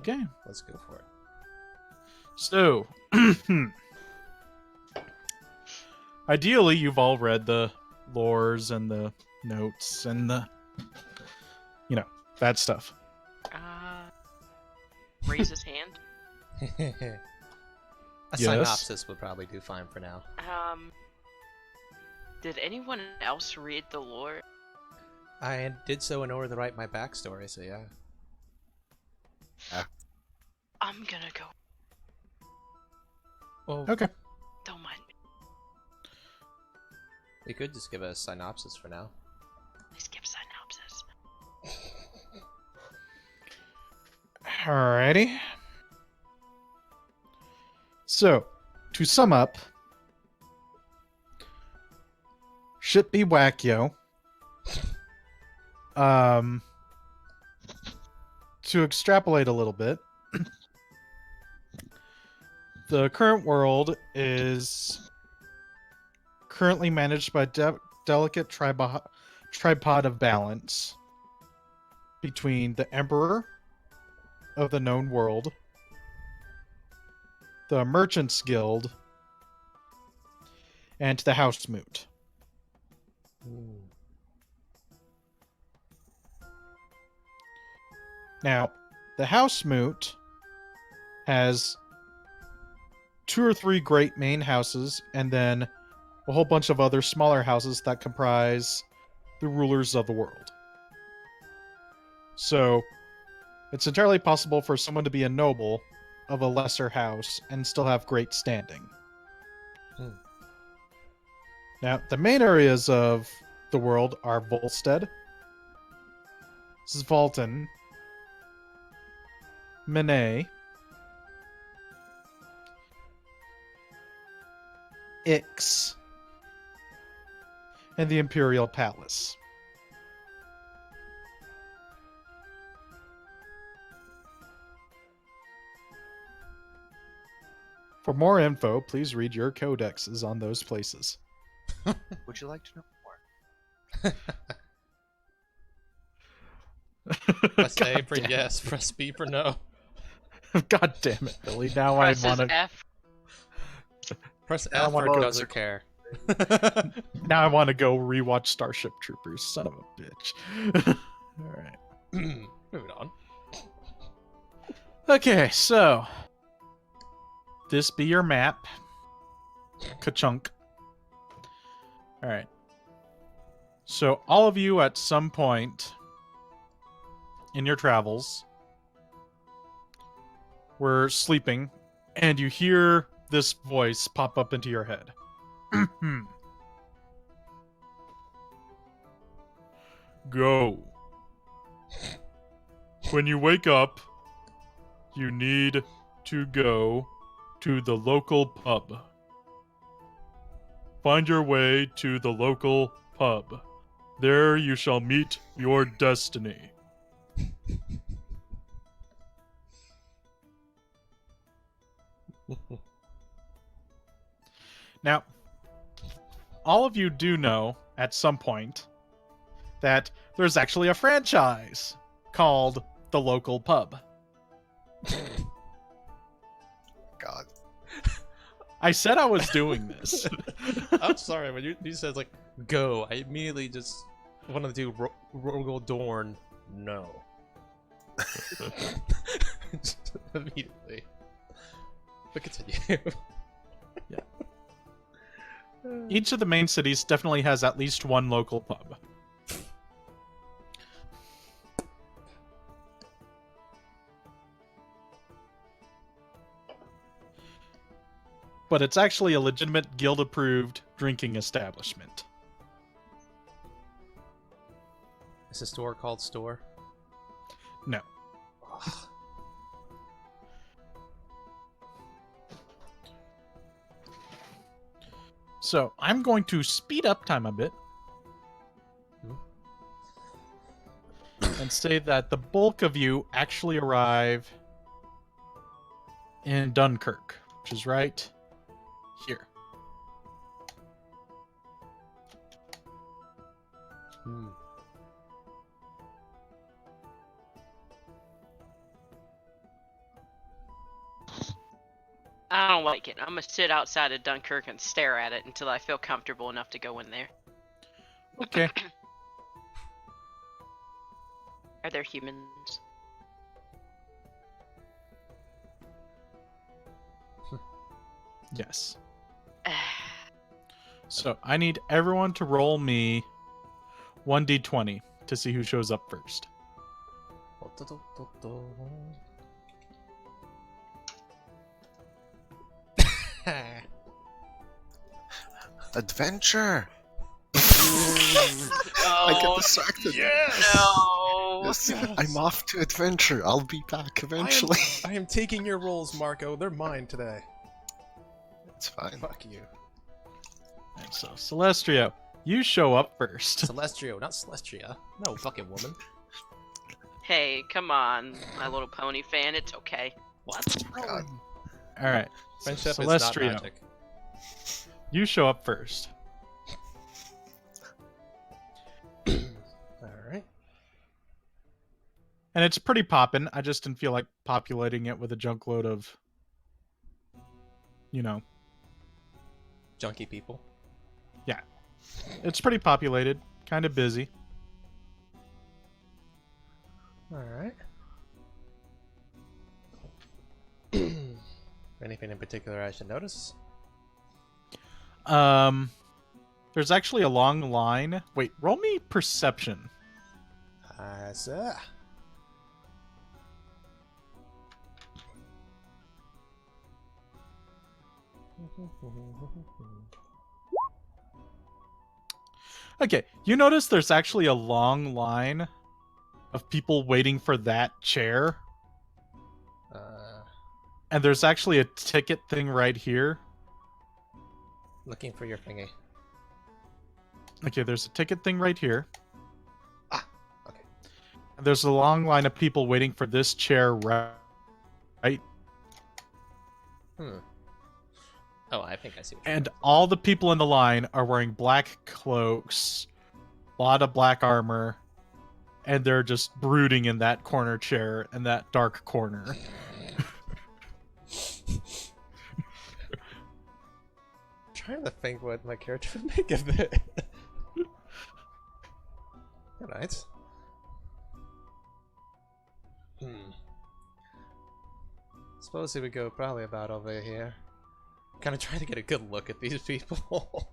Okay. Let's go for it. So, ideally, you've all read the lores and the notes and the, that stuff. Raise his hand. A Yes? synopsis would probably do fine for now. Did anyone else read the lore? I did so in order to write my backstory, so yeah. I'm gonna go. Well, Okay. Don't mind me. you could just give a synopsis for now. Please give synopsis. Alrighty. So, to sum up, shit be whack, yo. To extrapolate a little bit, the current world is currently managed by delicate tripod of balance between the Emperor of the known world, the Merchants Guild, and the House Moot. Now, the House Moot has 2 or 3 great main houses, and then a whole bunch of other smaller houses that comprise the rulers of the world. So, it's entirely possible for someone to be a noble of a lesser house and still have great standing. Now, the main areas of the world are Volstead, Svalton, Menet, Ix, and the Imperial Palace. For more info, please read your codexes on those places. Would you like to know more? Press A God for damn yes, press B for no. it. God damn it, Billy. Now I Presses want to. F. Press I F wanna for go- doesn't care. Now I want to go rewatch Starship Troopers. Son of a bitch. All right. Moving on. Okay, so this be your map. Ka-chunk. All right. So all of you at some point in your travels were sleeping, and you hear this voice pop up into your head. Go. When you wake up, you need to go to the local pub. Find your way to the local pub. There you shall meet your destiny. Now, all of you do know at some point that there's actually a franchise called the local pub. God. I said I was doing this. I'm sorry, when you said like go, I immediately just wanted to do Rogel Dorn. No. Immediately. But continue. Each of the main cities definitely has at least one local pub. But it's actually a legitimate guild-approved drinking establishment. Is the store called Store? No. So, I'm going to speed up time a bit. And say that the bulk of you actually arrive in Dunkirk, which is right here. I don't like it. I'm gonna sit outside of Dunkirk and stare at it until I feel comfortable enough to go in there. Okay. Are there humans? Yes. So I need everyone to roll me 1d20 to see who shows up first. Adventure! I get Oh distracted. no! Yes, I'm off to adventure. I'll be back eventually. I am taking your rolls, Marco. They're mine today. It's fine. Fuck you. And so, Celestrio, you show up first. Celestrio, not Celestria. No fucking woman. Hey, come on, My Little Pony fan. It's okay. What? God. All right. Friendship is not Celestrio, magic. you show up first. Alright. And it's pretty poppin'. I just didn't feel like populating it with a junk load of, you know, Junky people. it's pretty populated, kind of busy. Alright. Anything in particular I should notice? There's actually a long line. Wait, roll me perception. Sir. Okay, you notice there's actually a long line of people waiting for that chair, and there's actually a ticket thing right here. Looking for your thingy. Okay, there's a ticket thing right here. Ah, okay. And there's a long line of people waiting for this chair right. Hmm. Oh, I think I see what you're And all the people in the line are wearing black cloaks, a lot of black armor, and they're just brooding in that corner chair in that dark corner. trying to think what my character would make of it. Alright. Suppose he would go probably about over here. Kind of trying to get a good look at these people.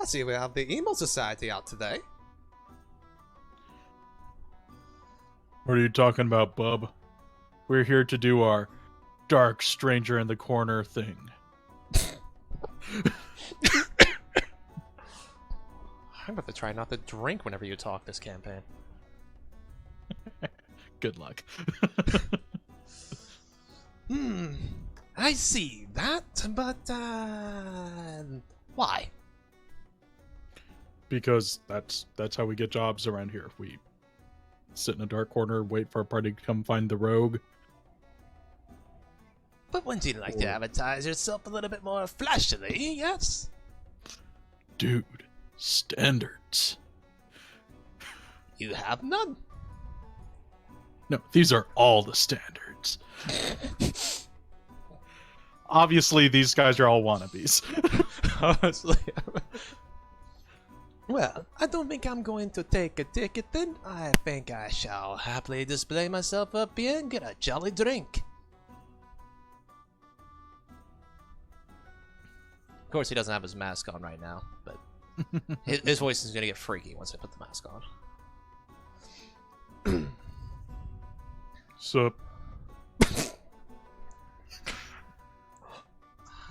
I see we have the Emo Society out today. What are you talking about, bub? We're here to do our dark stranger in the corner thing. I'm going to try not to drink whenever you talk this campaign. Good luck. I see that, but why? Because that's how we get jobs around here. We sit in a dark corner, wait for a party to come find the rogue. But wouldn't you like to advertise yourself a little bit more flashily, yes? Dude, standards. You have none. No, these are all the standards. Obviously, these guys are all wannabes. Honestly. Well, I don't think I'm going to take a ticket then. I think I shall happily display myself up here and get a jolly drink. Of course, he doesn't have his mask on right now, but his voice is going to get freaky once I put the mask on. Sup?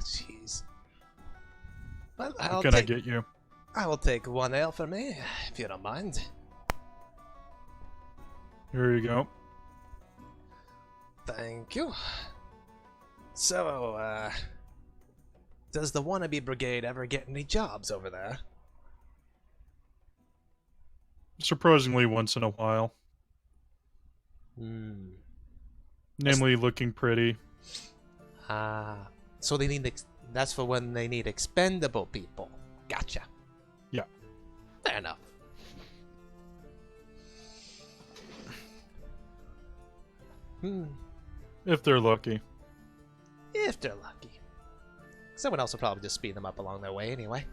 Jeez. Well, What can I get you? I will take one ale for me, if you don't mind. Here you go. Thank you. So, does the wannabe brigade ever get any jobs over there? Surprisingly, once in a while. Namely, looking pretty. So they need that's for when they need expendable people. Gotcha. Yeah. Fair enough. If they're lucky. If they're lucky. Someone else will probably just speed them up along their way anyway.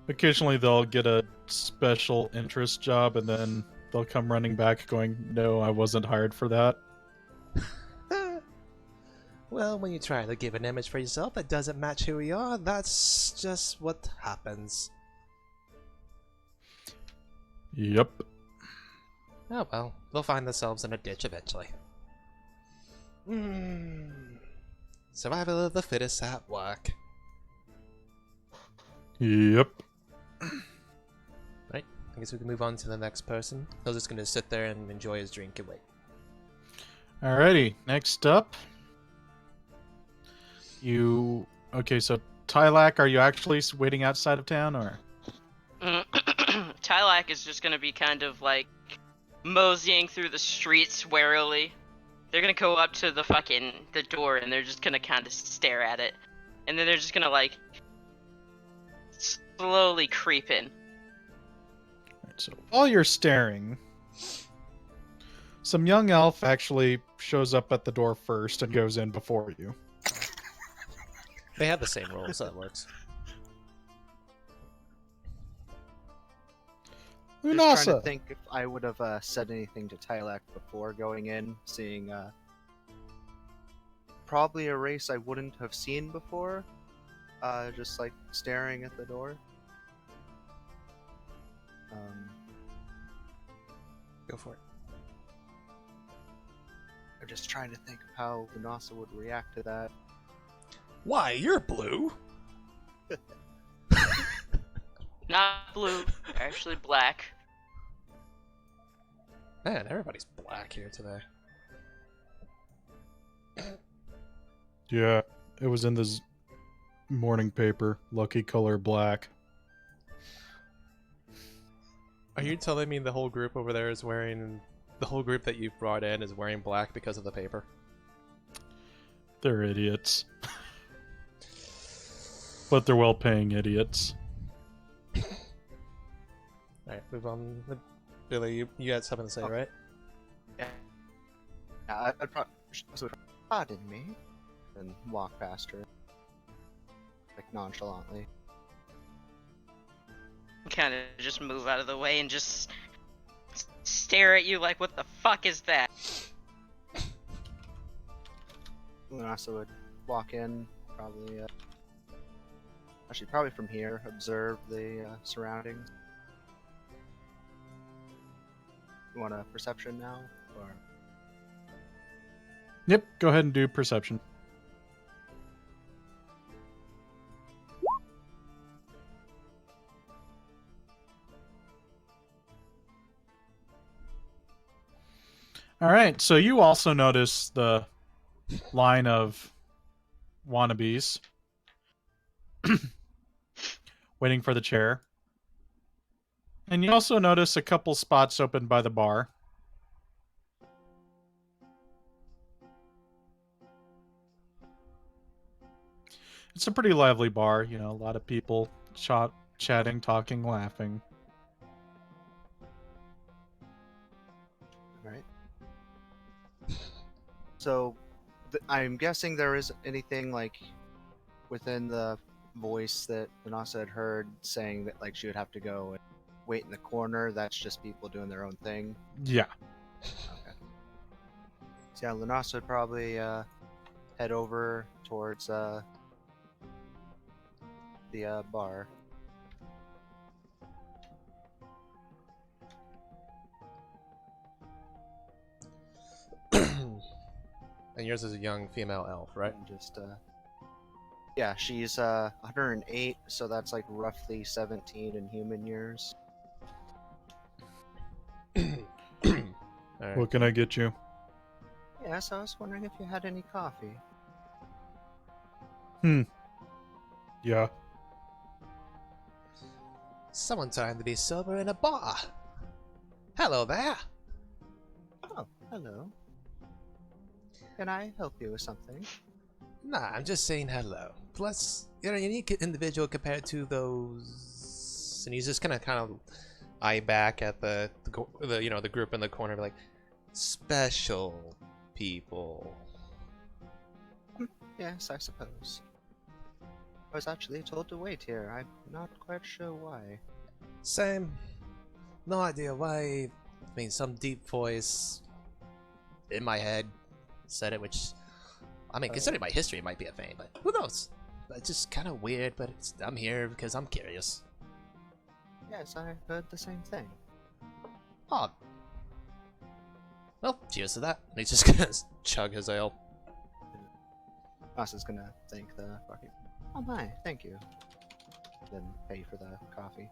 Occasionally they'll get a special interest job and then they'll come running back going, no, I wasn't hired for that. Well, when you try to give an image for yourself that doesn't match who you are, that's just what happens. Yep. Oh well, they'll find themselves in a ditch eventually. Survival of the fittest at work. Yep. Right, I guess we can move on to the next person. He's just gonna sit there and enjoy his drink and wait. Alrighty, next up. Okay, so Tylak, are you actually waiting outside of town, or? Tylak is just gonna be kind of like moseying through the streets warily. They're gonna go up to the door and they're just gonna kind of stare at it. And then they're just gonna like slowly creep in. Alright, so while you're staring, some young elf actually shows up at the door first and goes in before you. They have the same rules, so that works. Just trying to Lunasa. think if I would have said anything to Tylak before going in, seeing probably a race I wouldn't have seen before, just like staring at the door. Go for it. I'm just trying to think of how Lunasa would react to that. Why, you're blue? Not blue, actually black. Man, everybody's black here today. Yeah, it was in the morning paper. Lucky color black. Are you telling me the whole group over there is wearing... The whole group that you've brought in is wearing black because of the paper? They're idiots. But they're well-paying idiots. Alright, move on. Billy, you had something to say, right? Yeah, I'd probably pardon me, and walk past her, like nonchalantly. Kind of just move out of the way and just stare at you like, what the fuck is that? Lunasa would walk in, probably, actually probably from here, observe the surroundings. You want a perception now, or? Yep, go ahead and do perception. Alright, so you also notice the line of wannabes waiting for the chair. And you also notice a couple spots open by the bar. It's a pretty lively bar, you know, a lot of people chatting, talking, laughing. Alright. So, I'm guessing there isn't anything, like, within the voice that Vanessa had heard saying that, like, she would have to go and wait in the corner. That's just people doing their own thing. Yeah. Okay. So, yeah, Lunasa would probably head over towards the bar. And yours is a young female elf, right? And just, yeah, she's 108, so that's like roughly 17 in human years. Alright. What can I get you? Yes, I was wondering if you had any coffee. Yeah. Someone trying to be sober in a bar. Hello there. Oh, hello. Can I help you with something? Nah, I'm just saying hello. Plus, you're a unique individual compared to those. And he's just kind of eye back at the group in the corner, like special people. Yes, I suppose. I was actually told to wait here. I'm not quite sure why. Same. No idea why. I mean, some deep voice in my head said it, which, I mean, considering my history, it might be a thing, but who knows? It's just kind of weird, but I'm here because I'm curious. Yes, I heard the same thing. Oh. Well, cheers to that. And he's just gonna chug his ale. Asa's gonna thank the barkeep. Oh my, thank you. Then pay for the coffee.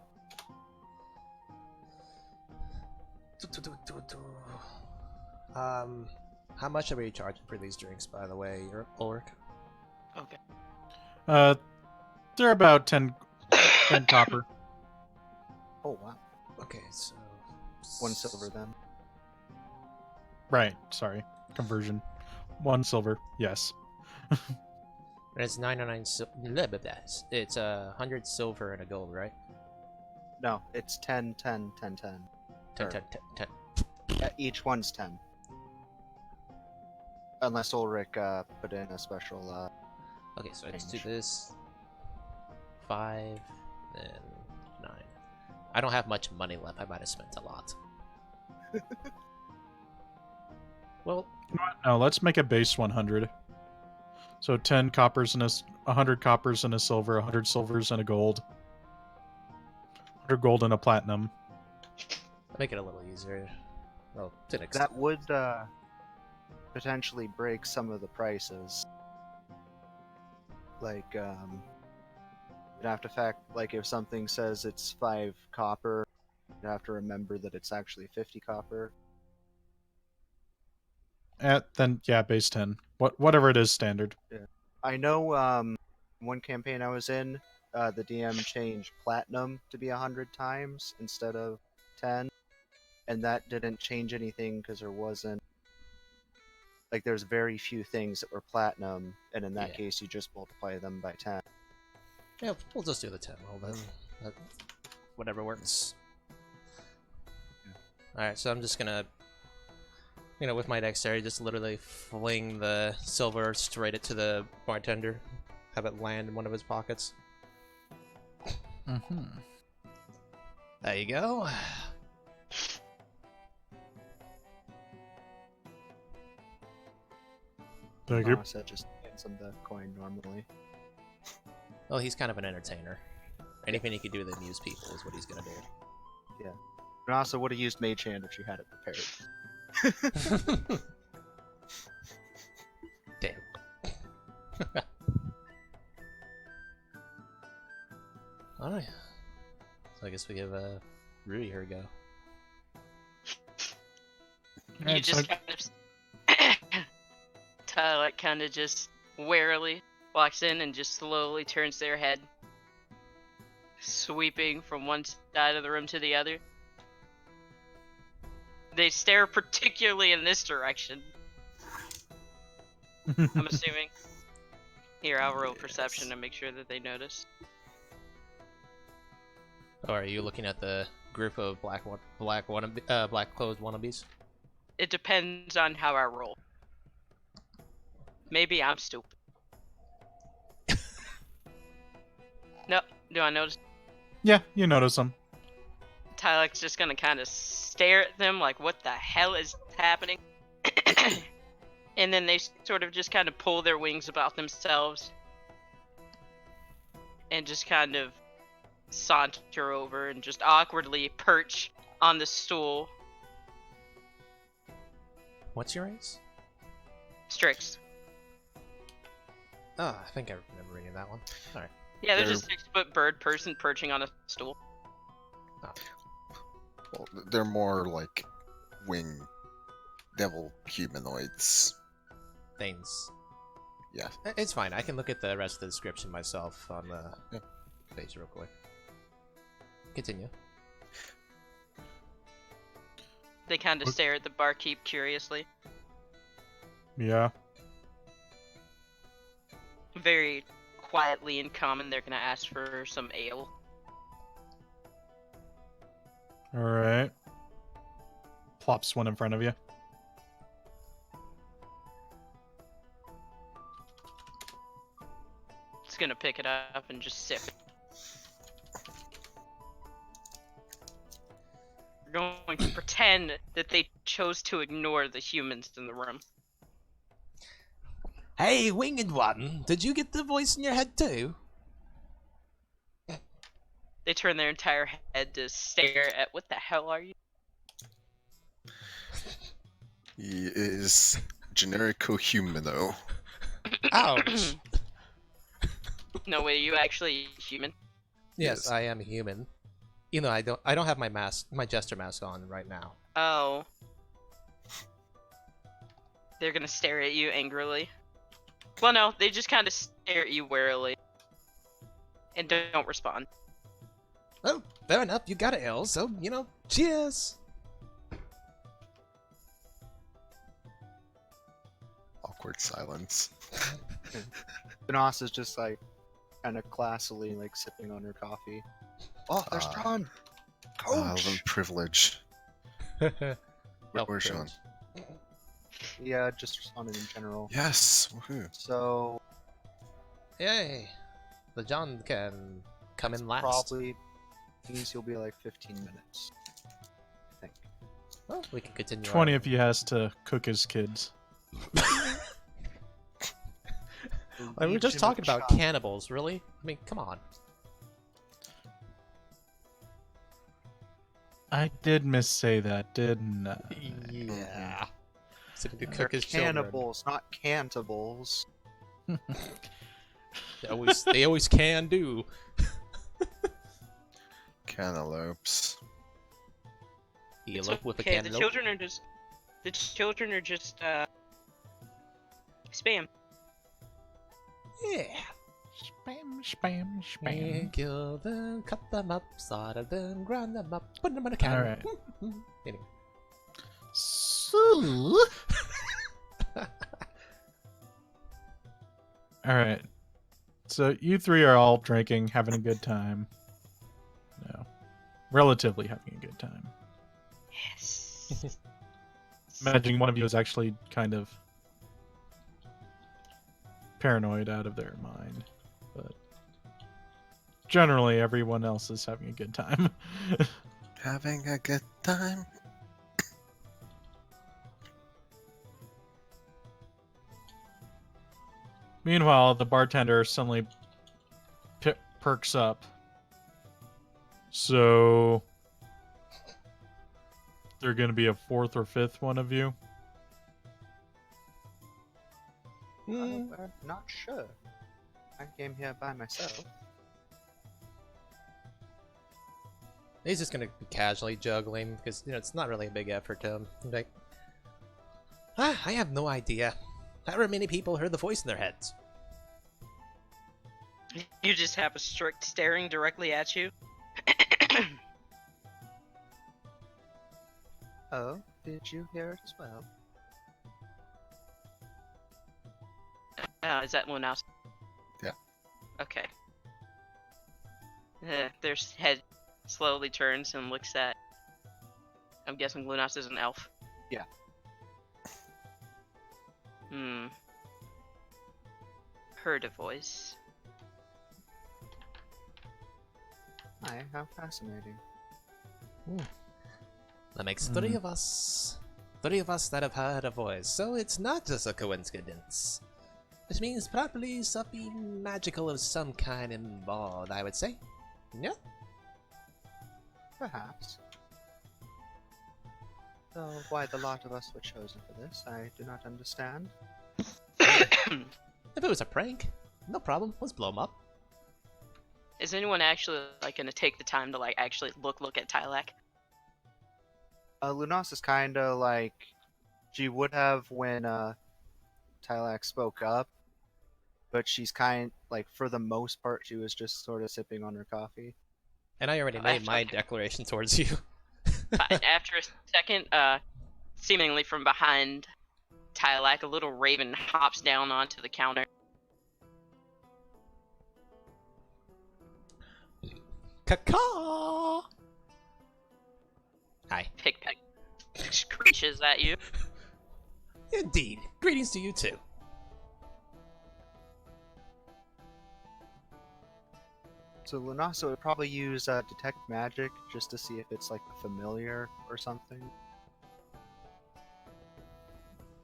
How much are we charging for these drinks, by the way, Ulric? Okay. They're about 10 copper. Oh wow. Okay, so 1 silver then. Right, sorry. Conversion. 1 silver, yes. And it's 99 It's 100 silver and a gold, right? No, it's 10, 10, 10, 10. 10, Or- 10, 10, 10. Yeah, each one's 10. Unless Ulric put in a special. Okay, so let's do Change. this. 5 and 9. I don't have much money left. I might have spent a lot. Well, No, let's make a base 100. So 10 coppers and 100 coppers and a silver, 100 silvers and a gold. 100 gold and a platinum. make it a little easier. Well, to an That extent. would potentially break some of the prices. Like, you'd have to like if something says it's 5 copper, you'd have to remember that it's actually 50 copper. Then, yeah, base 10. Whatever it is, standard. I know one campaign I was in, the DM changed platinum to be 100 times instead of 10, and that didn't change anything because there wasn't like there's very few things that were platinum, and in that Yeah. case you just multiply them by 10. Yeah, we'll just do the 10 roll then. Whatever works. Alright, so I'm just gonna, with my dexterity, just literally fling the silver straight it to the bartender. Have it land in one of his pockets. Mm-hmm. There you go. Thank you. So just hands him the coin normally. Well, he's kind of an entertainer. Anything he can do to amuse people is what he's gonna do. And also would have used Mage Hand if she had it prepared. Damn. Alright. So I guess we give Rui her go. You Alright, just kind of Tyler kind of just warily walks in and just slowly turns their head, sweeping from one side of the room to the other. They stare particularly in this direction, I'm assuming. Here, I'll roll perception to make sure that they notice. Or are you looking at the group of black clothed wannabes? It depends on how I roll. Maybe I'm stupid. No, do I notice? Yeah, you notice them. Tylec's just gonna kind of stare at them like, what the hell is happening? And then they sort of just kind of pull their wings about themselves and just kind of saunter over and just awkwardly perch on the stool. What's your race? Strix. Oh, I think I remember reading that one. Alright. Yeah, there's a They're- 6-foot bird person perching on a stool. Well, they're more like wing devil humanoids. Things. Yeah. It's fine. I can look at the rest of the description myself on the Yep. page real quick. Continue. They kind of What- stare at the barkeep curiously. Yeah. Very quietly and common, they're gonna ask for some ale. Alright. Plops one in front of you. just gonna pick it up and just sip. We're going to pretend that they chose to ignore the humans in the room. Hey, winged one, did you get the voice in your head too? They turn their entire head to stare at what the hell are you? He is generico-humano. Ouch. No, wait, are you actually human? Yes, Yes. I am human. You know, I don't have my jester mask on right now. Oh. They're gonna stare at you angrily. Well, no, they just kind of stare at you warily. And don't respond. Oh, fair enough, you got it, El, so, you know, cheers! Awkward silence. Benos is just like kind of classily like sipping on her coffee. Oh, there's Ah. John. Little Coach. privilege. Where's Sean? Yeah, just responding in general. Yes. Woohoo. So Yay! The John can come in last. probably means you'll be like 15 minutes. I think. Well, we can continue 20 our- if he has to cook his kids. Like, we're just talking about cannibals, really? I mean, come on. I did missay that, didn't I? Yeah. So we could They're cook his children. cannibals, not cantables. They always can do. Cantaloupes. Elope It's with a okay, cantaloupe. the children are just spam. Yeah. Spam, spam, spam. And kill them, cut them up, slaughter them, grind them up, put them in a can. Alright. Anyway. So... Alright. So you three are all drinking, having a good time. No. Relatively having a good time. Yes. Imagining one of you is actually kind of paranoid out of their mind. But generally everyone else is having a good time. Having a good time. Meanwhile, the bartender suddenly perks up. So there going to be a fourth or fifth one of you? I'm not sure. I came here by myself. He's just gonna be casually juggling because you know it's not really a big effort to him. He's like, I have no idea. However many people heard the voice in their heads. You just have a strict staring directly at you. Oh, did you hear it as well? Is that Lunas? Yeah. Okay. Their head slowly turns and looks at. I'm guessing Lunas is an elf. Yeah. Heard a voice. Hi, how fascinating. That makes three of us. Three of us that have heard a voice, so it's not just a coincidence. Which means probably something magical of some kind involved, I would say. Yeah? Perhaps. Though why the lot of us were chosen for this, I do not understand. If it was a prank, no problem. Let's blow him up. Is anyone actually like gonna take the time to like actually look at Tylak? Lunas is kinda like she would have when Tylak spoke up, but she's like for the most part she was just sort of sipping on her coffee. And I already Oh, made that's my okay. declaration towards you. Fine. After a second, seemingly from behind Tylak, a little raven hops down onto the counter. Caw! Hi. Pick screeches at you. Indeed. Greetings to you too. So Lunaso would probably use detect magic just to see if it's like a familiar or something.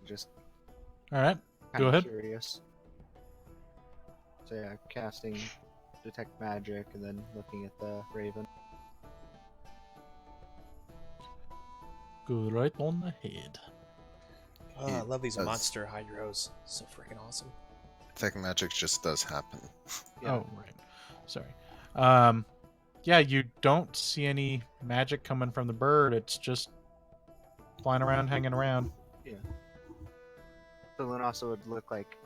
Just All right. kind Go of ahead. curious. So yeah, casting detect magic and then looking at the raven. Go right on the head. Oh, I love these does. monster hydros. So freaking awesome. Detect magic just does happen. Yeah. Oh, right. Sorry. Yeah, you don't see any magic coming from the bird. It's just flying around, hanging around. So Lunaso would look like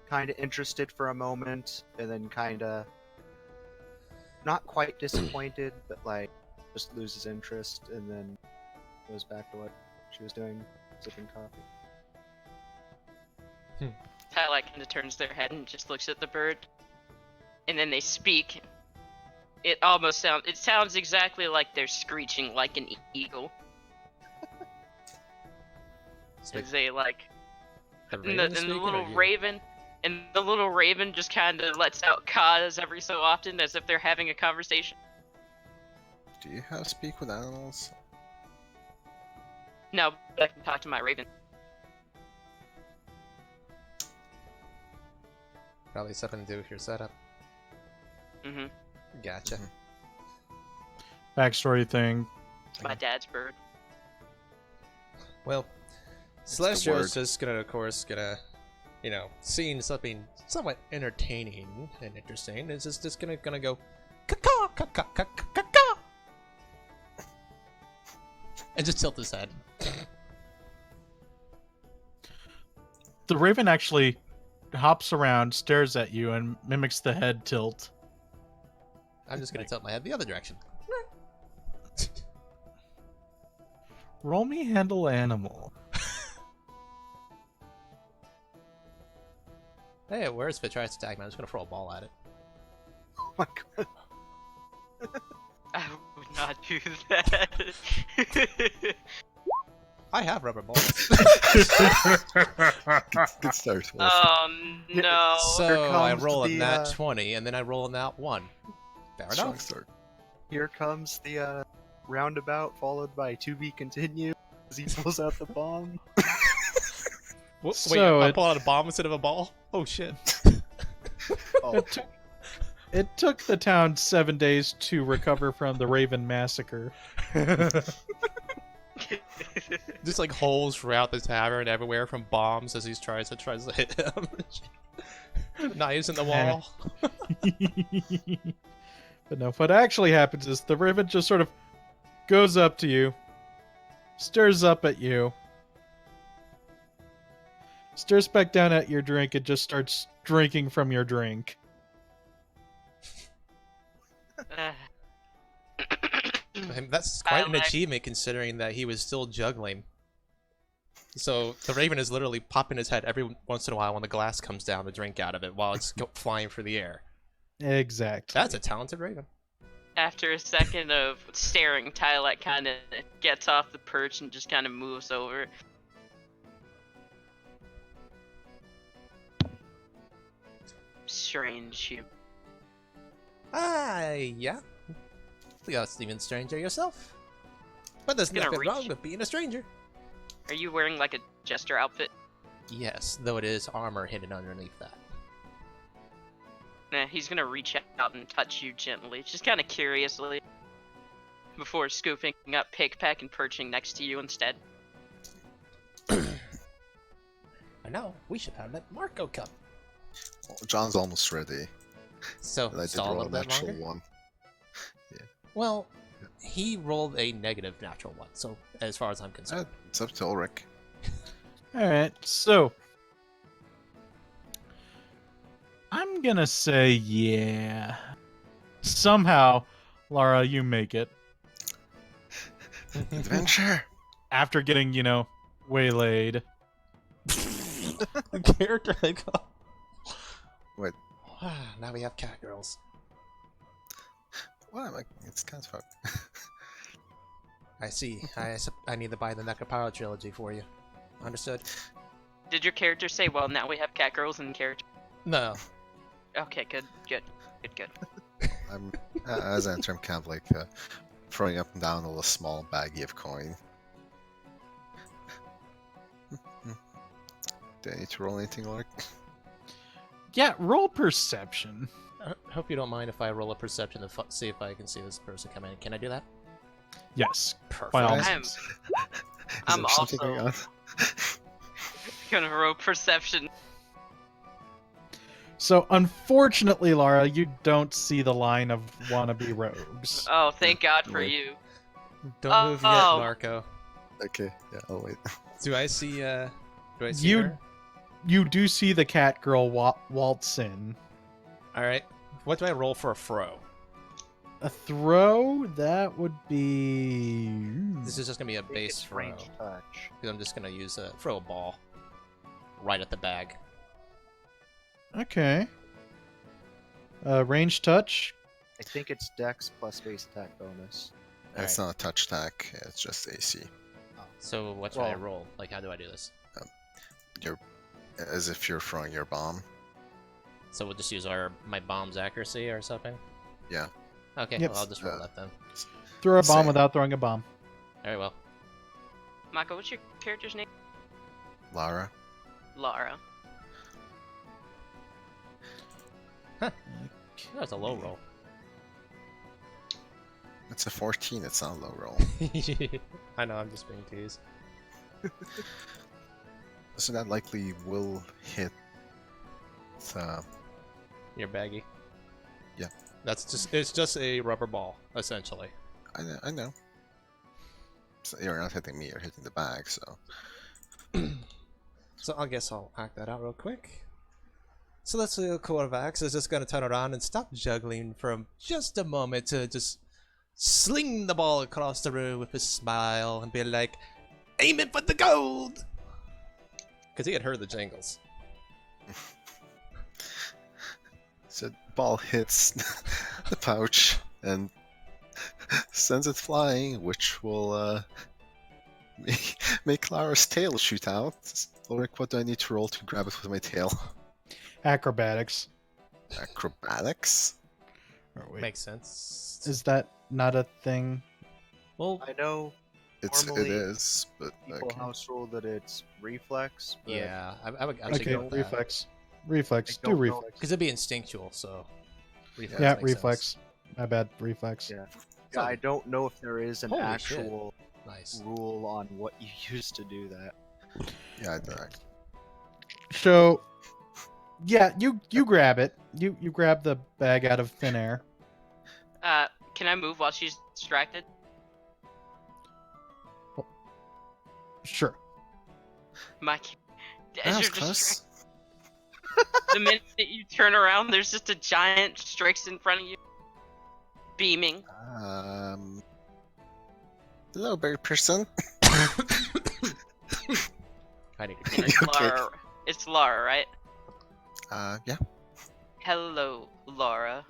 kind of interested for a moment, and then kind of not quite disappointed, but like just loses interest, and then goes back to what she was doing, sipping coffee. Tyler kind of turns their head and just looks at the bird, and then they speak. It sounds exactly like they're screeching like an eagle. As they like, The and raven the speaking, or little you? raven, and the little raven just kind of lets out caws every so often, as if they're having a conversation. Do you have speak with animals? No, but I can talk to my raven. Probably something to do with your setup. Mm-hmm. Gotcha. Backstory thing. My dad's bird. Well, the Celestrio is word. just gonna, of course, seeing something somewhat entertaining and interesting, is just gonna go, caw caw caw caw caw caw, and just tilt his head. The raven actually hops around, stares at you, and mimics the head tilt. I'm just gonna tilt my head the other direction. Roll me handle animal. Hey, where's if it tries to attack me? I'm just gonna throw a ball at it. Oh my god. I would not do that. I have rubber balls. Good start. Wolf. Oh no. So I comes roll a the, nat 20, and then I roll a nat 1. Fair Strong enough. start. Here comes the roundabout, followed by to be continued as he pulls out the bomb. Wait, So I it- pull out a bomb instead of a ball? Oh shit. Oh, It took the town 7 days to recover from the Raven massacre. Just like holes throughout the tavern everywhere from bombs as he tries to hit him. Knives in the wall. But no, what actually happens is the Raven just sort of goes up to you, stares up at you, stares back down at your drink, and just starts drinking from your drink. And that's quite an like- achievement considering that he was still juggling. So the Raven is literally popping his head every once in a while when the glass comes down to drink out of it while it's flying through the air. Exactly. That's a talented Raven. After a second of staring, Tylet kind of gets off the perch and just kind of moves over. Strange. Yeah. You are Steven Stranger yourself. But there's Gonna nothing reach. wrong with being a stranger. Are you wearing like a jester outfit? Yes, though it is armor hidden underneath that. Nah, he's gonna reach out and touch you gently, just kind of curiously, before scooping up Pickpack and perching next to you instead. I know, we should have that Marco cup. Well, John's almost ready. So, And I did stall a roll little an bit actual longer? one. Well, he rolled a negative natural one, so as far as I'm concerned. It's up to Ulric. Alright, so. I'm gonna say yeah. Somehow, Lara, you make it. Adventure! After getting, waylaid. The character I got. Wait. Now we have cat girls. What am I? It's kind of fun. I see. I need to buy the Necropyro trilogy for you. Understood? Did your character say, well, now we have cat girls in character? No. Okay, good. I'm as I enter, I'm kind of like throwing up and down a little small baggie of coin. Do I need to roll anything, Ulric? Yeah, roll perception. I hope you don't mind if I roll a perception to see if I can see this person come in. Can I do that? Yes, Perfect. by all I'm- means. I'm there something also- going on? Gonna roll perception. So, unfortunately, Lara, you don't see the line of wannabe rogues. Oh, thank God for wait. you. Don't move yet, Oh. Marco. Okay, yeah, I'll wait. Do I see? Do I see You- her? You do see the cat girl waltz in. All right. What do I roll for a throw? A throw? That would be... This is just gonna be a I think base it's throw. range touch. Because I'm just gonna use throw a ball right at the bag. Okay. Range touch? I think it's Dex plus base attack bonus. It's not a touch attack, it's just AC. So what should I Well- roll? Like, how do I do this? As if you're throwing your bomb. So we'll just use my bomb's accuracy or something? Yeah. Okay, Yep. well, I'll just roll that then. Throw a bomb Same. without throwing a bomb. Very well. Michael, what's your character's name? Lara. Lara. That's a low roll. It's a 14, it's not a low roll. I know, I'm just being teased. So that likely will hit You're baggy. Yeah. It's just a rubber ball, essentially. I know. So you're not hitting me, you're hitting the bag, so. So I guess I'll act that out real quick. Celestrio Corvax is just gonna turn around and stop juggling for just a moment to just sling the ball across the room with a smile and be like, "Aim it for the gold!" Because he had heard the jingles. So ball hits the pouch and sends it flying, which will make Lara's tail shoot out. Ulric, what do I need to roll to grab it with my tail? Acrobatics. Acrobatics? Or wait, Makes sense. is that not a thing? Well, I know It Normally, is, but people okay. house rule that it's reflex. But yeah, I would actually Okay, go with that. reflex. Reflex. I Do don't know. reflex. Because it'd be instinctual, so. Reflex Yeah, makes reflex. sense. My bad, reflex. Yeah. Yeah, I don't know if there is an Holy actual Nice. rule on what you use to do that. Yeah, I don't. So, yeah, you grab it. You grab the bag out of thin air. Can I move while she's distracted? Sure. Mike, That as was you're close. the minute that you turn around, there's just a giant Strix in front of you, beaming. Hello, bird person. I need to And it's Okay. Lara. It's Lara, right? Yeah. Hello, Laura.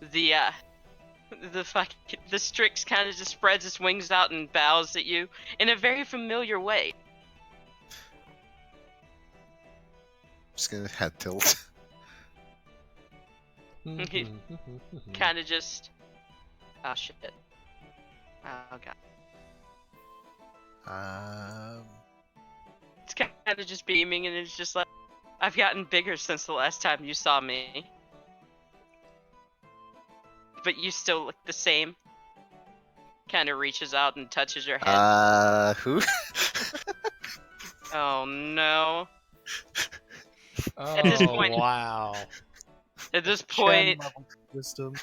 The Strix kind of just spreads its wings out and bows at you in a very familiar way. Just gonna head tilt. Kind of just. Oh shit. Oh god. It's kind of just beaming, and it's just like, I've gotten bigger since the last time you saw me. But you still look the same. Kind of reaches out and touches your head. Who? Oh no. Oh, At this point- wow. At this Shen point, level wisdom.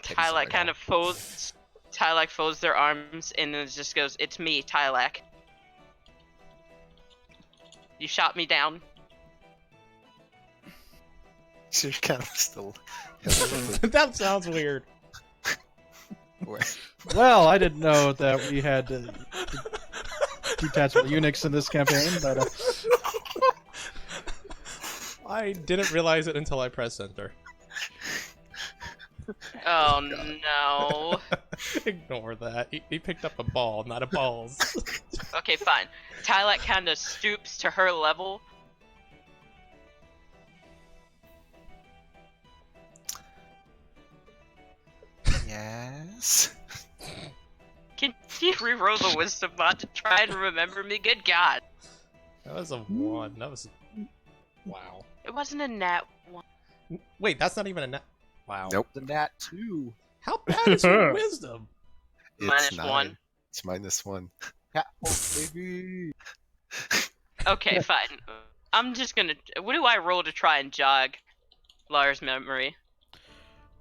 Tylak kind of folds. Tylak folds their arms and then just goes, "It's me, Tylak. You shot me down." So you're kind of still. That sounds weird. Well, I didn't know that we had detachable eunuchs in this campaign, but I didn't realize it until I pressed enter. Oh no. Ignore that. He picked up a ball, not a balls. Okay, fine. Tylak kind of stoops to her level. was? Can you re-roll the wisdom bot to try and remember me? Good God. That was a 1. That was... Wow. It wasn't a nat one. Wait, that's not even a nat... Wow. Nope. The nat 2. How bad is your wisdom? Minus It's 9. 1. It's -1. Cat baby. Okay, fine. I'm just gonna. What do I roll to try and jog Lara's memory?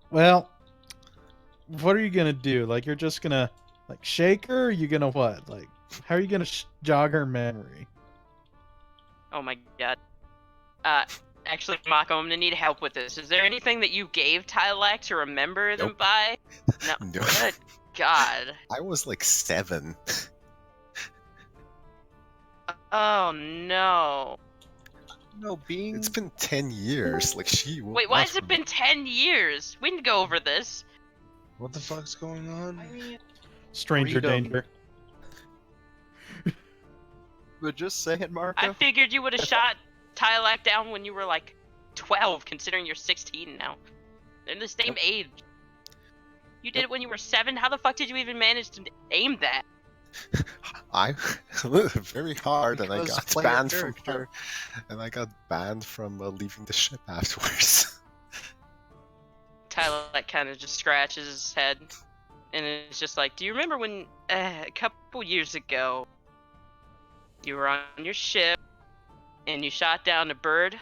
Well, what are you gonna do? Like, you're just gonna like shake her? Or are you gonna what? Like, how are you gonna jog her memory? Oh my God. Actually, Mako, I'm gonna need help with this. Is there anything that you gave Tylak to remember them Nope. by? No. No. Good God. I was like 7. Oh no. No, being. It's been 10 years. Like she. Wait, why has it been 10 years? We can go over this. What the fuck's going on? Stranger Freedom. danger. But just saying, Marco. I figured you would have shot Tylak down when you were like 12, considering you're 16 now. They're the same age. You did it when you were 7? How the fuck did you even manage to aim that? I very hard, and I Because got play a banned from character. leaving the ship afterwards. Tylak kind of just scratches his head, and it's just like, do you remember when a couple years ago you were on your ship and you shot down a bird?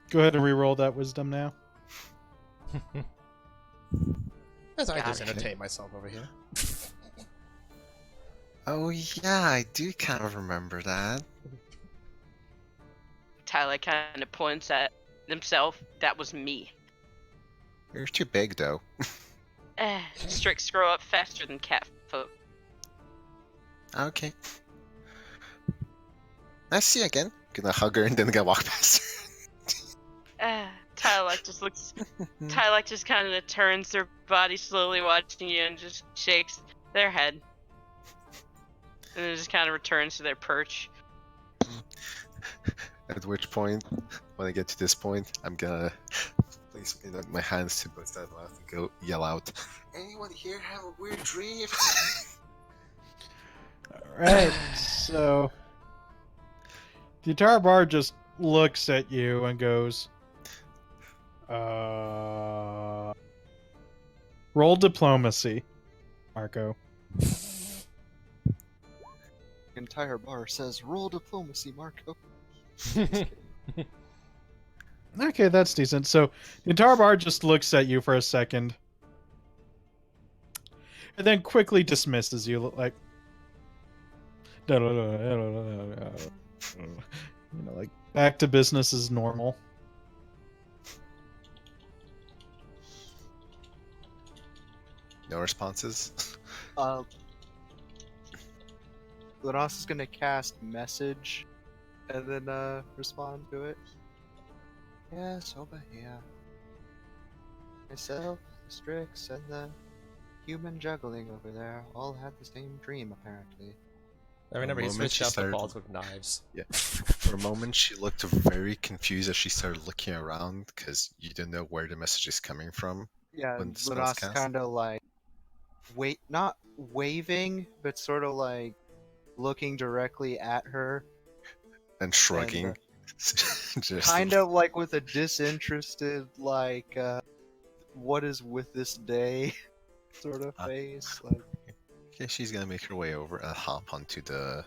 Go ahead and re-roll that wisdom now. As I Got just it. entertain myself over here. Oh yeah, I do kind of remember that. Tylak kind of points at himself. That was me. You're too big though. Strix grow up faster than cat folk. Okay. Nice to see you again. Gonna hug her and then gonna walk past her. Tylak just looks. Tylak just kind of turns their body slowly, watching you, and just shakes their head, and then just kind of returns to their perch. At which point, when I get to this point, I'm gonna place my hands to both sides of my mouth and go yell out, "Anyone here have a weird dream?" Alright, so the entire bar just looks at you and goes, roll diplomacy, Marco. Entire bar says roll diplomacy, Marco. Okay, that's decent. So the entire bar just looks at you for a second, and then quickly dismisses you, like, like back to business as normal. No responses. Lanos is gonna cast message, and then respond to it. Yes, over here. Myself, Strix, and the human juggling over there all had the same dream, apparently. I remember he moment switched she out the started- balls with knives. Yeah. For a moment, she looked very confused as she started looking around because you didn't know where the message is coming from. Yeah, When the spell's Lanos cast? kind of like not waving, but sort of like looking directly at her, And shrugging. Just kind of like with a disinterested, like, what is with this day sort of face. Like, Okay, she's gonna make her way over and hop onto the.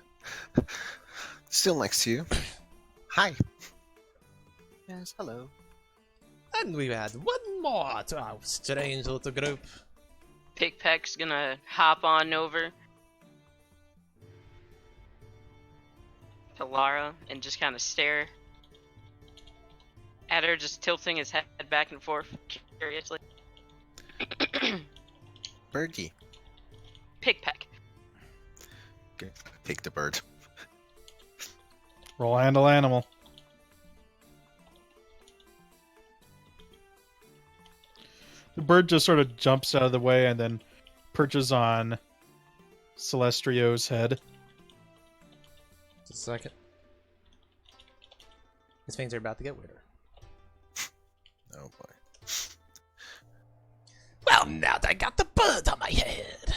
Still next to you. Hi. yes, hello. And we had one more to our strange little group. Pickpeck's gonna hop on over to Lara and just kind of stare at her, just tilting his head back and forth curiously. Birdie. Pickpeck. Okay, take the bird. Roll handle animal. The bird just sort of jumps out of the way and then perches on Celestrio's head. Just a second. His things are about to get weirder. Oh boy. Well, Now that I got the bird on my head.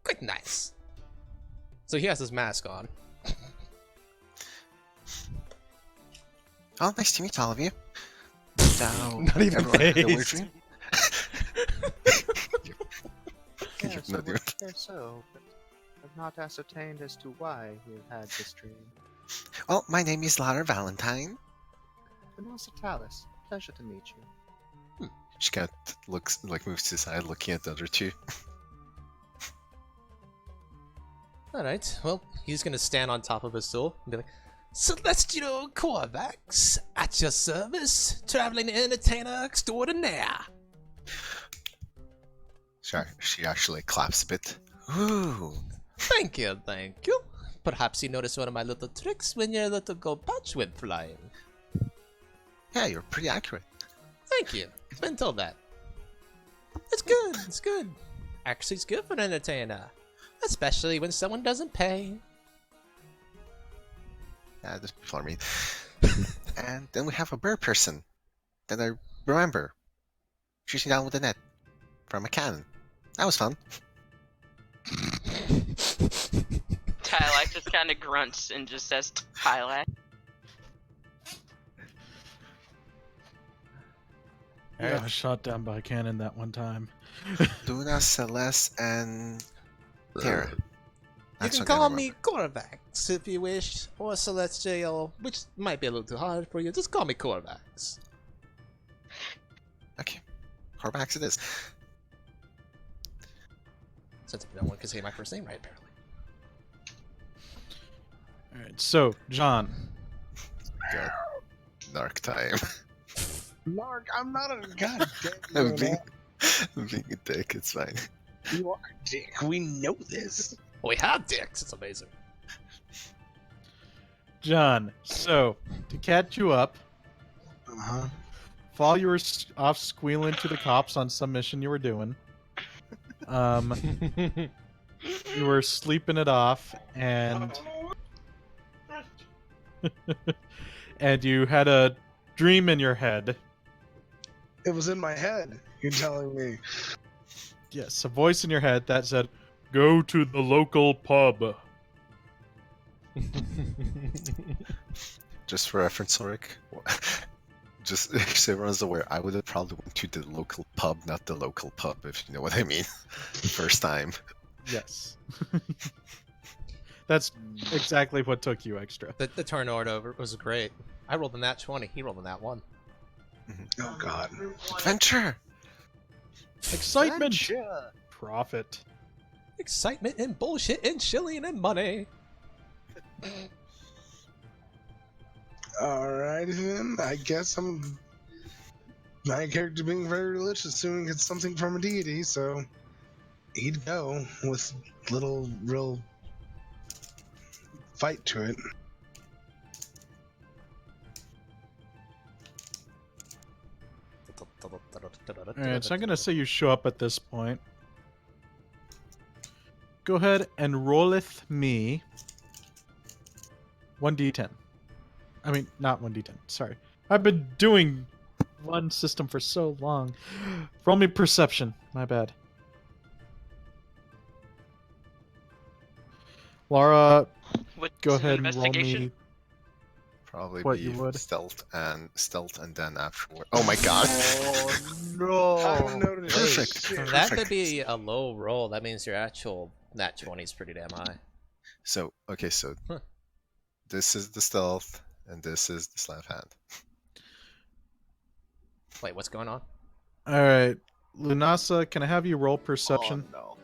Quite nice. So he has his mask on. Oh, nice to meet all of you. So, Not even everyone had a weird phased. dream? Yeah, You're so, not even- but I've not ascertained as to why you had this dream. Well, my name is Lara Valentine. Vanessa Talis, pleasure to meet you. She kind of looks like moves to the side, looking at the other two. Alright, well, he's gonna stand on top of his stool and be like, Celestrio Corvax, at your service, traveling entertainer extraordinaire. She actually claps a bit. Ooh. Thank you, thank you. Perhaps you noticed one of my little tricks when your little gold pouch went flying. Yeah, you're pretty accurate. Thank you. Been told that. It's good, it's good. Actually, it's good for an entertainer. Especially when someone doesn't pay. Yeah, those people are mean. And then we have a bird person that I remember shooting down with a net from a cannon. That was fun. Tylak just kind of grunts and just says Tylak. Yeah, I was shot down by a cannon that one time. Luna, Celeste, and Tara. You That's can what I call remember. me Corvax if you wish, or Celestial, which might be a little too hard for you. Just call me Corvax. Okay. Corvax it is. Since no one can say my first name right, apparently. Alright, so, John. God. Dark time. Mark, I'm not a god I'm damn being, I'm being a dick, it's fine. You are a dick. We know this. We have dicks. It's amazing. John, so, to catch you up, Uh-huh. while you were off squealing to the cops on some mission you were doing, you were sleeping it off, and and you had a dream in your head. It was in my head. You're telling me. Yes, a voice in your head that said, "Go to the local pub." Just for reference, Ulric, just so everyone's aware, I would have probably went to the local pub, not the local pub, if you know what I mean. First time. Yes. That's exactly what took you extra. The turn over was great. I rolled in that 20. He rolled in that 1. Oh god. Adventure! Excitement! Adventure! Profit. Excitement and bullshit and shilling and money. Alright then. I guess I'm my character being very religious, assuming it's something from a deity, so he'd go with little real fight to it. Alright, so I'm gonna say you show up at this point. Go ahead and rolleth me 1d10. I mean, not 1d10, sorry. I've been doing one system for so long. Roll me perception, my bad. Laura, With go some ahead and roll investigation. me. Probably What be you would. stealth and then afterward. Oh my god! I noticed. Perfect. Shit. That Perfect. could be a low roll. That means your actual nat 20 is pretty damn high. So, okay, so Huh. this is the stealth, and this is the sleight of hand. Wait, what's going on? Alright, Lunasa, can I have you roll perception? Oh,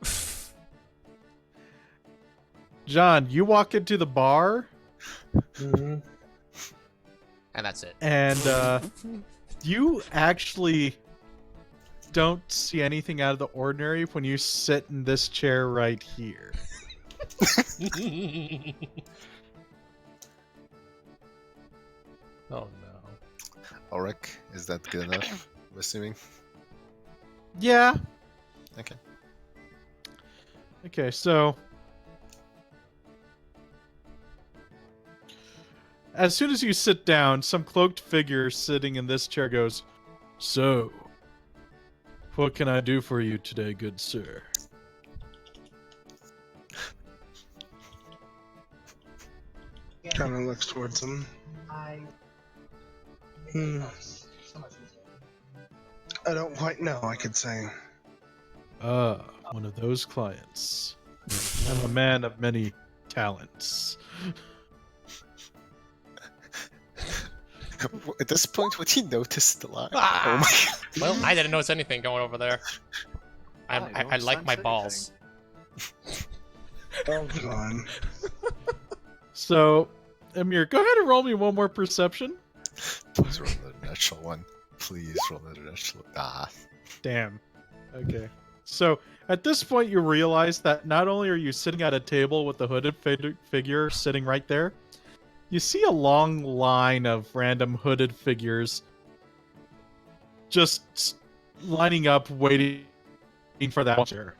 no. John, you walk into the bar, Mhm. And that's it. and you actually don't see anything out of the ordinary when you sit in this chair right here. Oh no. Ulric, is that good enough? I'm assuming. Yeah. Okay. Okay, so as soon as you sit down, some cloaked figure sitting in this chair goes, So, what can I do for you today, good sir? Kind of looks towards him. Hmm. I don't quite know, I could say. Ah, one of those clients. I'm a man of many talents. At this point, would he notice the lie? Ah! Oh my god. Well, I didn't notice anything going over there. I don't like my sense balls. Oh, come on. So, Amir, go ahead and roll me one more perception. Please roll another natural one. Please roll another natural. Ah. Damn. Okay. So, at this point, you realize that not only are you sitting at a table with the hooded figure sitting right there, you see a long line of random hooded figures just lining up, waiting for that chair.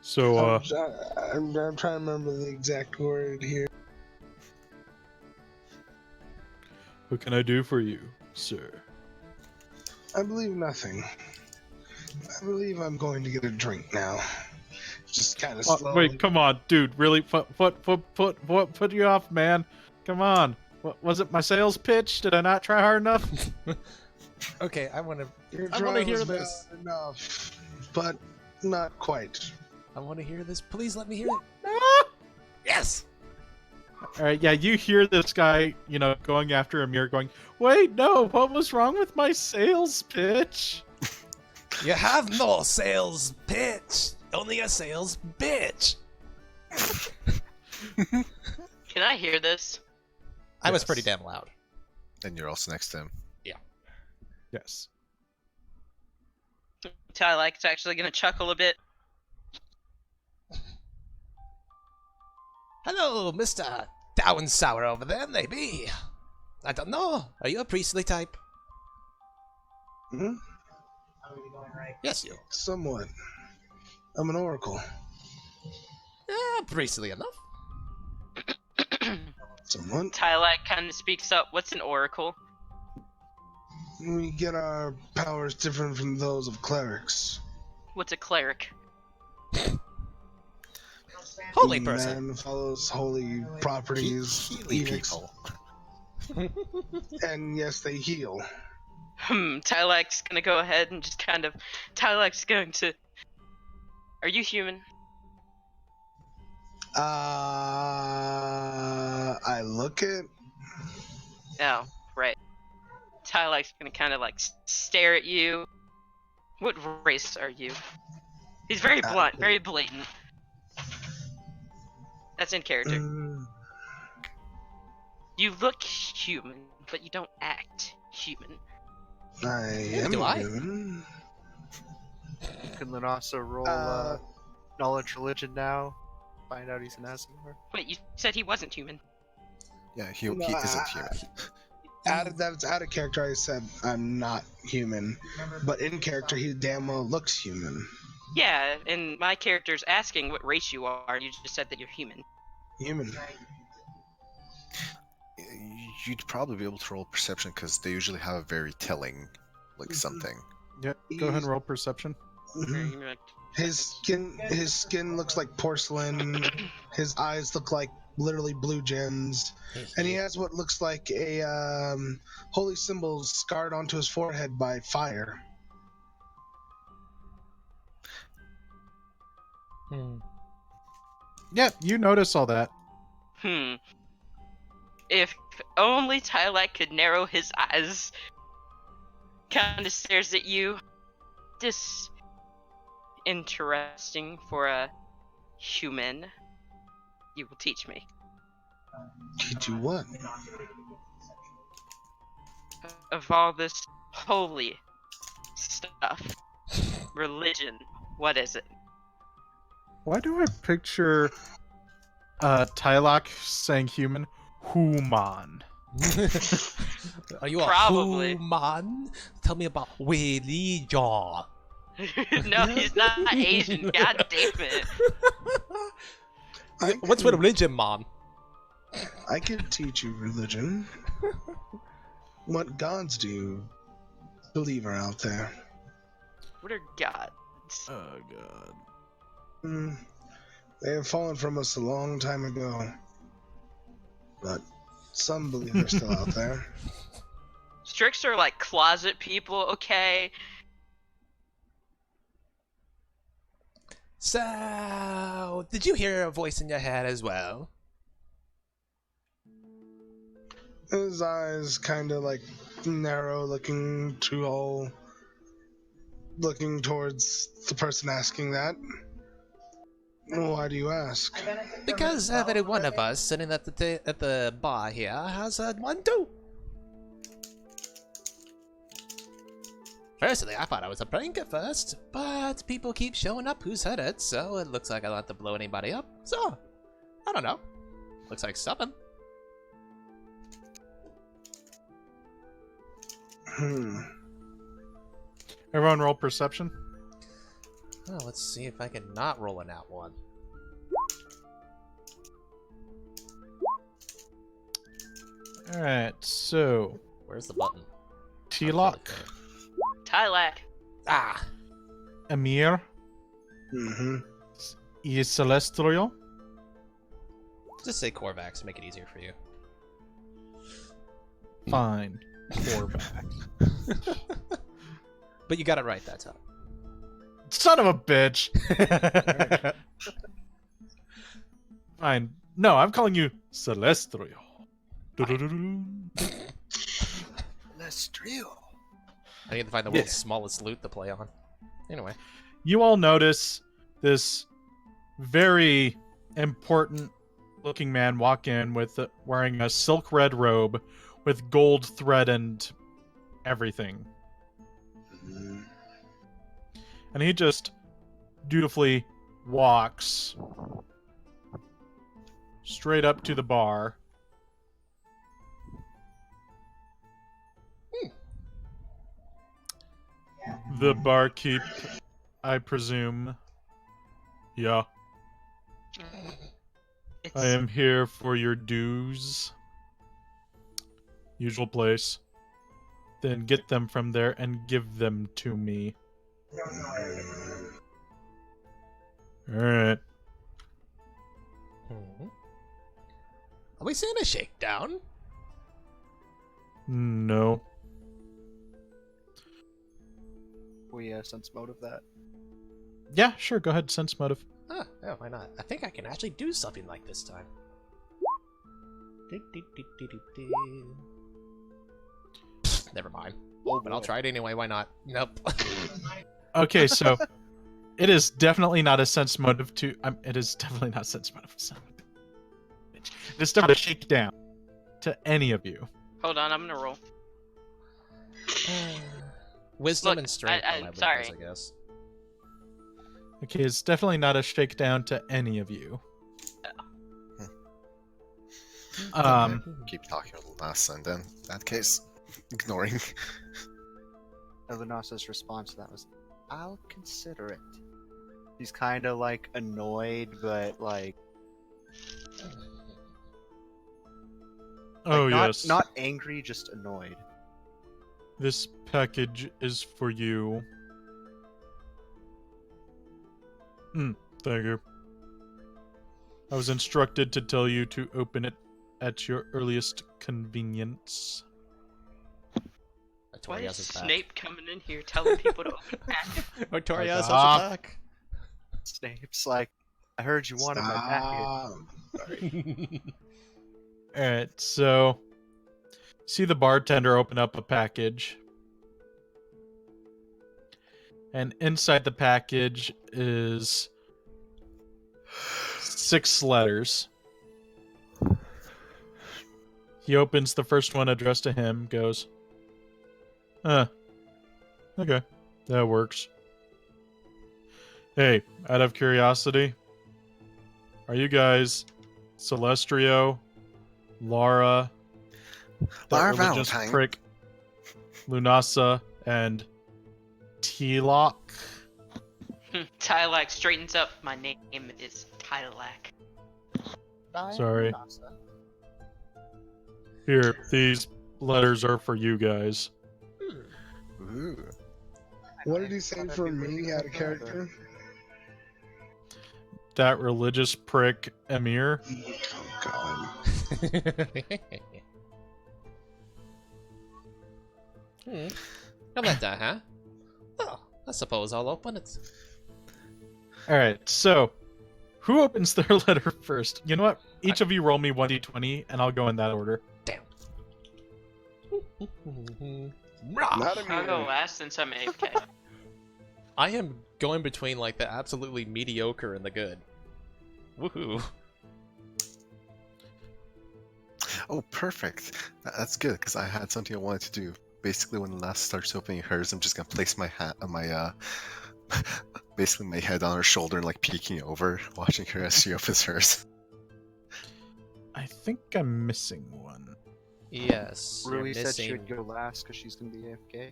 So, I'm trying to remember the exact word here. what can I do for you, sir? I believe nothing. I believe I'm going to get a drink now. Just kind of slowly. Wait, come on, dude. Really? What put you off, man? Come on. What, was it my sales pitch? Did I not try hard enough? Okay, I want Your to try hear was this. valid enough, but not quite. I want to hear this. Please let me hear it. Ah! Yes. All right, yeah, you hear this guy, going after Amir, going, "Wait, no, what was wrong with my sales pitch?" You have no sales pitch. Only a sales bitch. Can I hear this? I was Yes. pretty damn loud. And you're also next to him. Yes. Tylack's actually gonna chuckle a bit. Hello, Mr. Down Sour over there, maybe. I don't know. Are you a priestly type? Hmm? Yes, you. Somewhat. I'm an oracle. Priestly enough. Somewhat. Tylack kind of speaks up. What's an oracle? We get our powers different from those of clerics. What's a cleric? Holy The person. man follows holy properties, Healy edicts, people. and yes, they heal. Tylack's gonna go ahead and just kind of. Tylack's going to. Are you human? I look it. Oh, right. Tylack's gonna kind of like stare at you. What race are you? He's very blunt, very blatant. That's in character. Mm, You look human, but you don't act human. I am do I? human. Can then also roll knowledge religion now. Find out he's an Asimar. Wait, you said he wasn't human. Yeah, he No, isn't human. That's out of character. I said I'm not human, but in character, he damn well looks human. Yeah, and my character's asking what race you are. You just said that you're human. Human. You'd probably be able to roll perception because they usually have a very telling, like something. Yeah, go ahead and roll perception. Mhm. You're like, His skin looks like porcelain. His eyes look like literally blue gems, and he has what looks like a holy symbol scarred onto his forehead by fire. Yeah, you notice all that. If only Tylack could narrow his eyes. Kind of stares at you. This interesting for a human. You will teach me. Teach you what? Of all this holy stuff. Religion. What is it? Why do I picture Tylock saying human? Human. Are you a Probably. human? Tell me about religion. No, he's not Asian. God damn it. What's with religion, Mom? I could teach you religion. What gods do you believe are out there? What are gods? Oh god. They have fallen from us a long time ago. But some believe they're still out there. Strix are like closet people, okay? So, did you hear a voice in your head as well? His eyes kind of like narrow, looking towards the person asking that. Why do you ask? Because every one of us sitting at the bar here has one too. Personally, I thought I was a prank at first, but people keep showing up who's heard it, so it looks like I don't have to blow anybody up. So, I don't know. Looks like something. Everyone roll perception. Oh, let's see if I can not roll an out one. Alright, so Where's the button? T-Lock, Tylak. Ah! Amir, Mm-hmm. y Celestrio. Just say Corvax, make it easier for you. Fine. Corvax. But you got it right that time. Son of a bitch. Fine. No, I'm calling you Celestrio. Du-du-du-du. Celestrio. I need to find the world's smallest loot to play on. Anyway. You all notice this very important looking man walk in with wearing a silk red robe with gold thread and everything. And he just dutifully walks straight up to the bar. The barkeep, I presume. Yeah. I am here for your dues. Usual place. Then get them from there and give them to me. Alright. Are we seeing a shakedown? No. We sense motive that. Yeah, sure, go ahead, sense motive. Ah, yeah, why not? I think I can actually do something like this time. Pfft, never mind. Oh, But I'll boy. try it anyway, why not? Nope. Okay, so it is definitely not a sense motive to. It is definitely not sense motive. Son of a bitch. It is definitely a shakedown to any of you. Hold on, I'm gonna roll. Wisdom Look, and strength I- are my sorry. weakness, I guess. Okay, it's definitely not a shakedown to any of you. Keep talking a little less, and then in that case, ignoring. Elanasa's response to that was, "I'll consider it." He's kind of like annoyed, but like, Oh, not, yes. not angry, just annoyed. This package is for you. Thank you. I was instructed to tell you to open it at your earliest convenience. Why is Artorias is back. Snape coming in here telling people to open packages? Artorias is Stop. back. Snape's like, "I heard you wanted my package." Alright, so see the bartender open up a package. And inside the package is 6 letters. He opens the first one addressed to him, goes, okay, that works. Hey, out of curiosity, are you guys Celestrio, Lara, Lara that religious Valentine. prick, Lunasa, and T-Lock? Tylak straightens up. My name is Tylak. Sorry. Here, these letters are for you guys. Ooh. What did he say for me out of character? That religious prick, Emir. Oh, God. How about that, huh? Well, I suppose I'll open it. Alright, so who opens their letter first? You know what? Each of you roll me 1d20 and I'll go in that order. Damn. Not I'll go immune. last since I'm AFK. I am going between like the absolutely mediocre and the good. Woohoo. Oh, perfect. That's good because I had something I wanted to do. Basically, when Lass starts opening hers, I'm just gonna place my hat on my basically my head on her shoulder and like peeking over, watching her as she opens hers. I think I'm missing one. Yes. You're Rui said she missing. would go last because she's gonna be AFK.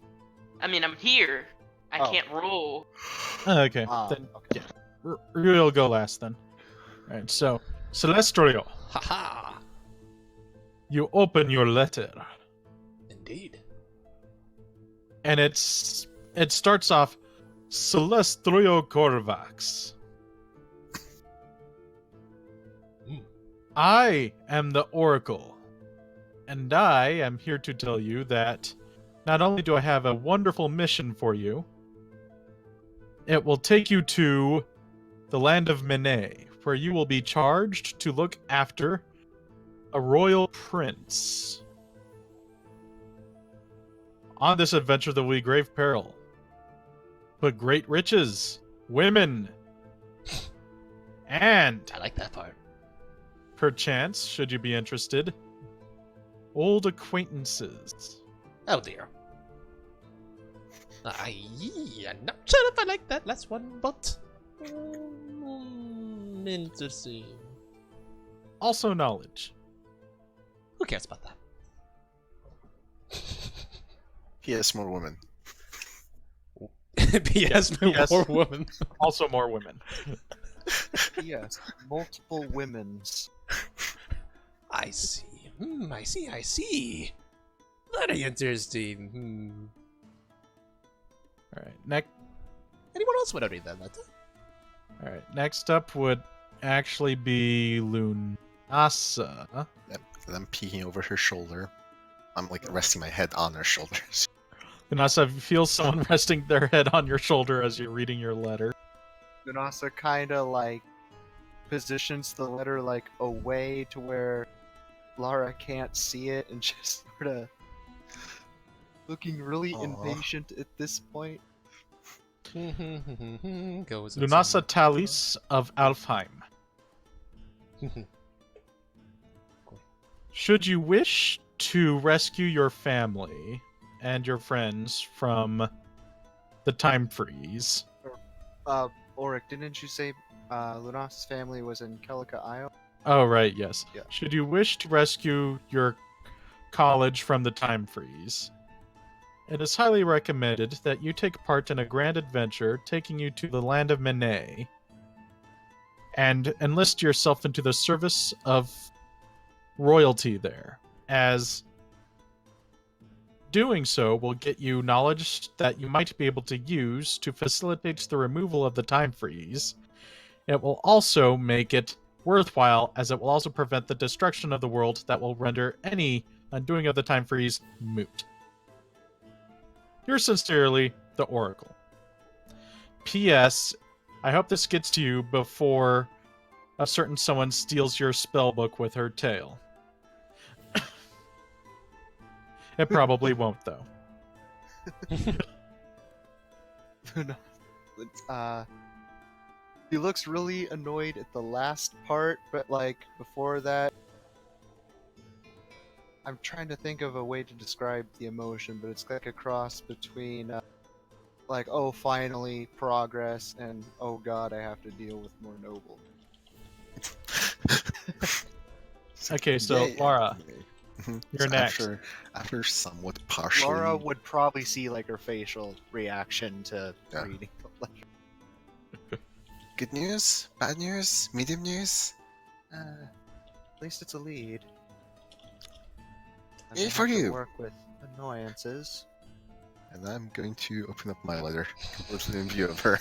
I mean, I'm here. I Oh. can't roll. Okay, then Okay. yeah. Rui will go last then. Alright, so Celestrio, Haha. you open your letter, Indeed. and it starts off Celestrio Corvax. I am the Oracle, and I am here to tell you that not only do I have a wonderful mission for you, it will take you to the land of Mene, where you will be charged to look after a royal prince. On this adventure there will be grave peril, but great riches, women, and I like that part. perchance, should you be interested, old acquaintances. Oh dear. I'm not sure if I like that last one, but interesting. Also knowledge. Who cares about that? He has more women. P.S. Yes. More woman. Also more women. Yes, multiple women's. I see. I see. Very interesting. Alright, Anyone else want to read that letter? next up would actually be Lunasa. Yep. And I'm peeking over her shoulder. I'm like resting my head on her shoulders. Lunasa feels someone resting their head on your shoulder as you're reading your letter. Lunasa kind of like positions the letter like away to where Lara can't see it and just sort of looking really Aw. impatient at this point. Goes Lunasa Talis of Alfheim. Should you wish to rescue your family and your friends from the time freeze, Ulric, didn't you say Lunasa's family was in Calica Isle? oh right, yes. Yeah. Should you wish to rescue your college from the time freeze, it is highly recommended that you take part in a grand adventure taking you to the land of Mene and enlist yourself into the service of royalty there, as doing so will get you knowledge that you might be able to use to facilitate the removal of the time freeze. It will also make it worthwhile, as it will also prevent the destruction of the world that will render any undoing of the time freeze moot. Yours sincerely, the Oracle. P.S. I hope this gets to you before a certain someone steals your spellbook with her tail. It probably won't, though. He looks really annoyed at the last part, but like before that, I'm trying to think of a way to describe the emotion, but it's like a cross between like, oh, finally progress, and oh god, I have to deal with more noble. Okay, so Yay. Laura, Mhm. you're So next. After somewhat partially. Laura would probably see like her facial reaction to Yeah. reading the letter. Good news? Bad news? Medium news? At least it's a lead. And Yay I for have to you. work with annoyances. And I'm going to open up my letter, completely in view of her.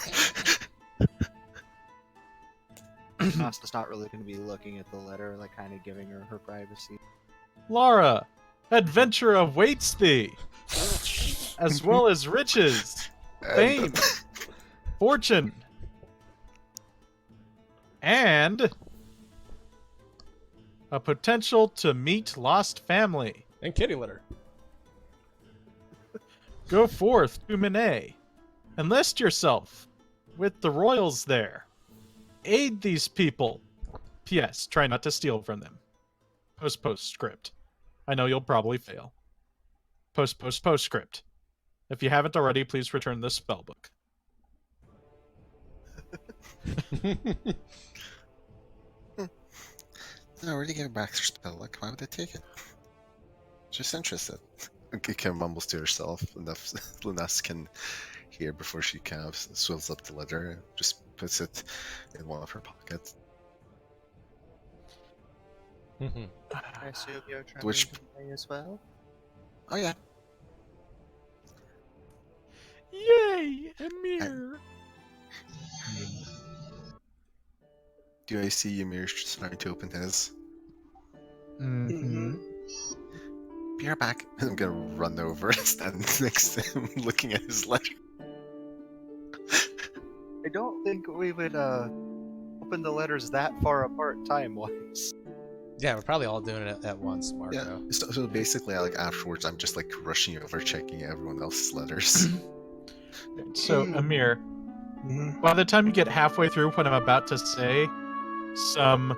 Nasta's not really going to be looking at the letter, like kind of giving her her privacy. Laura, adventure awaits thee, as well as riches, fame, fortune, and a potential to meet lost family. And kitty litter. Go forth to Minet. Enlist yourself with the royals there. Aid these people. P.S. Try not to steal from them. Postscript. I know you'll probably fail. Postscript. If you haven't already, please return this spellbook. I already gave back her spell. Like, why would I take it? Just interested. Kim mumbles to herself enough Lunas can hear before she kind of swills up the letter and just puts it in one of her pockets. I assume you're trying Which- to play as well? Oh yeah. Yay! Emir! Do I see Ymir starting to open his? Mm-hmm. Be right back. I'm gonna run over and stand next to him looking at his letter. I don't think we would open the letters that far apart time-wise. Yeah, we're probably all doing it at once, Marco. Yeah. So basically, like afterwards, I'm just like rushing over, checking everyone else's letters. So, Amir, Mhm. by the time you get halfway through what I'm about to say, some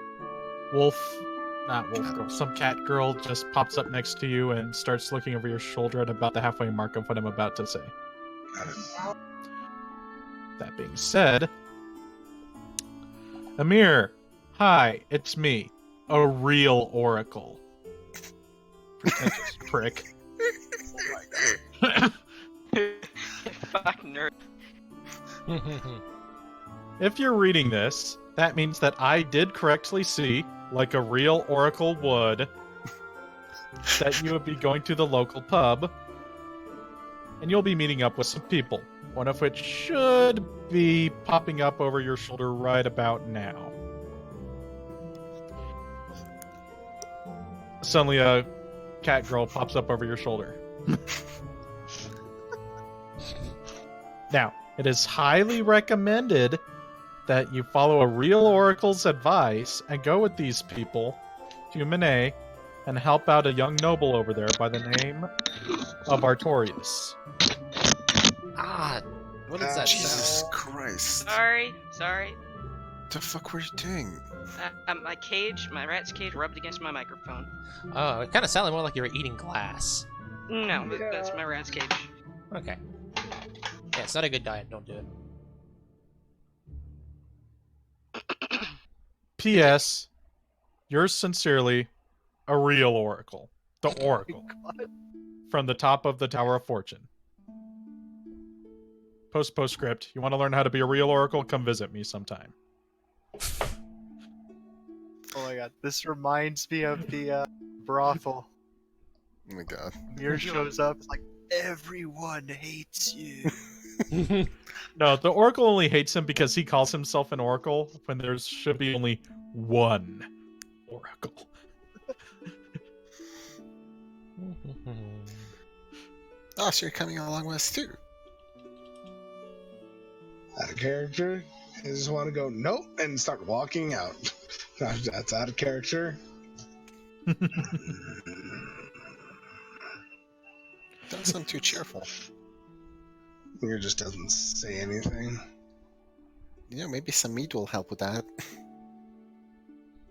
some cat girl just pops up next to you and starts looking over your shoulder at about the halfway mark of what I'm about to say. Got it. That being said, Amir, hi, it's me, a real oracle. Pretentious prick. Fuck nerd. If you're reading this, that means that I did correctly see, like a real oracle would, that you would be going to the local pub, and you'll be meeting up with some people, one of which should be popping up over your shoulder right about now. Suddenly a cat girl pops up over your shoulder. Now, it is highly recommended that you follow a real oracle's advice and go with these people to Minet and help out a young noble over there by the name of Artorius. Ah, what is that Jesus sound? Christ! Sorry. The fuck were you doing? My rat's cage rubbed against my microphone. Oh, it kind of sounded more like you were eating glass. No, that's my rat's cage. Okay. Yeah, it's not a good diet. Don't do it. P.S. Yours sincerely, a real oracle. The oracle. From the top of the Tower of Fortune. Postscript. You want to learn how to be a real oracle? Come visit me sometime. Oh my god, this reminds me of the brothel. Oh my god. Mir shows up, it's like, everyone hates you. No, the oracle only hates him because he calls himself an oracle when there should be only one oracle. Oh, so you're coming along with us too? Out of character. I just want to go nope and start walking out. That's out of character. Don't sound too cheerful. Mir just doesn't say anything. You know, maybe some meat will help with that.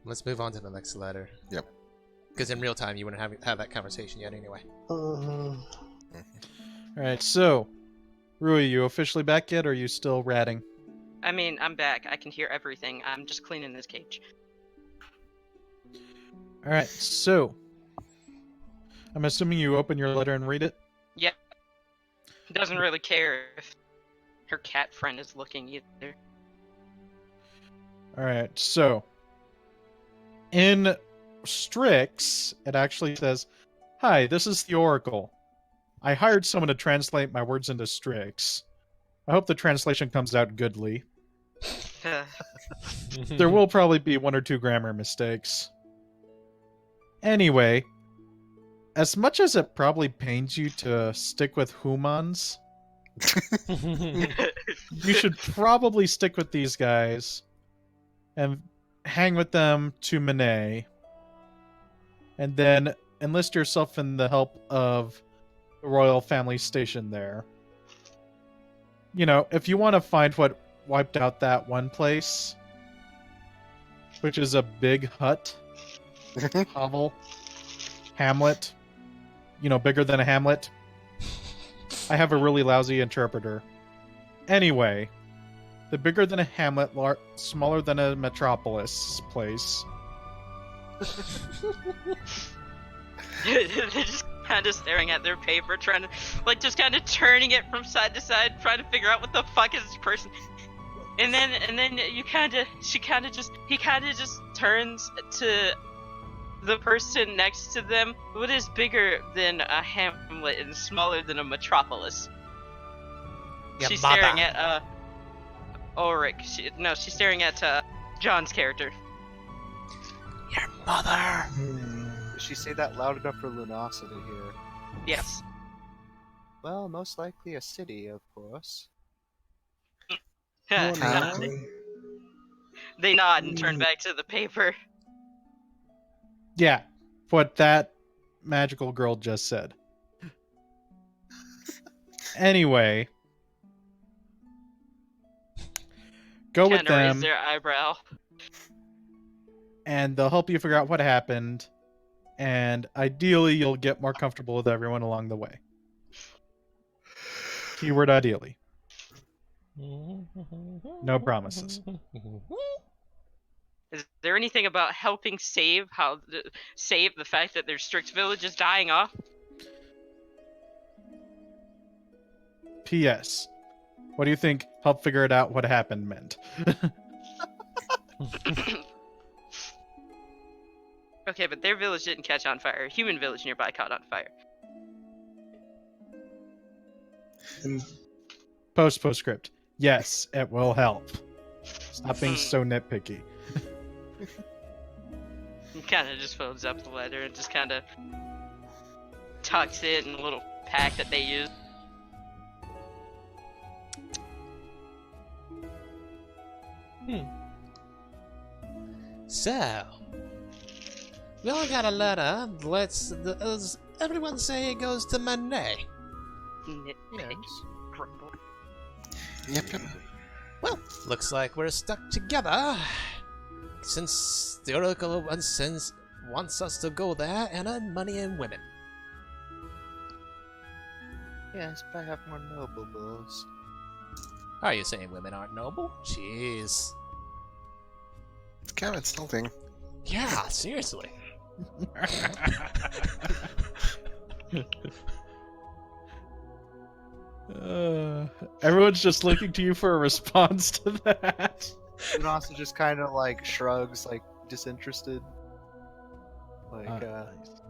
Let's move on to the next letter. Yep. Because in real time, you wouldn't have that conversation yet anyway. Alright, so, Rui, you officially back yet, or are you still ratting? I mean, I'm back. I can hear everything. I'm just cleaning this cage. Alright, so, I'm assuming you open your letter and read it? Yep. Doesn't really care if her cat friend is looking either. Alright, so, in Strix, it actually says, "Hi, this is the Oracle. I hired someone to translate my words into Strix. I hope the translation comes out goodly. There will probably be 1 or 2 grammar mistakes. Anyway, as much as it probably pains you to stick with humans, you should probably stick with these guys and hang with them to Manet, and then enlist yourself in the help of the royal family station there. You know, if you want to find what wiped out that one place, which is a big hut, hovel, hamlet, you know, bigger than a hamlet. I have a really lousy interpreter. Anyway, the bigger than a hamlet, smaller than a metropolis place. They're just kind of staring at their paper, trying to, like, just kind of turning it from side to side, trying to figure out what the fuck is this person. And then he kind of just turns to the person next to them. What is bigger than a hamlet and smaller than a metropolis? Your She's mother. staring at Ulric. She's staring at John's character. Your mother. Did she say that loud enough for Lunosity to hear? Yes. Well, most likely a city, of course. More They Huh? likely. nod and turn back to the paper. Yeah, what that magical girl just said. Anyway, go with Kind of raise them, their eyebrow. and they'll help you figure out what happened, and ideally you'll get more comfortable with everyone along the way. Keyword ideally. No promises. Is there anything about helping save the fact that their strict village is dying off? P.S. What do you think help figure it out what happened meant? Okay, but their village didn't catch on fire. A human village nearby caught on fire. And Postscript. Yes, it will help. Stop being so nitpicky. He kind of just folds up the letter and just kind of tucks it in a little pack that they use. So, we all got a letter. Does everyone say it goes to Manet? Nitpick. Grumble. Yep. Well, looks like we're stuck together. Since the Oracle wants us to go there and earn money and women. Yes, but I have more nobles. Are you saying women aren't noble? Jeez. It's kind of insulting. Yeah, seriously. Everyone's just looking to you for a response to that. Lunosity just kind of like shrugs, like disinterested. Like, Nice.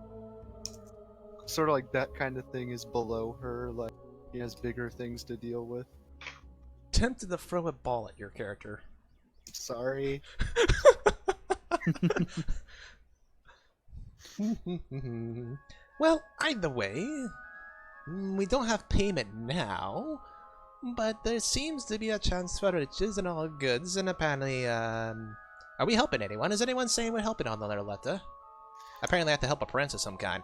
sort of like that kind of thing is below her, like he has bigger things to deal with. Tempted to throw a ball at your character. Sorry. Well, either way, we don't have payment now, but there seems to be a chance for riches and all goods, and apparently, are we helping anyone? Is anyone saying we're helping on the letter? Apparently I have to help a prince of some kind.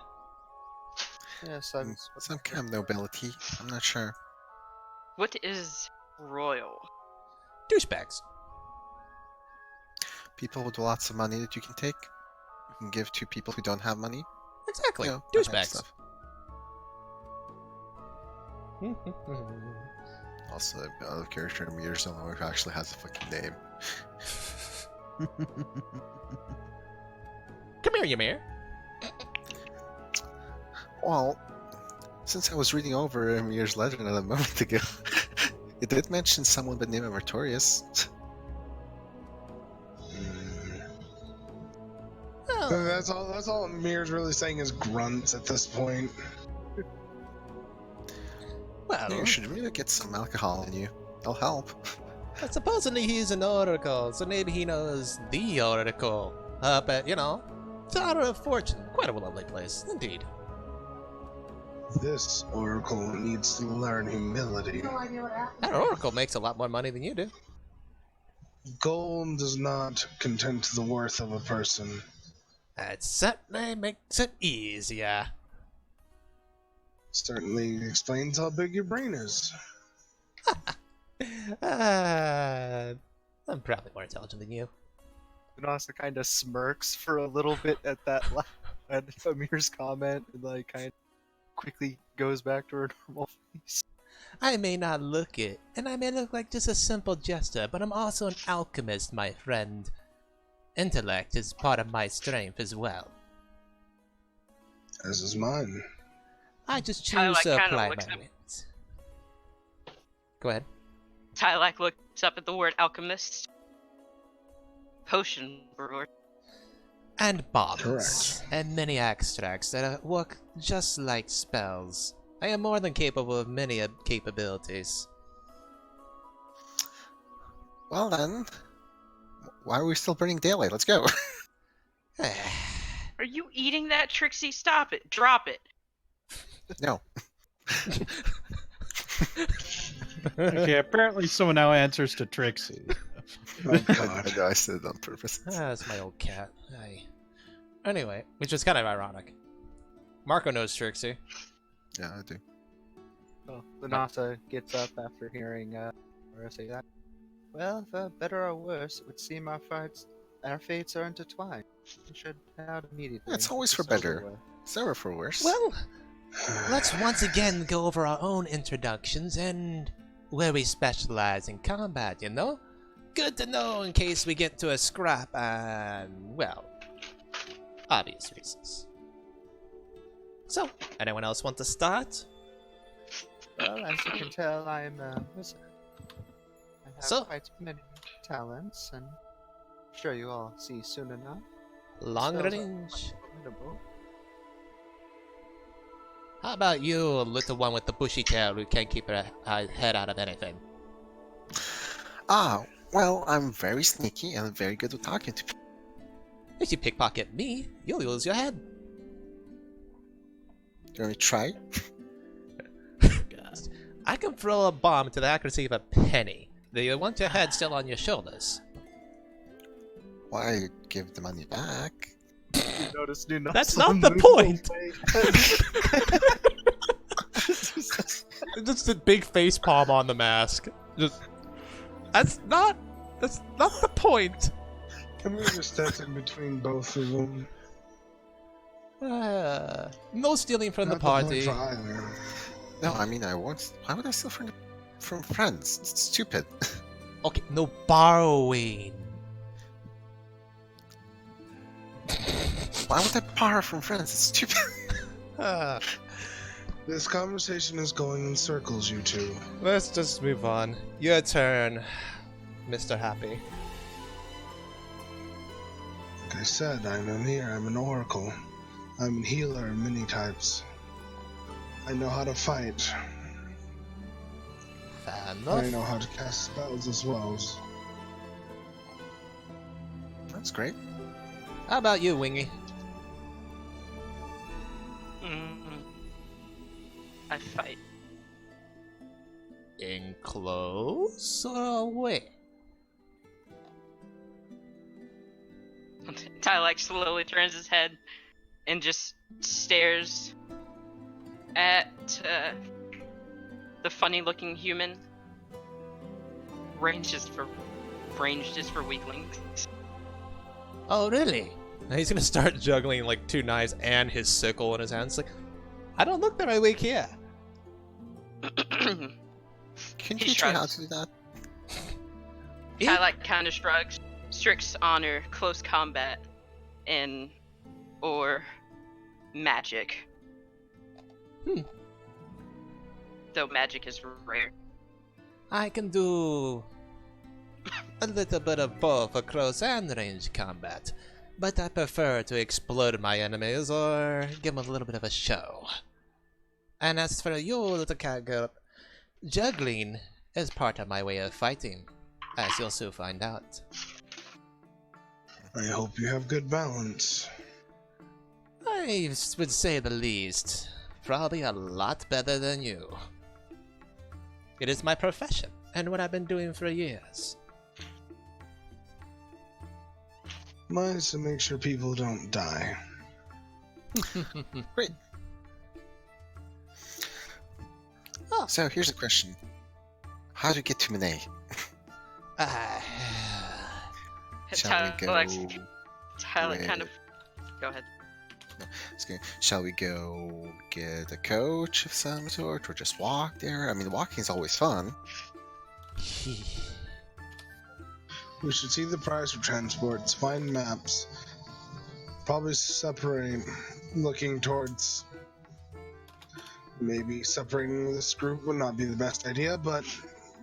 Yes, Some kind of nobility. I'm not sure. What is royal? Douchebags. People with lots of money that you can take and give to people who don't have money. Exactly. You know, that kind of Douchebags. stuff. Also, the other character in Mirzo who actually has a fucking name. Come here, Ymir. Well, since I was reading over Emir's legend a moment ago, it did mention someone by the name of Artorias. Well, That's all Mir's really saying is grunts at this point. Well, You should really get some alcohol in you. It'll help. supposedly he's an oracle, so maybe he knows the oracle. But, you know, Tower of Fortune, quite a lovely place, indeed. This oracle needs to learn humility. That oracle makes a lot more money than you do. Gold does not content the worth of a person. That certainly makes it easier. Certainly explains how big your brain is. I'm probably more intelligent than you. Vanessa kind of smirks for a little bit at that at Amir's comment, and like kind of quickly goes back to her normal face. I may not look it, and I may look like just a simple jester, but I'm also an alchemist, my friend. Intellect is part of my strength as well. As is mine. I just Tyler, choose like, to kinda apply looks my at- wits. Go ahead. looks up at the word alchemist. Potion brewer. And bombs. Correct. And many extracts that work just like spells. I am more than capable of many capabilities. Well then, why are we still burning daylight? Let's go. Are you eating that, Trixie? Stop it. Drop it. No. Okay, apparently someone now answers to Trixie. Oh god. I know I said it on purpose. That's my old cat. Aye. Anyway, which is kind of ironic. Marco knows Trixie. Yeah, I do. So Vanessa gets up after hearing Laura say that. Well, for better or worse, it would seem our fates are intertwined. We should head out immediately. It's and always get for this over better. with. It's never for worse. Well, let's once again go over our own introductions and where we specialize in combat, you know? Good to know in case we get to a scrap and, well, obvious reasons. So, anyone else want to start? Well, as you can tell, I'm a wizard. I have So- quite many talents, and I'm sure you all see soon enough. Long Spells are range. formidable. How about you, little one with the bushy tail who can't keep her head out of anything? Ah, well, I'm very sneaky and very good with talking to people. If you pickpocket me, you'll lose your head. You want me to try? I can throw a bomb to the accuracy of a penny. Do you want your head still on your shoulders? Why give the money back? You notice new That's notes not on the point! way. Just a big face palm on the mask. Just that's not the point. Can we just step in between both of them? No stealing from Not the party. point for either. No, I mean I won't. Why would I steal from friends? It's stupid. Okay, no borrowing. Why would I borrow from friends? It's stupid. This conversation is going in circles, you two. Let's just move on. Your turn, Mr. Happy. Like I said, I'm Amir, I'm an oracle. I'm a healer of many types. I know how to fight. Fair I enough. know how to cast spells as well. That's great. How about you, Wingy? I fight. In close or away? Ty slowly turns his head and just stares at the funny-looking human. Ranged is for weaklings. Oh, really? Now he's gonna start juggling like two knives and his sickle in his hands. Like, I don't look very weak here. Can you He teach me how shrugs. to do that? Ty kind of shrugs. Strix honor close combat and or magic. Though magic is rare. I can do a little bit of both for close and range combat. but I prefer to explode my enemies or give them a little bit of a show. And as for you, little cat girl, juggling is part of my way of fighting, as you'll soon find out. I hope you have good balance. I would say the least. Probably a lot better than you. It is my profession, and what I've been doing for years. Mine's to make sure people don't die. Great. Oh. So here's a question: how do you get to Monet? Shall we go? Tyler with- kind of. Go ahead. Shall we go get a coach of some sort, or just walk there? I mean, walking is always fun. We should see the price of transports, find maps, probably separate, looking towards. Maybe separating this group would not be the best idea, but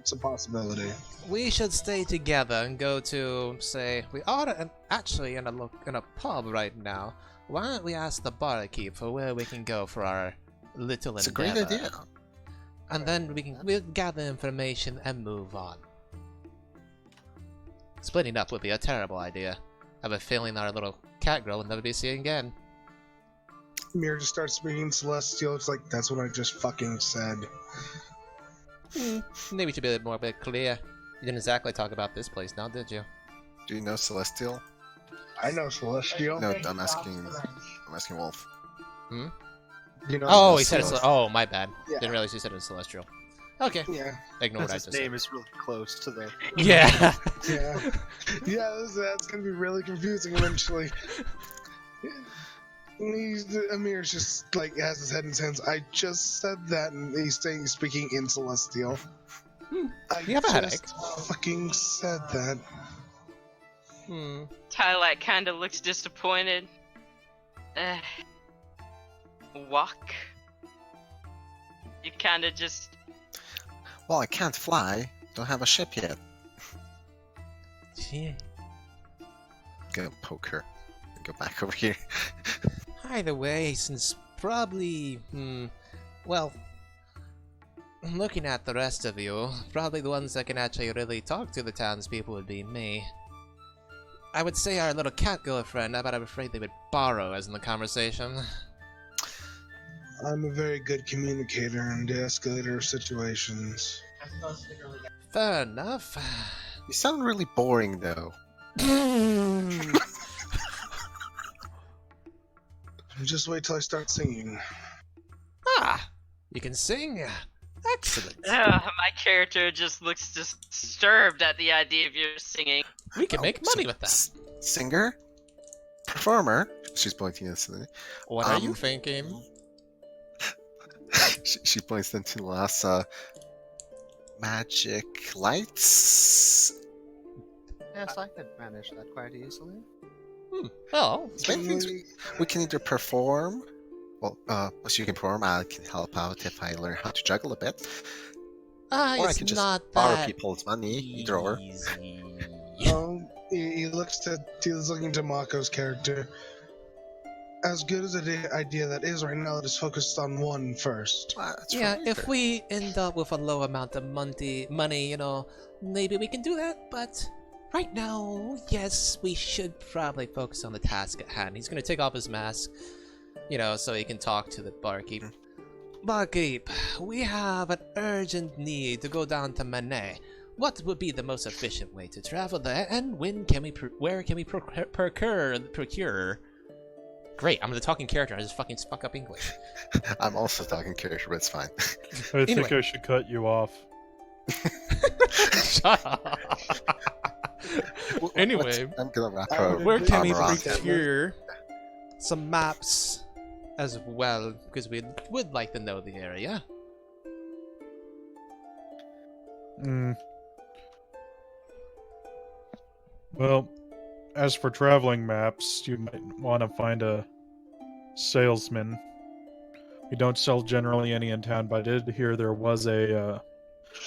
it's a possibility. We should stay together and go to, say, we are actually in a pub right now. Why don't we ask the barkeep for where we can go for our little It's a endeavor? great idea. And then we'll gather information and move on. Splitting up would be a terrible idea. I have a feeling our little cat girl will never be seen again. Mir just starts speaking Celestial. It's like, that's what I just fucking said. Maybe we should be a bit clear. You didn't exactly talk about this place now, did you? Do you know Celestial? I know Celestial. No, I'm asking Wolf. You know, Oh, he said Celestial. it's. Oh, my bad. Yeah. Didn't realize he said it was Celestial. Okay. Yeah, Ignore what I His just said. name is really close to the. Yeah. yeah. Yeah, that's gonna be really confusing eventually. Amir's just like has his head in his hands. I just said that, and he's speaking in Celestial. I You have a headache. fucking said that. Tyler kind of looks disappointed. Walk. You kind of just. Well, I can't fly. Don't have a ship yet. Yeah. Go poke her. Go back over here. Either way, since probably, well, looking at the rest of you, probably the ones that can actually really talk to the townspeople would be me. I would say our little cat girlfriend, but I'm afraid they would borrow us in the conversation. I'm a very good communicator and de-escalator of situations. Fair enough. You sound really boring, though. Just wait till I start singing. Ah, you can sing. Excellent. My character just looks disturbed at the idea of your singing. We can make money with that. Singer? Performer? She's pointing at something. What are you thinking? She points then to the last magic lights. Yes, I could manage that quite easily. Oh, Many things we can either perform. Well, so you can perform. I can help out if I learn how to juggle a bit. Or I it's can just not borrow that people's money. Either or. easy. He he's looking to Mako's character. As good as an idea that is right now, just focused on one first. That's Yeah, right if there. we end up with a low amount of money, maybe we can do that, but right now, yes, we should probably focus on the task at hand. He's gonna take off his mask, so he can talk to the barkeep. Barkeep, we have an urgent need to go down to Manet. What would be the most efficient way to travel there, and where can we procure? Great, I'm the talking character. I just fucking fuck up English. I'm also talking character, but it's fine. I think Anyway. I should cut you off. Shut up. Anyway, I'm gonna wrap I her would where can we armor on. procure some maps as well? Because we would like to know the area. Well, as for traveling maps, you might want to find a salesman. We don't sell generally any in town, but I did hear there was a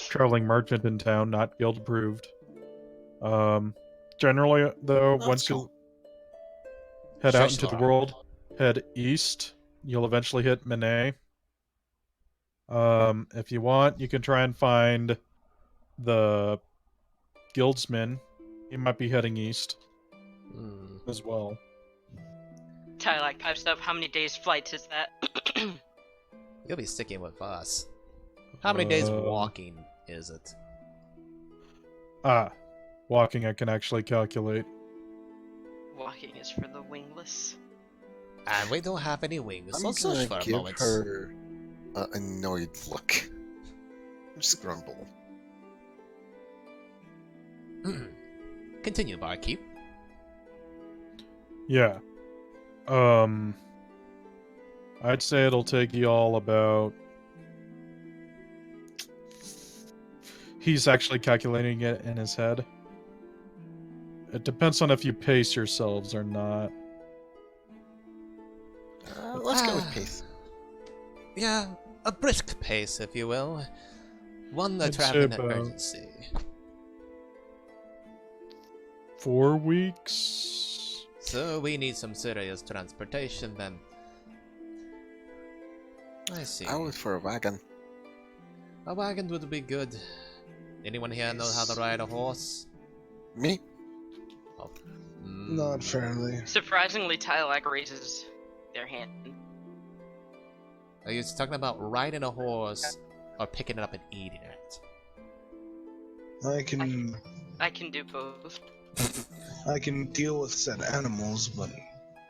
traveling merchant in town, not guild approved. Generally, though, That's once cool. Head out Straight into the north. world. Head east. You'll eventually hit Manet. If you want, you can try and find the guildsman. He might be heading east as well. Tylac pipes up. How many days flight is that? You'll be sticking with us. How many days Uh, walking is it? Walking I can actually calculate. Walking is for the wingless. And we don't have any wings. I'm Let's gonna search for a give moment. her an annoyed look. Just grumble. Continue, barkeep. Yeah. I'd say it'll take you all about... He's actually calculating it in his head. It depends on if you pace yourselves or not. Let's go with pace. Yeah, a brisk pace, if you will. One I'd traveling say about- emergency. 4 weeks? So we need some serious transportation then. I see. I went for a wagon. A wagon would be good. Anyone here know how to ride a horse? Me? Oh. Not fairly. Surprisingly, Tylac raises their hand. Are you talking about riding a horse or picking it up and eating it? I can I can do both. I can deal with said animals, but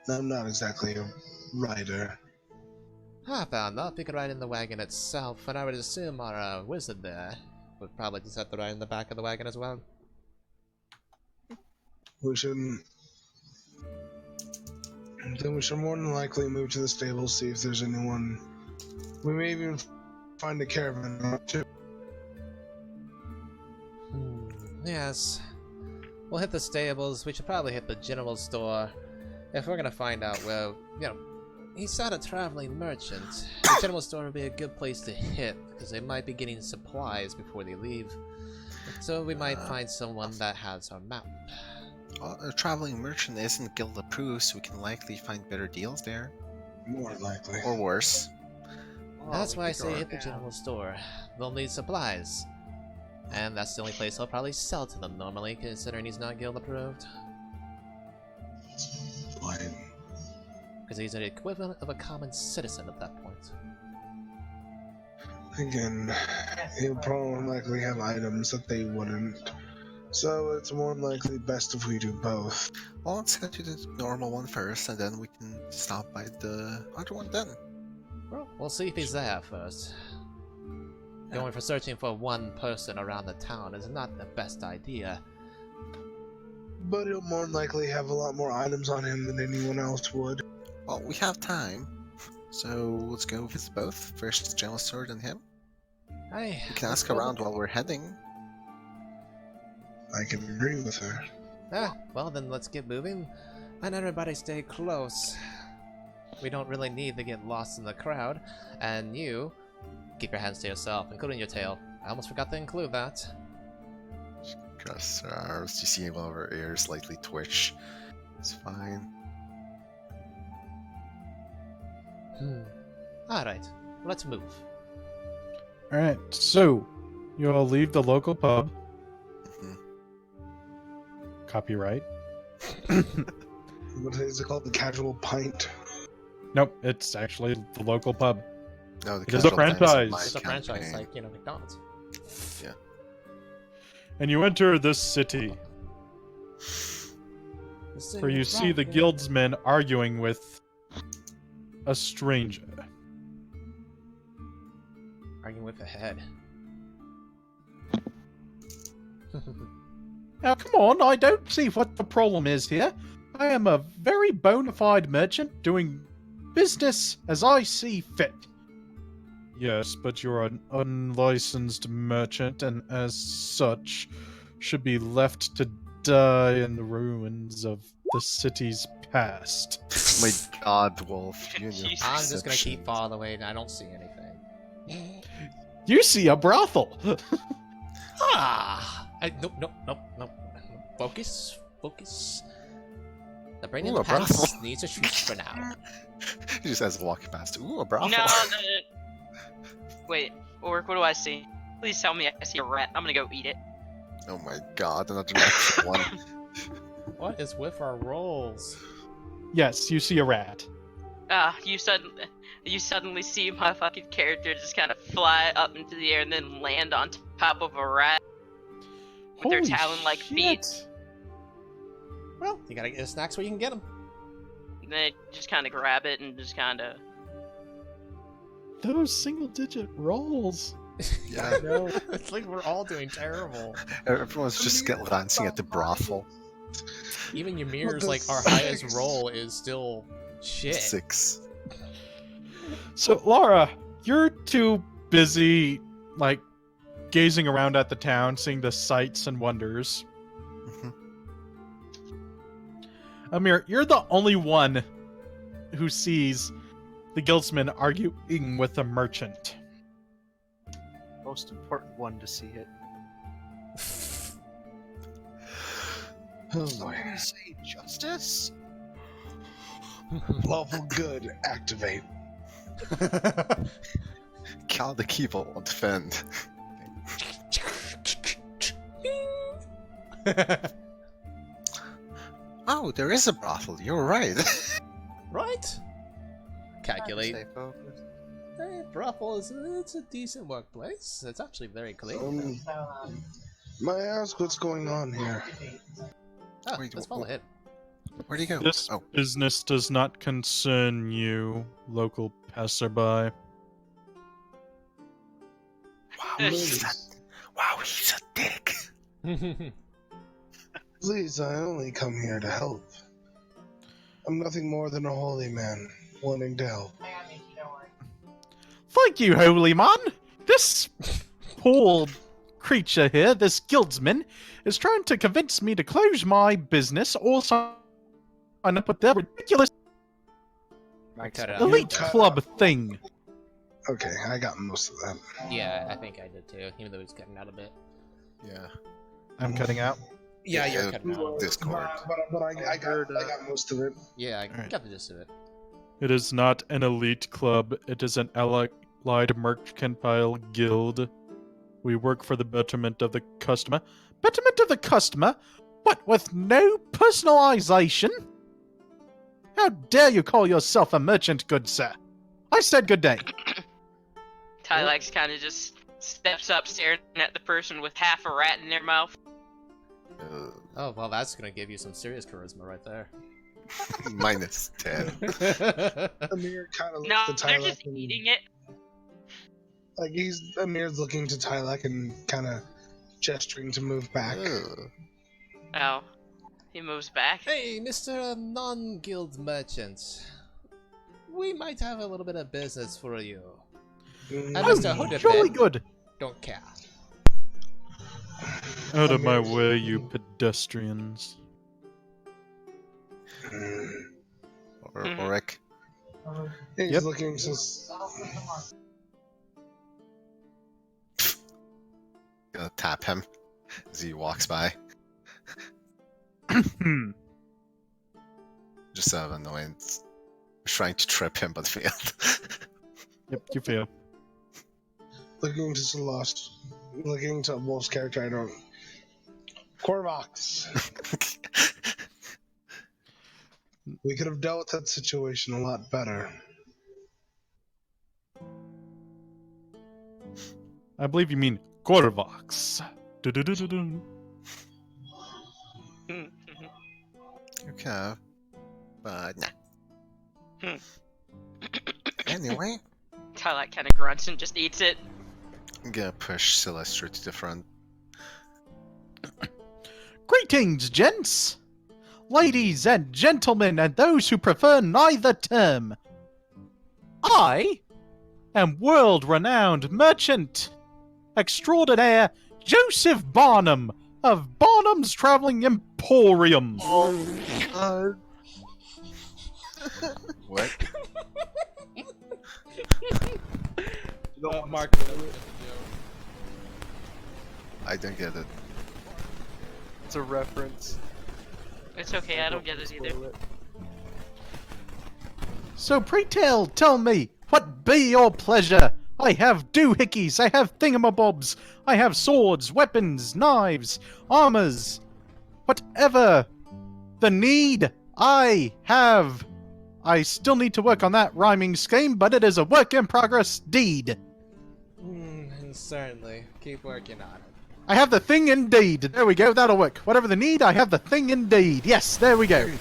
I'm not exactly a rider. Fair enough. You could ride in the wagon itself, and I would assume our wizard there would probably just have to ride in the back of the wagon as well. We should. Then we should more than likely move to the stable, see if there's anyone. We may even find a caravan or two. Yes. We'll hit the stables. We should probably hit the general store. If we're gonna find out, well, you know, he's not a traveling merchant. The general store would be a good place to hit, because they might be getting supplies before they leave. So we might find someone that has our map. Well, a traveling merchant isn't guild approved, so we can likely find better deals there. More likely. Or worse. That's why I could say go hit the down. general store. They'll need supplies. And that's the only place he'll probably sell to them normally, considering he's not guild approved. Fine. Because he's the equivalent of a common citizen at that point. Again, he'll probably likely have items that they wouldn't. So it's more than likely best if we do both. Well, let's go to the normal one first, and then we can stop by the other one then. Well, we'll see if he's there first. Going for searching for one person around the town is not the best idea. But he'll more than likely have a lot more items on him than anyone else would. Well, we have time, so let's go visit both. First General Store, then him. We can ask around while we're heading. I can agree with her. Well then let's get moving. And everybody stay close. We don't really need to get lost in the crowd. And you, keep your hands to yourself, including your tail. I almost forgot to include that. Cross our arms, you see one of our ears slightly twitch. It's fine. Alright, let's move. Alright, so you all leave the local pub. Mhm. Copyright. What is it called? The casual pint. Nope, it's actually the local pub. No, the It is a casual times franchise. my It's a franchise, campaign. like, you know, McDonald's. And you enter this city, where you see the guildsmen arguing with a stranger. Arguing with the head. Now, come on, I don't see what the problem is here. I am a very bona fide merchant doing business as I see fit. Yes, but you're an unlicensed merchant, and as such, should be left to die in the ruins of the city's past. My god, Wolf. You know Jesus. I'm just gonna perception. keep following the way and I don't see anything. You see a brothel! Nope. Focus. The brain in Ooh, the a brothel. pants needs a shoot for now. He just has walking past. Ooh, a brothel. No. Wait, Ulric, what do I see? Please tell me I see a rat. I'm gonna go eat it. Oh my god, another natural one. What is with our rolls? Yes, you see a rat. You suddenly see my fucking character just kind of fly up into the air and then land on top of a rat with their Holy talon-like feet. shit. Well, you gotta get snacks where you can get them. And then just kind of grab it and just kind of. Those single-digit rolls. Yeah, No. It's like we're all doing terrible. everyone's just glancing at the brothel. Even Ymir's the like our highest six. roll is still shit. 6. So, Laura, you're too busy, like, gazing around at the town, seeing the sights and wonders. Mhm. Amir, you're the only one who sees the guildsman arguing with a merchant. Most important one to see it. Oh So boy. you say justice? Lawful good, activate. Kill the evil will defend. Oh, there is a brothel. You're right. Right? Calculate. Stay focused. Hey, brothel it's a decent workplace. It's actually very clean. May I ask what's going on here? Oh, wait, let's follow him. Where'd he go? This Oh, business does not concern you, local passerby. wow, he's a dick. Please, I only come here to help. I'm nothing more than a holy man, wanting to help. Thank you, holy man! This poor creature here, this guildsman, is trying to convince me to close my business or sign up with their ridiculous Cut it out. elite Cut club out. thing. Okay, I got most of that. Yeah, I think I did too, even though he's cutting out a bit. Yeah. I'm cutting out. Yeah, Yeah, you're cutting out a bit. Discord. But I got most of it. Yeah, I Alright. got the gist of it. It is not an elite club, it is an allied mercantile guild. We work for the betterment of the customer. Betterment of the customer? What, with no personalization? How dare you call yourself a merchant, good sir? I said good day. Tylex kind of just steps up, staring at the person with half a rat in their mouth. Oh, well, that's gonna give you some serious charisma right there. Minus 10. Amir kind of looks No, to they're Tylek just and, eating it. like Amir's looking to Tylek and kind of gesturing to move back. Ugh. Oh, he moves back. Hey, Mr. Non-Guild Merchant. We might have a little bit of business for you. Mm, And Mr. Oh, Hooded jolly Ben, good. don't care. Out of my Amir's way, you looking- pedestrians. Mm. Or Mhm. Ulric. He's Yep. looking to. Gonna tap him as he walks by. Hmm. Just out of annoyance. Trying to trip him, but failed. Yep, you fail. Looking to Celeste. Looking to Wolf's character, I don't. Corvax. We could have dealt with that situation a lot better. I believe you mean Corvax. Du-du-du-du-du. Okay. But nah. Hmm. Anyway, Tylex kind of grunts and just eats it. I'm gonna push Celestrio to the front. Greetings, gents! Ladies and gentlemen, and those who prefer neither term. I am world-renowned merchant extraordinaire Joseph Barnum of Barnum's Traveling Emporium. What? Mark. I don't get it. It's a reference. It's okay, I don't get it either. So pray tell me, what be your pleasure? I have doohickeys, I have thingamabobs, I have swords, weapons, knives, armors, whatever the need I have. I still need to work on that rhyming scheme, but it is a work in progress deed. Certainly. Keep working on it. I have the thing indeed. There we go, that'll work. Whatever the need, I have the thing indeed. Yes, there we go. There you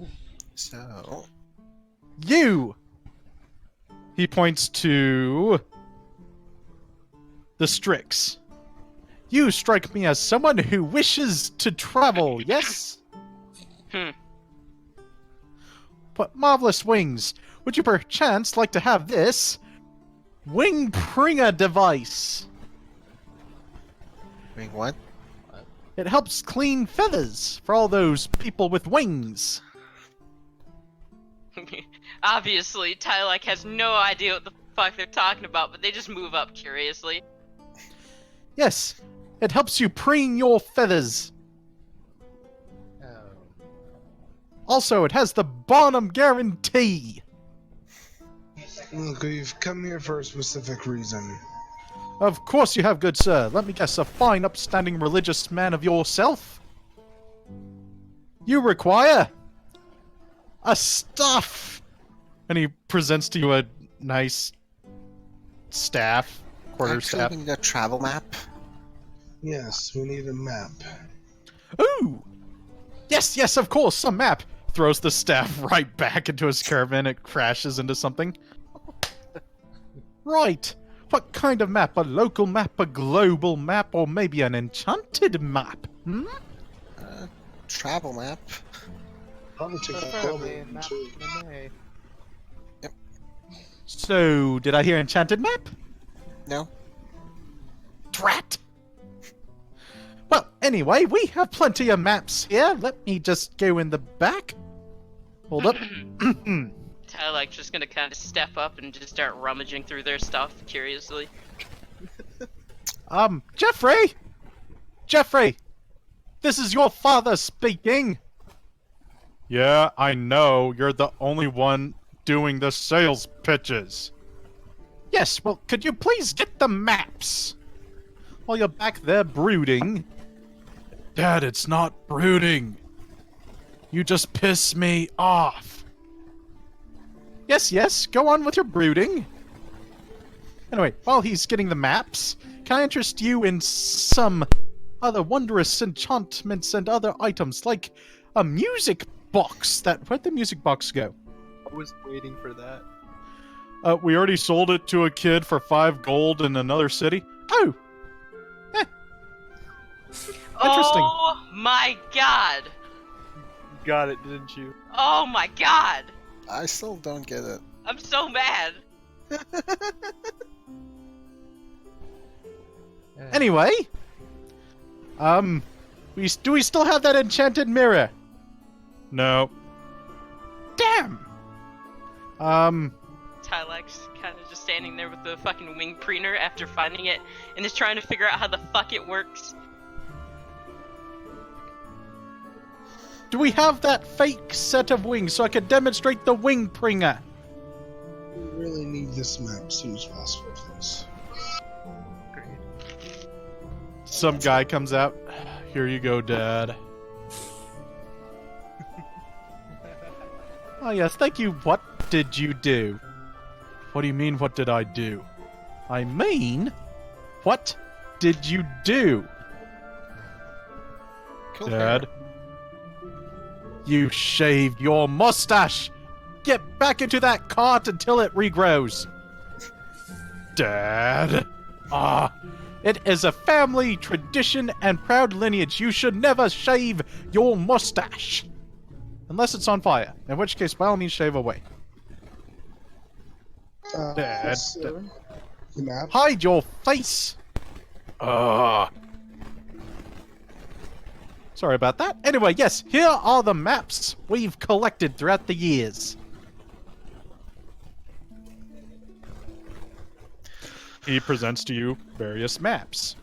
go. So, You! He points to the Strix. You strike me as someone who wishes to travel, yes? What marvelous wings. Would you perchance like to have this wing pringer device? wait, what? It helps clean feathers for all those people with wings. Obviously, Tylek has no idea what the fuck they're talking about, but they just move up curiously. Yes, it helps you preen your feathers. Oh. Also, it has the Barnum guarantee. Look, we've come here for a specific reason. Of course you have, good sir. Let me guess, a fine, upstanding religious man of yourself? You require a staff. And he presents to you a nice staff, quarter Actually, staff. we need a travel map. Yes, we need a map. Ooh! Yes, of course, a map. Throws the staff right back into his caravan. It crashes into something. Right. What kind of map? A local map, a global map, or maybe an enchanted map? Hmm? Travel map. Probably take that Preferably global map too. in the day. So, did I hear enchanted map? No. Drat! Well, anyway, we have plenty of maps here. Let me just go in the back. Hold up. Tylek's just gonna kind of step up and just start rummaging through their stuff curiously. Jeffrey! Jeffrey! This is your father speaking! Yeah, I know. You're the only one doing the sales pitches. Yes, well, could you please get the maps? While you're back there brooding. Dad, it's not brooding. You just piss me off. Yes, go on with your brooding. Anyway, while he's getting the maps, can I interest you in some other wondrous enchantments and other items, like a music box where'd the music box go? I was waiting for that. We already sold it to a kid for 5 gold in another city. Oh! Interesting. Oh my god! You got it, didn't you? Oh my god! I still don't get it. I'm so mad! Anyway, do we still have that enchanted mirror? No. Damn. Tylek's kind of just standing there with the fucking wing preener after finding it, and is trying to figure out how the fuck it works. Do we have that fake set of wings so I could demonstrate the wing pringer? We really need this map as soon as possible, please. Some guy comes out. Here you go, Dad. Oh yes, thank you. What did you do? What do you mean, what did I do? I mean, what did you do? Cool. Dad? You shaved your mustache! Get back into that cart until it regrows! Dad? It is a family tradition and proud lineage. You should never shave your mustache! Unless it's on fire, in which case, by all means, shave away. Dad. The map. Hide your face! Sorry about that. Anyway, yes, here are the maps we've collected throughout the years. He presents to you various maps.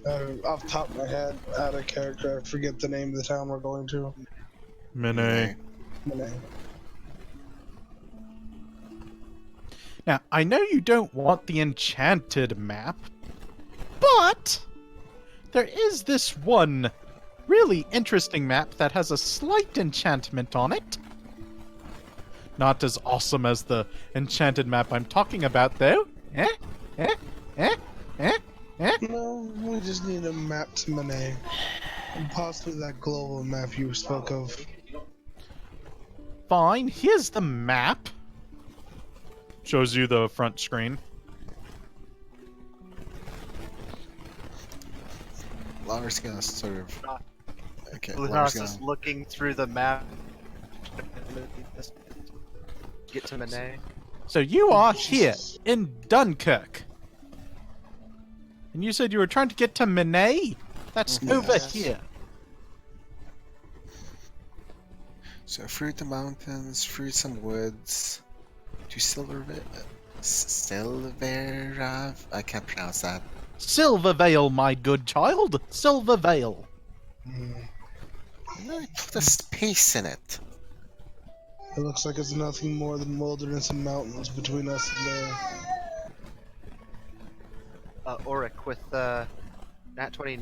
Off the top of my head, out of character, I forget the name of the town we're going to. Mene. Mene. Now, I know you don't want the enchanted map, but there is this one really interesting map that has a slight enchantment on it. Not as awesome as the enchanted map I'm talking about, though. Eh? Eh? Eh? Eh? Eh? No, we just need a map to Mene. And possibly that global map you spoke of. Fine, here's the map. Shows you the front screen. Lars gonna sort of. Okay, Lunas Lars is gonna. looking through the map. Get to Mene. So you are here in Dunkirk. And you said you were trying to get to Mene? That's over Yes. here. So through the mountains, through some woods, to Silver. I can't pronounce that. Silvervale, my good child. Silvervale. No, put a space in it. It looks like it's nothing more than wilderness and mountains between us and there. Ulric, with Nat 20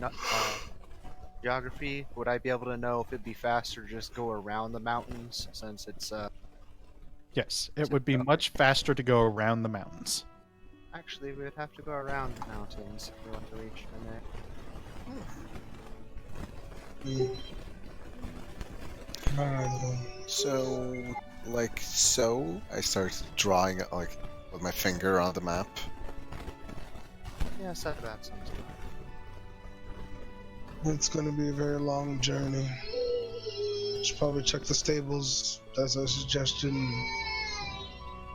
geography, would I be able to know if it'd be faster to just go around the mountains since it's Yes, it would be much faster to go around the mountains. actually we would have to go around the mountains if we want to reach Mene. Alright then. So, I start drawing it like with my finger on the map. Yeah, so that sounds good. It's gonna be a very long journey. Should probably check the stables as a suggestion.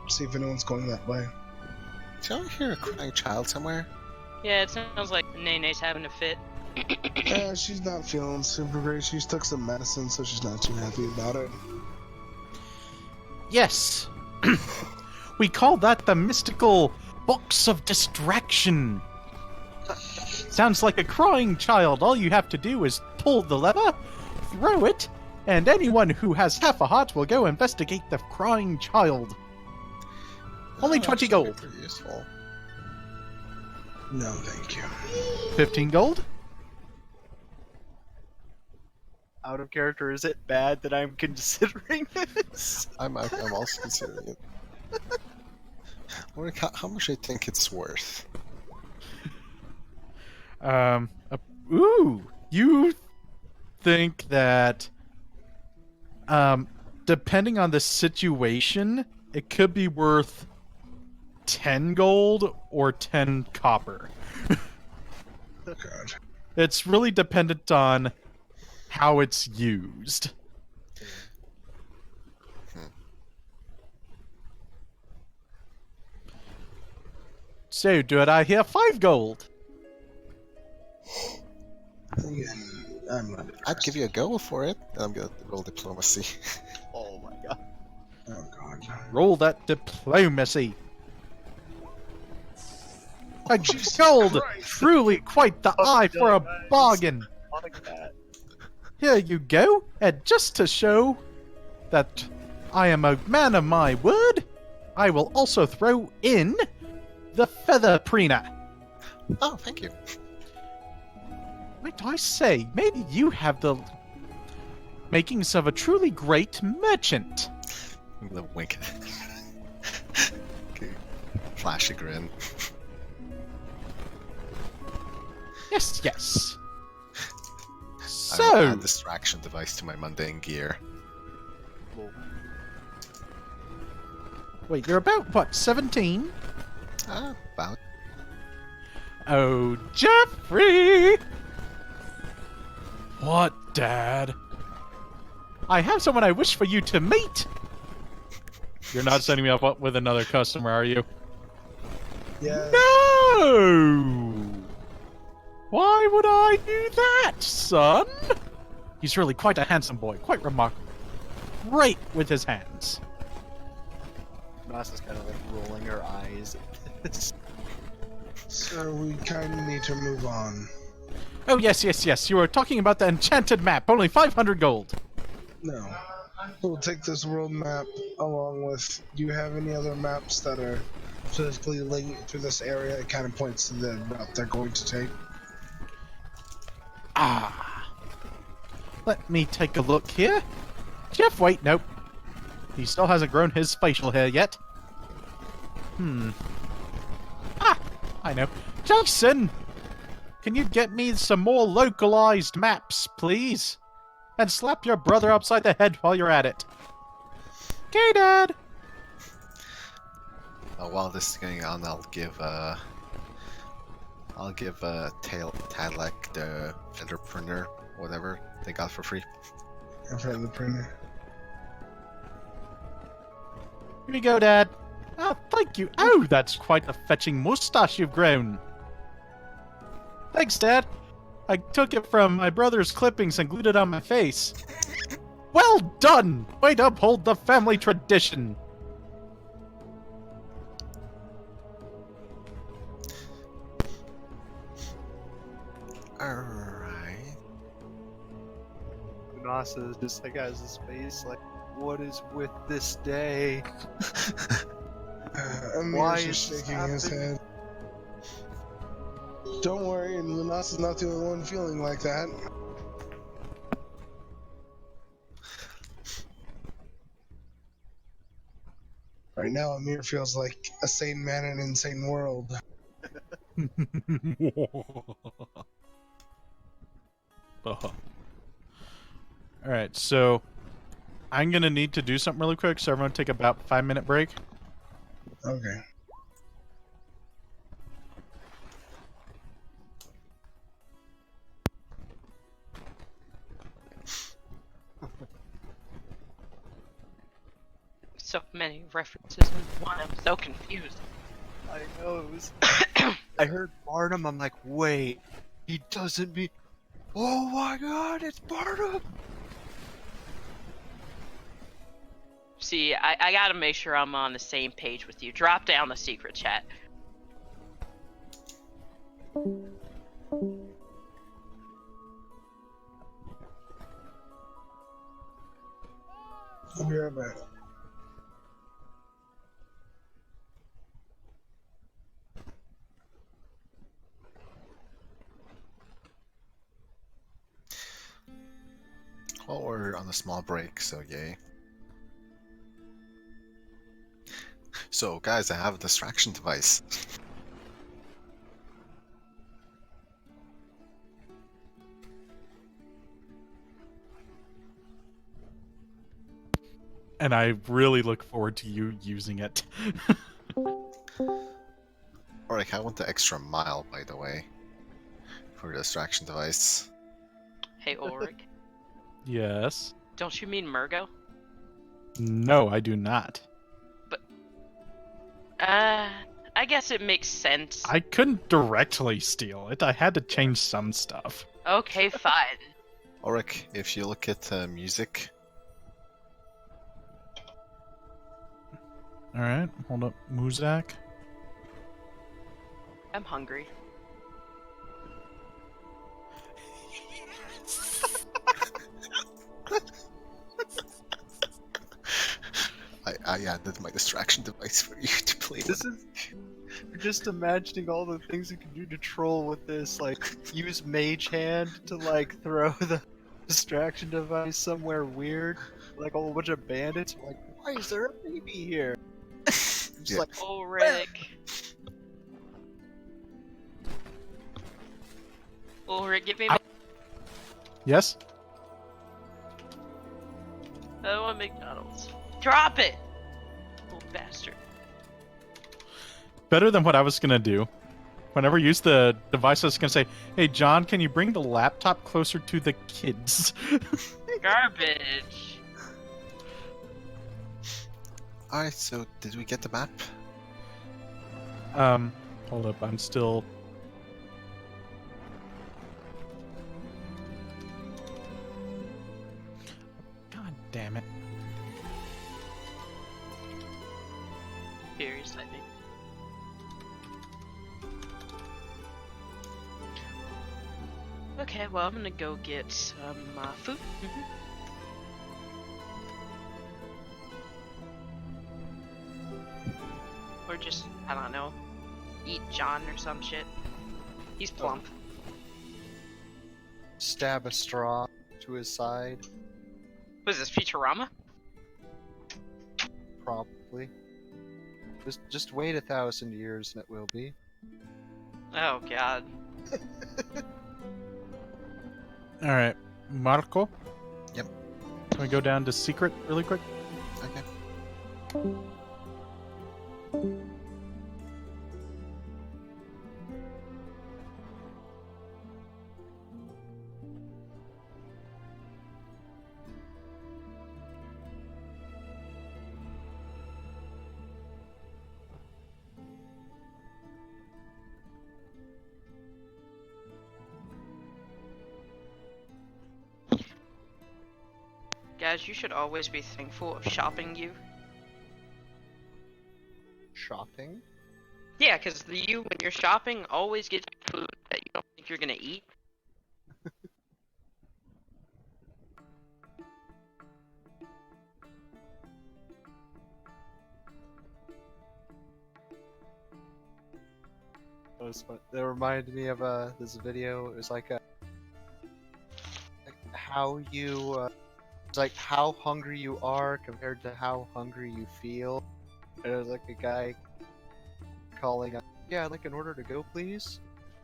See if anyone's going that way. Do I hear a crying child somewhere? Yeah, it sounds like Nene's having a fit. She's not feeling super great. She's took some medicine, so she's not too happy about it. Yes. We call that the mystical box of distraction. Sounds like a crying child. All you have to do is pull the lever, throw it, and anyone who has half a heart will go investigate the crying child. Only Oh, 20 that should be gold. Pretty useful. No, thank you. 15 gold? Out of character, is it bad that I'm considering this? I'm also considering it. Ulric, how much do you think it's worth? You think that, depending on the situation, it could be worth 10 gold or 10 copper. God. It's really dependent on how it's used. So, do I hear 5 gold? Again, I'm not I'd give you a go for it, and I'm gonna roll diplomacy. Oh my god. Oh god. Roll that diplomacy. A gold! Truly quite the eye for a bargain! Like that. Here you go, and just to show that I am a man of my word, I will also throw in the feather preener. Oh, thank you. Might I say, maybe you have the makings of a truly great merchant. The wink. Okay. Flash a grin. Yes, yes. I will So, add distraction device to my mundane gear. wait, you're about, what, 17? About. Oh, Jeffrey! What, Dad? I have someone I wish for you to meet! You're not setting me up with another customer, are you? Yeah. No! Why would I do that, son? He's really quite a handsome boy, quite remarkable. Great with his hands. Nas is kind of like rolling her eyes at this. So we kind of need to move on. Oh, yes, yes, yes. You were talking about the enchanted map. Only 500 gold. No. We'll take this world map along with. Do you have any other maps that are physically linked to this area? It kind of points to the route they're going to take. Ah. Let me take a look here. Jeff, wait, nope. He still hasn't grown his facial hair yet. Ah, I know. Jason! Can you get me some more localized maps, please? And slap your brother upside the head while you're at it. Okay, Dad! While this is going on, I'll give Talek the feather printer, whatever they got for free. In front of the printer. Here you go, Dad. Oh, thank you. Oh, that's quite a fetching mustache you've grown. Thanks, Dad. I took it from my brother's clippings and glued it on my face. Well done! Way to uphold the family tradition. Alright. Nasa just like has his face like, what is with this day? Why Amir's is just this shaking his happening? head. Don't worry, Lunas is not the only one feeling like that. Right now, Amir feels like a sane man in an insane world. Alright, so I'm gonna need to do something really quick, so everyone take about 5-minute break. Okay. So many references in one. I'm so confused. I know it was. I heard Barnum. I'm like, wait, he doesn't mean. Oh my God, it's Barnum. See, I gotta make sure I'm on the same page with you. Drop down the secret chat. I'll be right back. Well, we're on a small break, so yay. So, guys, I have a distraction device. And I really look forward to you using it. Alright, I went the extra mile, by the way, for the distraction device. Hey, Ulric. Yes. Don't you mean Murgo? No, I do not. I guess it makes sense. I couldn't directly steal it. I had to change some stuff. Okay, fine. Ulric, if you look at music, Alright, hold up. Muzak. I'm hungry. I added my distraction device for you to play This with. is. You're just imagining all the things you can do to troll with this. Like, use Mage Hand to like throw the distraction device somewhere weird, like a whole bunch of bandits. Like, why is there a baby here? Just Yeah. like, Ulric. Ulric, give me my... Yes? I want McDonald's. Drop it! Little bastard. Better than what I was gonna do. Whenever I use the device, I was gonna say, hey, John, can you bring the laptop closer to the kids? Garbage. Alright, so did we get the map? Hold up, I'm still... God damn it. Furious typing. Okay, well, I'm gonna go get some food. Or just, I don't know, eat John or some shit. He's plump. Stab a straw to his side, What is this, Futurama? probably. Just wait 1,000 years and it will be. Oh god. All right, Marco. Yep. Can we go down to secret really quick? Okay. Guys, you should always be thankful of shopping you. Shopping? Yeah, because you, when you're shopping, always get food that you don't think you're gonna eat. That reminded me of this video. It was like how you it's like how hungry you are compared to how hungry you feel. And it was like a guy calling up, yeah, I'd like an order to go, please.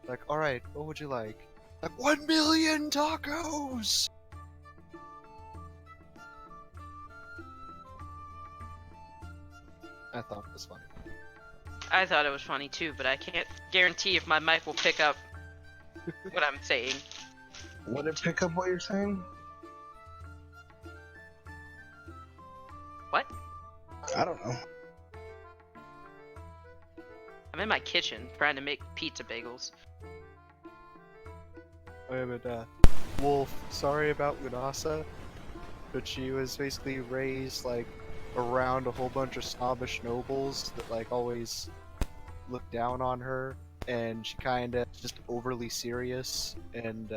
Like, all right, what would you like? Like 1 million tacos. I thought it was funny. I thought it was funny too, but I can't guarantee if my mic will pick up what I'm saying. Would it pick up what you're saying? What? I don't know. I'm in my kitchen trying to make pizza bagels. Wait a minute, Wolf, sorry about Lunasa, but she was basically raised like around a whole bunch of snobbish nobles that like always look down on her, and she kinda just overly serious and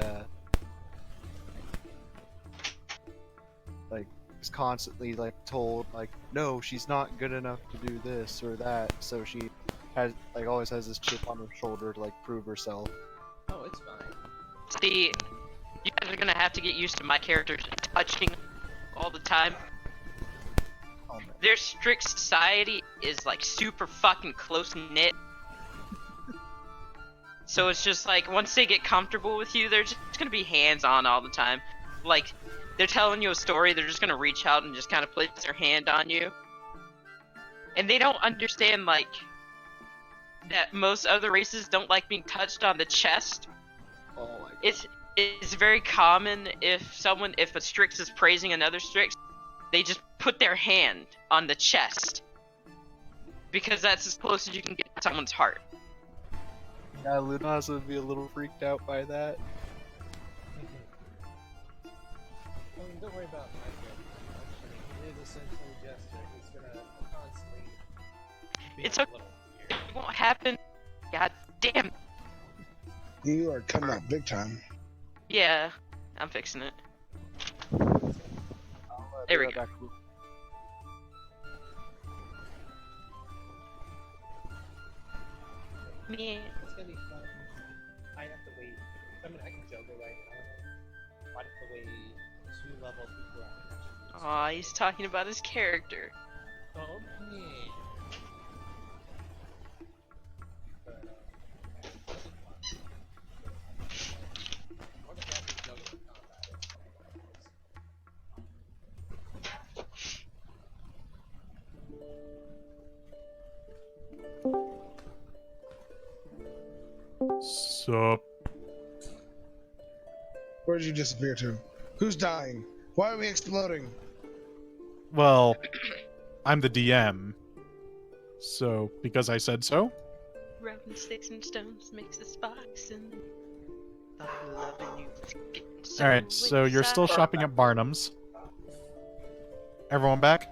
like is constantly like told like no, she's not good enough to do this or that, so she has like always has this chip on her shoulder to like prove herself. Oh, it's fine. See, you guys are gonna have to get used to my characters touching all the time. Oh, man. Their strict society is like super fucking close knit. So it's just like once they get comfortable with you, they're just gonna be hands on all the time. Like they're telling you a story, they're just gonna reach out and just kind of place their hand on you. And they don't understand like that most other races don't like being touched on the chest. Oh my god. It's very common if a Strix is praising another Strix, they just put their hand on the chest. Because that's as close as you can get to someone's heart. Yeah, Lunasa would be a little freaked out by that. Don't worry about my character. It is essentially Jest. It's gonna constantly be It's a okay. little weird. It won't happen. God damn. You are cutting out big time. Yeah, I'm fixing it. I'll, There be we right go. back. Me. It's gonna be fun. I have to wait. I mean, I can juggle right now. I have to wait 2 levels before I can actually use Aw, he's talking about his character. it. Okay. But, it'll be fun. More than happy to juggle in combat. Sup? Where did you disappear to? Who's dying? Why are we exploding? Well, I'm the DM. So, because I said so? Rubbing sticks and stones makes the sparks and I'm loving you. Getting so Alright, so you're still excited. shopping at Barnum's. Everyone back?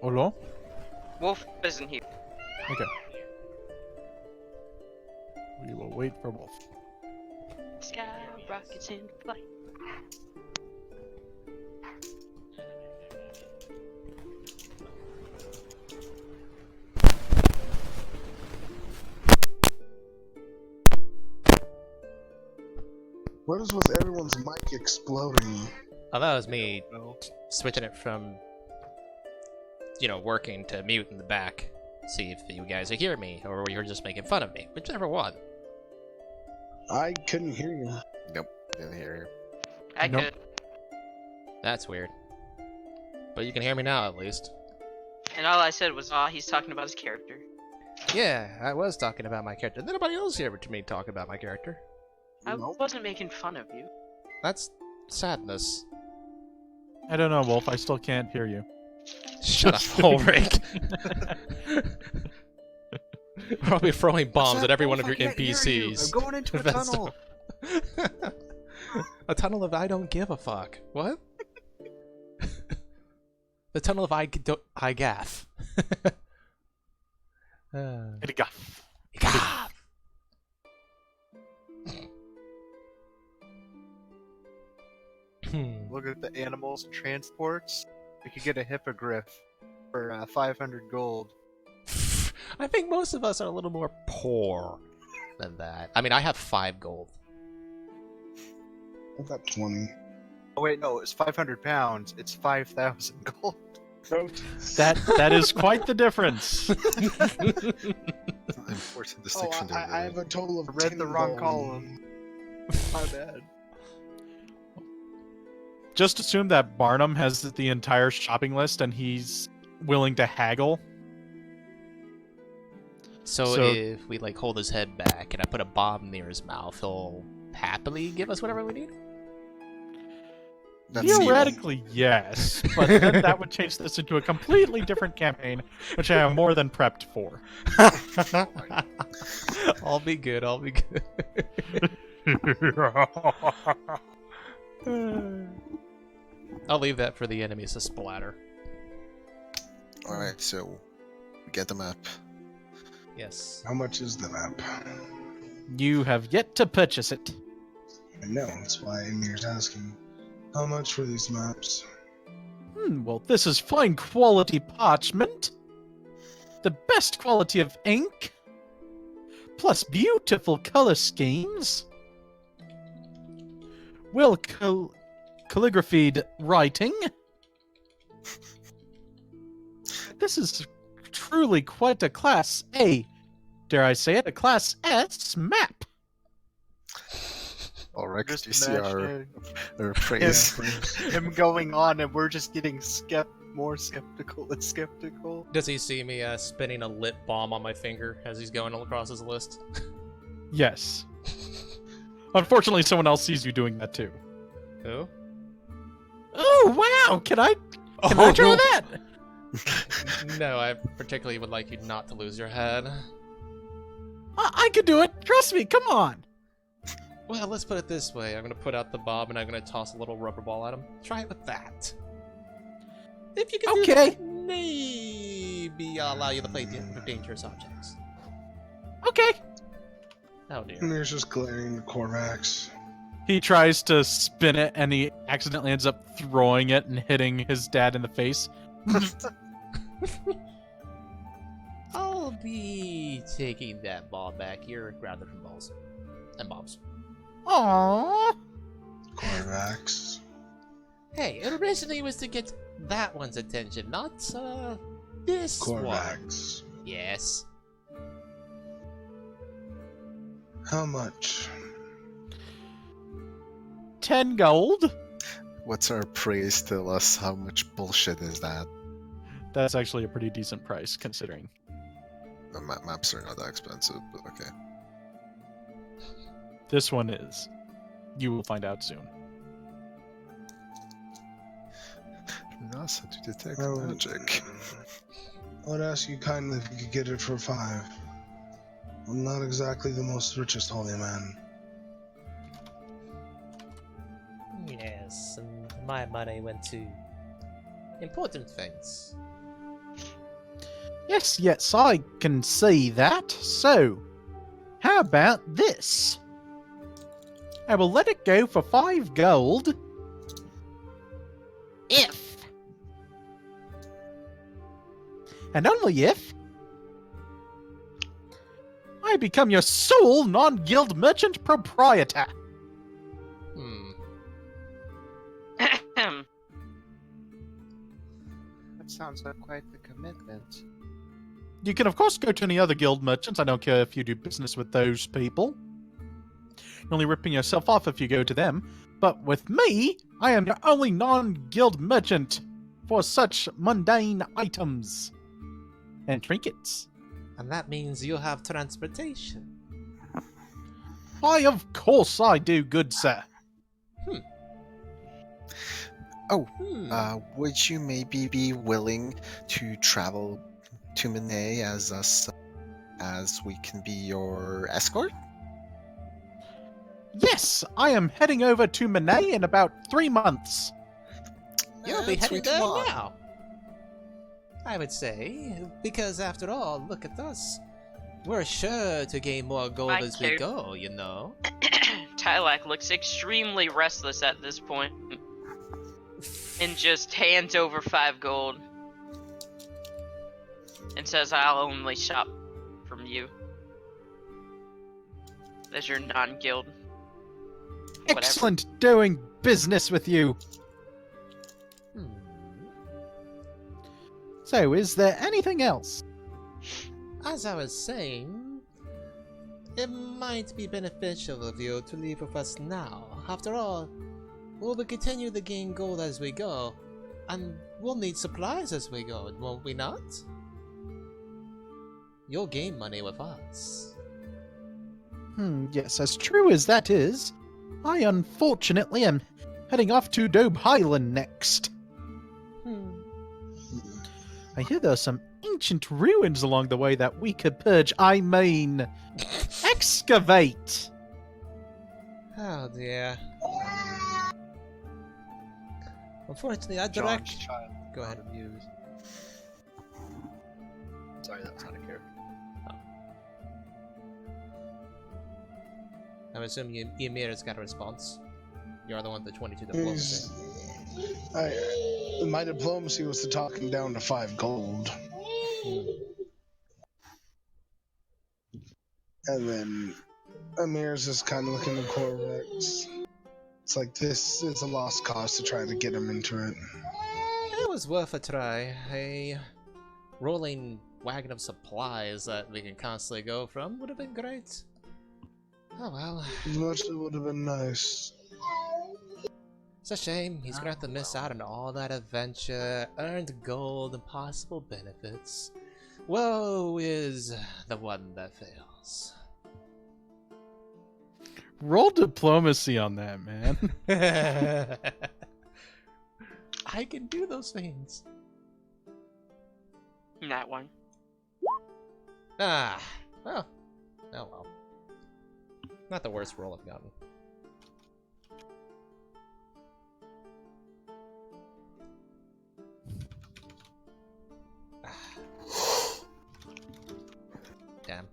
Hello? Wolf isn't here. Okay. We will wait for Wolf. Sky rockets in flight. What is with everyone's mic exploding? Oh, that was me switching it from, working to mute in the back. See if you guys are hearing me, or you were just making fun of me. Whichever one. I couldn't hear you. Nope, didn't hear you. I Nope. could. That's weird. But you can hear me now, at least. And all I said was, he's talking about his character. Yeah, I was talking about my character. Did anybody else hear me talk about my character? I Nope. wasn't making fun of you. That's sadness. I don't know, Wolf. I still can't hear you. Shut up, Ulric. I'll be throwing bombs at every one of your NPCs. I'm going into a That's tunnel. A tunnel of I don't give a fuck. What? The tunnel of I gaff. Gaff. Gaff. Look at the animals and transports. We could get a hippogriff for 500 gold. I think most of us are a little more poor than that. I mean, I have 5 gold. I've got 20. Oh wait, no, it's 500 pounds. It's 5,000 gold. That is quite the difference. Important Oh, distinction there. I have a total of I read 10 the wrong gold. column. My bad. Just assume that Barnum has the entire shopping list and he's willing to haggle. So So- if we hold his head back and I put a bomb near his mouth, he'll happily give us whatever we need? That's evil. Theoretically, yes, but then that would change this into a completely different campaign, which I am more than prepped for. I'll be good, I'll be good. I'll leave that for the enemies to splatter. Alright, so we get the map. Yes. How much is the map? You have yet to purchase it. I know, that's why Emir's asking. How much for these maps? Well, this is fine quality parchment. The best quality of ink. Plus beautiful color schemes. Well calligraphied writing. This is truly quite a Class A, dare I say it, a Class S map. Alright, Just do you see our imagine praise? him going on, and we're just getting more skeptical and skeptical. Does he see me spinning a lit bomb on my finger as he's going all across his list? Yes. Unfortunately, someone else sees you doing that too. Who? Oh, wow! Can I try that? No, I particularly would like you not to lose your head. I can do it. Trust me. Come on. Well, let's put it this way. I'm going to put out the bomb and I'm going to toss a little rubber ball at him. Try it with that. If you can do Okay. that, maybe I'll allow you to play with dangerous objects. Okay. Oh dear. Emir's just glaring at Corvax. He tries to spin it, and he accidentally ends up throwing it and hitting his dad in the face. I'll be taking that ball back here and grab different balls. And bombs. Aww. Corvax. Hey, it originally was to get that one's attention, not, this one. Corvax. Yes. How much? 10 gold. What's our praise? Tell us how much bullshit is that? That's actually a pretty decent price, considering. The maps are not that expensive, but okay. This one is. You will find out soon. NASA to detect Oh, magic. I would ask you kindly if you could get it for 5. I'm not exactly the most richest holy man. Yes, and my money went to important things. Yes, I can see that. So, how about this? I will let it go for 5 gold. If. And only if. I become your sole non-guild merchant proprietor. Hmm. That sounds like quite the commitment. You can, of course, go to any other guild merchants. I don't care if you do business with those people. You're only ripping yourself off if you go to them. But with me, I am your only non-guild merchant for such mundane items and trinkets. And that means you have transportation. Why, of course I do, good sir. Would you maybe be willing to travel to Manet as we can be your escort? Yes, I am heading over to Manet in about 3 months. You'll be That's heading way too there long. now. I would say, because after all, look at us. We're sure to gain more gold I as we care. go, you know. Tylak looks extremely restless at this point, and just hands over 5 gold, and says, "I'll only shop from you as your non-guild." Whatever. Excellent doing business with you. Hmm. So, is there anything else? As I was saying, it might be beneficial of you to leave with us now. After all, we'll continue to gain gold as we go, and we'll need supplies as we go, won't we not? You'll gain money with us. Yes, as true as that is, I unfortunately am heading off to Dobe Highland next. I hear there are some ancient ruins along the way that we could purge. I mean, excavate. Oh dear. Unfortunately, I John's direct. child. Go ahead. Amused. Sorry, that was out of character. I'm assuming Ymir's got a response. You're the one with the 22 diplomacy. My diplomacy was to talk him down to 5 gold. And then Amir's just kind of looking at Corvax. It's like, this is a lost cause to try to get him into it. It was worth a try. A rolling wagon of supplies that we can constantly go from would have been great. Oh well. Much it would have been nice. It's a shame. He's gonna have to miss out on all that adventure, earned gold, and possible benefits. Woe is the one that fails. Roll diplomacy on that, man. I can do those things. That one. Ah, well. Oh well. Not the worst roll I've gotten. Damn.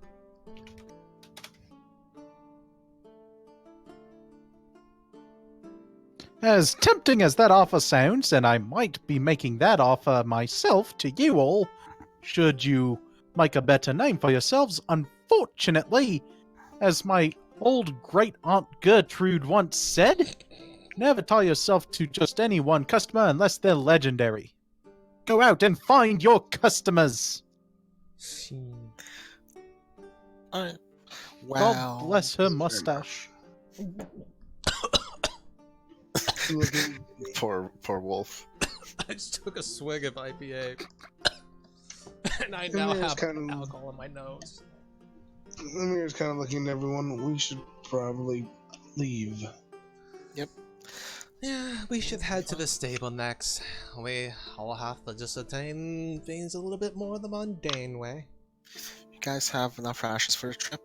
As tempting as that offer sounds, and I might be making that offer myself to you all, should you make a better name for yourselves, unfortunately, as my old great-aunt Gertrude once said, never tie yourself to just any one customer unless they're legendary. Go out and find your customers! Alright. God bless her mustache. Poor wolf. I just took a swig of IPA. And I now have alcohol in my nose. Amir's kind of looking at everyone. We should probably leave. Yep. Yeah, we should head to the stable next. We all have to just attain things a little bit more the mundane way. You guys have enough rations for the trip?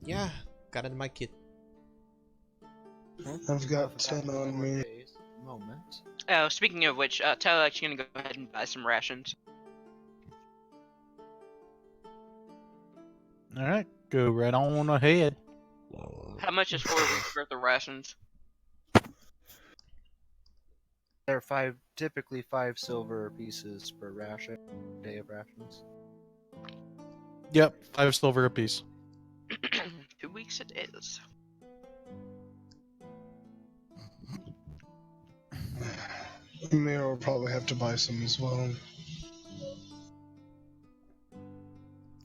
Yeah, got it in my kit. I've got 10 on me. Moment. Oh, speaking of which, Tyler's gonna go ahead and buy some rations. All right, go right on ahead. How much is 4 weeks worth of rations? They're typically 5 silver pieces per ration, day of rations. Yep, 5 silver apiece. 2 weeks it is. Mira will probably have to buy some as well.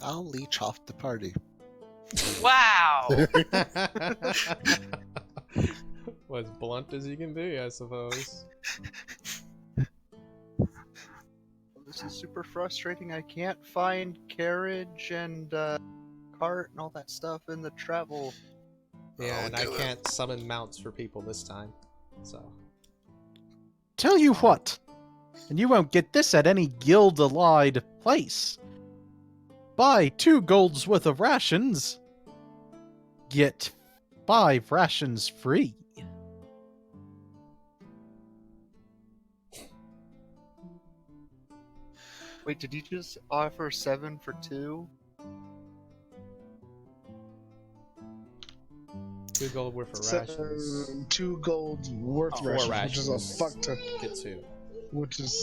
I'll leech off the party. Wow! Well, as blunt as you can be, I suppose. This is super frustrating. I can't find carriage and cart and all that stuff in the travel. Yeah, Oh, and I do it. can't summon mounts for people this time. So. Tell you what, and you won't get this at any guild-allied place. Buy 2 golds worth of rations. Get 5 rations free. Wait, did you just offer 7 for 2? 2 gold worth of rations. 2 gold worth Four rations, which is a rations. fuck ton. Get 2. Which is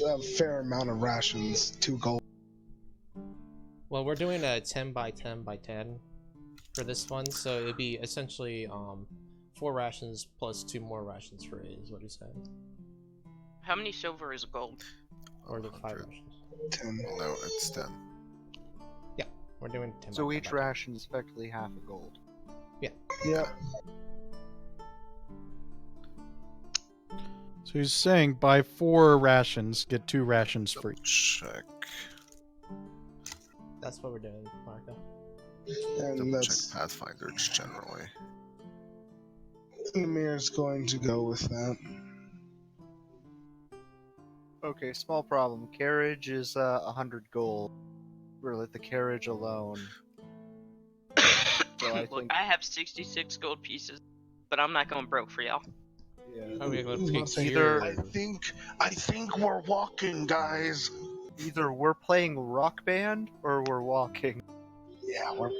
a fair amount of rations. 2 gold. Well, we're doing a 10 by 10 by 10 for this one, so it'd be essentially 4 rations plus 2 more rations free, is what he said. How many silver is gold? Or the 5 100. rations. 10. No, it's 10. We're doing 10 So by 10 each by 10. ration is effectively half a gold. Yeah. So he's saying buy 4 rations, get 2 rations free. Check. That's what we're doing, Marco. And Double check that's. Pathfinder just generally. Namir's going to go with that. Okay, small problem. Carriage is 100 gold. Really, the carriage alone. So I Look, think, I have 66 gold pieces, but I'm not going broke for y'all. yeah, Are we going to Well, pick so tier? I think we're walking, guys. either we're playing rock band or we're walking. Yeah, we're.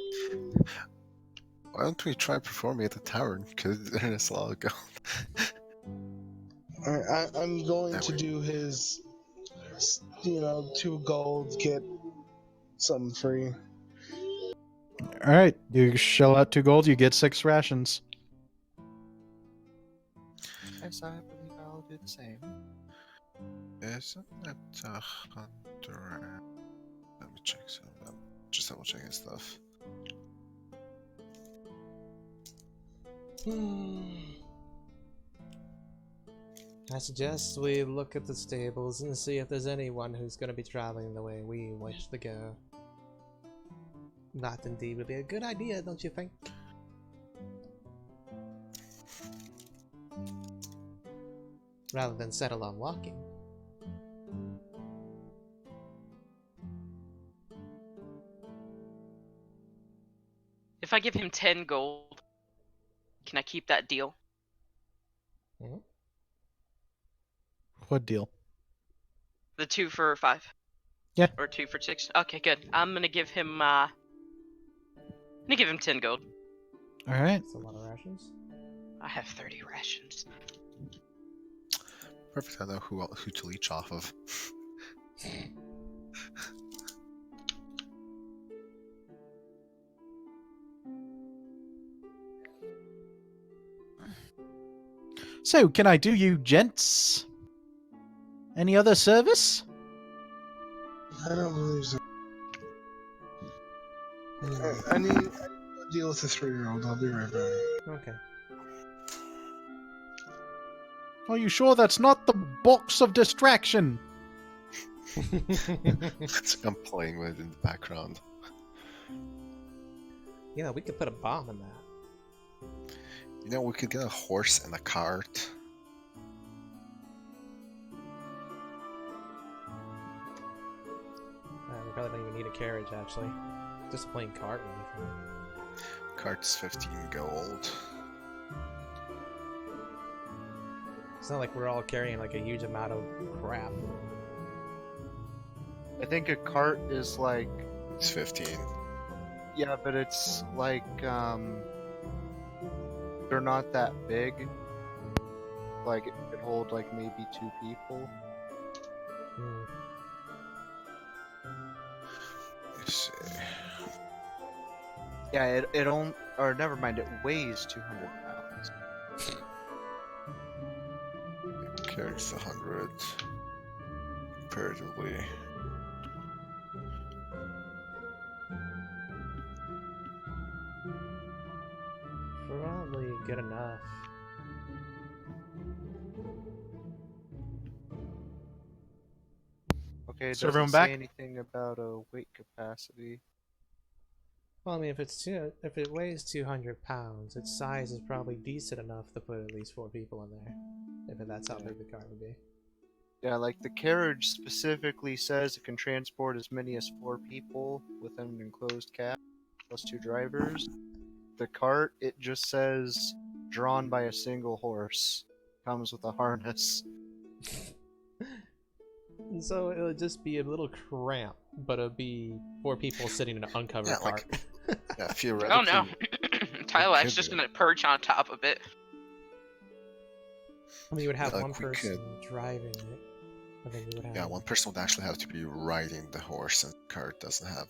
Why don't we try performing at the tavern? Because there's a lot of gold. I'm going That to way. do his. 2 gold, get something free. All right, you shell out 2 gold, you get 6 rations. Yes, I believe I'll do the same. Isn't it 100? Let me check some of them. Just double checking stuff. I suggest we look at the stables and see if there's anyone who's going to be traveling the way we wish to go. That indeed would be a good idea, don't you think? Rather than settle on walking. If I give him 10 gold, can I keep that deal? What deal? The 2 for 5? Yeah. Or 2 for 6? Okay, good. I'm gonna give him 10 gold. All right. That's a lot of rations. I have 30 rations. Perfect. I know who to leech off of. So, can I do you gents? Any other service? I don't believe so. I need to deal with the 3-year-old. I'll be right back. Okay. Are you sure that's not the box of distraction? I'm playing with it in the background. Yeah, we could put a bomb in that. You know, we could get a horse and a cart. We probably don't even need a carriage, actually. Just a plain cart would be fine. Cart's 15 gold. It's not like we're all carrying like a huge amount of crap. I think a cart is like It's 15. Yeah, but it's like they're not that big. Like it could hold like maybe 2 people. Hmm. Let's see. Yeah, it only, or never mind, it weighs 200 pounds. It carries 100 comparatively. Probably good enough. Okay, it So doesn't everyone say back? anything about a weight capacity. Well, I mean, if it weighs 200 pounds, its size is probably decent enough to put at least 4 people in there. If that's how big the car would be. Yeah, like the carriage specifically says it can transport as many as 4 people within an enclosed cab, plus 2 drivers. The cart, it just says drawn by a single horse. Comes with a harness. And so it'll just be a little cramp, but it'll be 4 people sitting in an uncovered Yeah, cart. like, yeah, theoretically. Oh no. Tylak's could just be. gonna perch on top of it. I mean, you would have Like, one we person could- driving it. And then you would have... Yeah, one person would actually have to be riding the horse, and the cart doesn't have.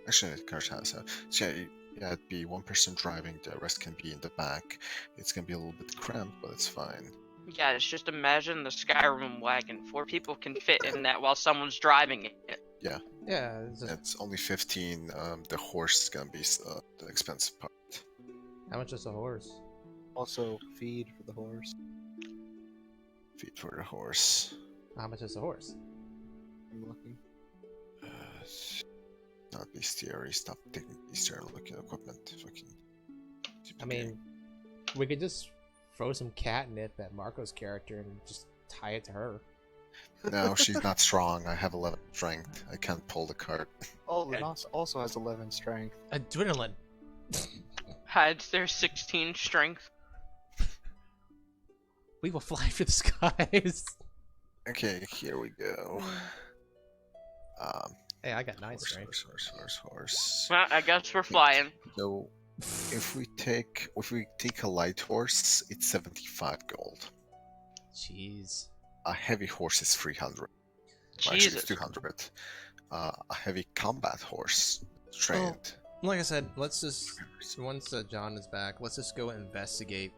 Actually, the cart has. So yeah, it'd be one person driving. The rest can be in the back. It's gonna be a little bit cramped, but it's fine. Yeah, it's just imagine the Skyrim wagon. 4 people can fit in that while someone's driving it. Yeah, it's just... It's only 15. The horse is gonna be the expensive part. How much is a horse? Also, feed for the horse. Feed for the horse. How much is a horse? I'm looking. Not bestiary. Stop taking bestiary looking equipment. Fucking. I mean, we could just throw some catnip at Marco's character and just tie it to her. No, she's not strong. I have 11 strength. I can't pull the cart. Oh, it also has 11 strength. Adrenaline! Hides their 16 strength. We will fly through the skies! Okay, here we go. Hey, I got 9 Horse, strength. horse. Well, I guess we're flying. So, if we take a light horse, it's 75 gold. Jeez. A heavy horse is 300. Well, actually, Jesus. it's 200. A heavy combat horse trained. Like I said, let's just... Once John is back, let's just go investigate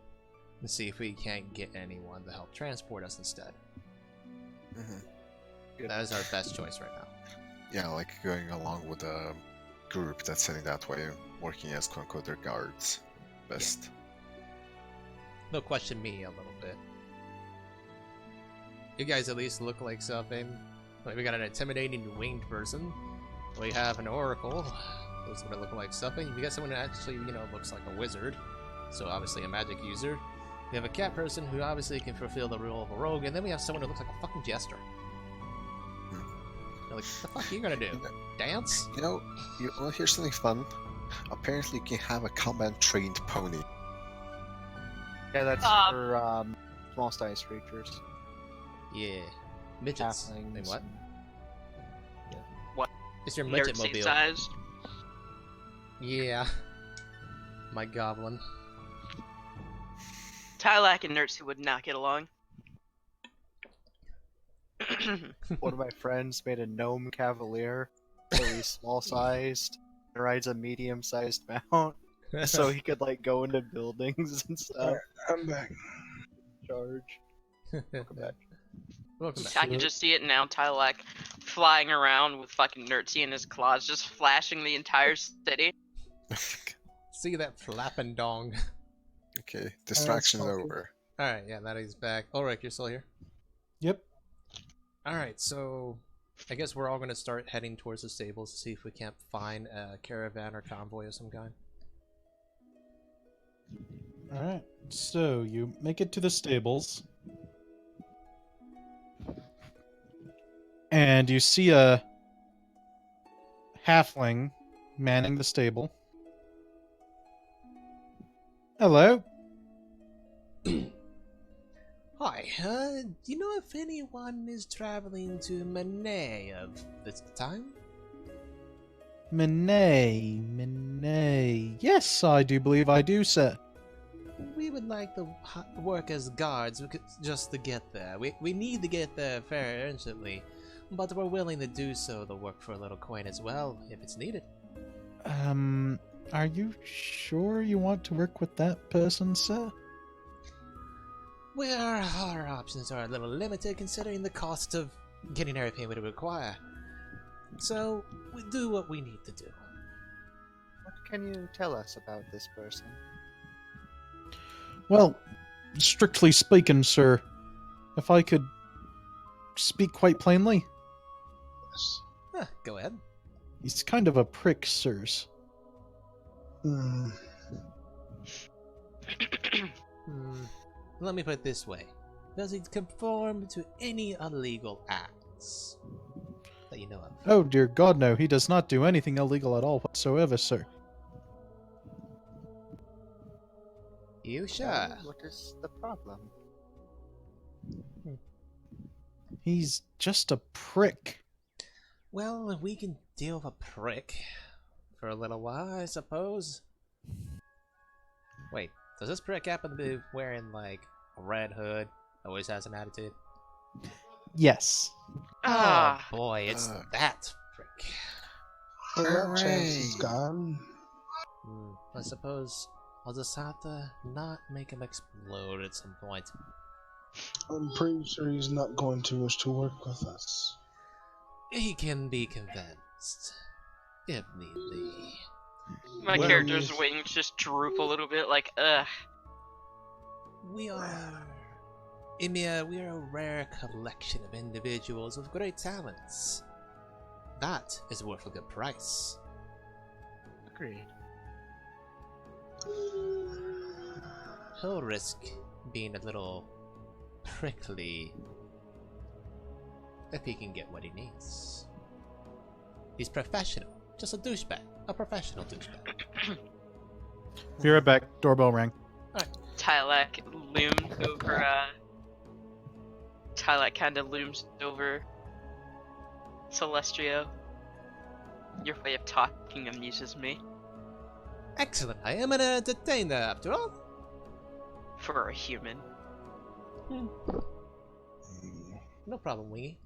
and see if we can't get anyone to help transport us instead. Mhm. That is our best choice right now. Yeah, like going along with a group that's heading that way, working as quote-unquote their guards. Best. They'll question me a little bit. You guys at least look like something. Like we got an intimidating winged person. We have an oracle. Those would look like something. We got someone who actually, looks like a wizard. So obviously a magic user. We have a cat person who obviously can fulfill the role of a rogue, and then we have someone who looks like a fucking jester. Like, what the fuck are you gonna do? Dance? You know, here's something fun. Apparently, you can have a combat trained pony. Yeah, that's Um, for small size creatures. Yeah. Midgets. Halflings. Wait, what? Yeah. What? It's your midget Nerd seat mobile. sized. Yeah. My goblin. Tylak and Nerdsy would not get along. One of my friends made a gnome cavalier, really small sized, and rides a medium sized mount, so he could like go into buildings and stuff. I'm back. Charge. Welcome back. Welcome back. I can just see it now. Tylak flying around with fucking Nerdsy in his claws, just flashing the entire city. See that flapping dong. Okay, distraction fucking- over. Alright, yeah, that is back. Ulric, you're still here? Yep. Alright, so I guess we're all going to start heading towards the stables to see if we can't find a caravan or convoy of some kind. Alright, so you make it to the stables. And you see a halfling manning the stable. Hello? Hi, do you know if anyone is traveling to Manet of this time? Minay. Yes, I do believe I do, sir. We would like to work as guards just to get there. We need to get there very urgently, but we're willing to do so to work for a little coin as well, if it's needed. Are you sure you want to work with that person, sir? Well, our options are a little limited considering the cost of getting everything we require. So, we do what we need to do. What can you tell us about this person? Well, strictly speaking, sir, if I could speak quite plainly, Yes. Go ahead. he's kind of a prick, sirs. Let me put it this way. Does he conform to any illegal acts that you know of? Oh dear God, no, he does not do anything illegal at all whatsoever, sir. You sure? What is the problem? He's just a prick. Well, if we can deal with a prick for a little while, I suppose. Wait, does this prick happen to be wearing, like, a red hood? Always has an attitude? Yes. Ah. Oh boy, it's that prick. Well, that chance is gone. I suppose I'll just have to not make him explode at some point. I'm pretty sure he's not going to wish to work with us. He can be convinced, if need be. My Well, character's yes. wings just droop a little bit, like, ugh. We are... Emir, we are a rare collection of individuals with great talents. That is worth a good price. Agreed. He'll risk being a little prickly if he can get what he needs. He's professional, just a douchebag, a professional douchebag. Be right back. Doorbell rang. Tylak loomed over, Tylak kinda looms over Celestrio. Your way of talking amuses me. Excellent, I am an entertainer after all. For a human. No problem, Wingy.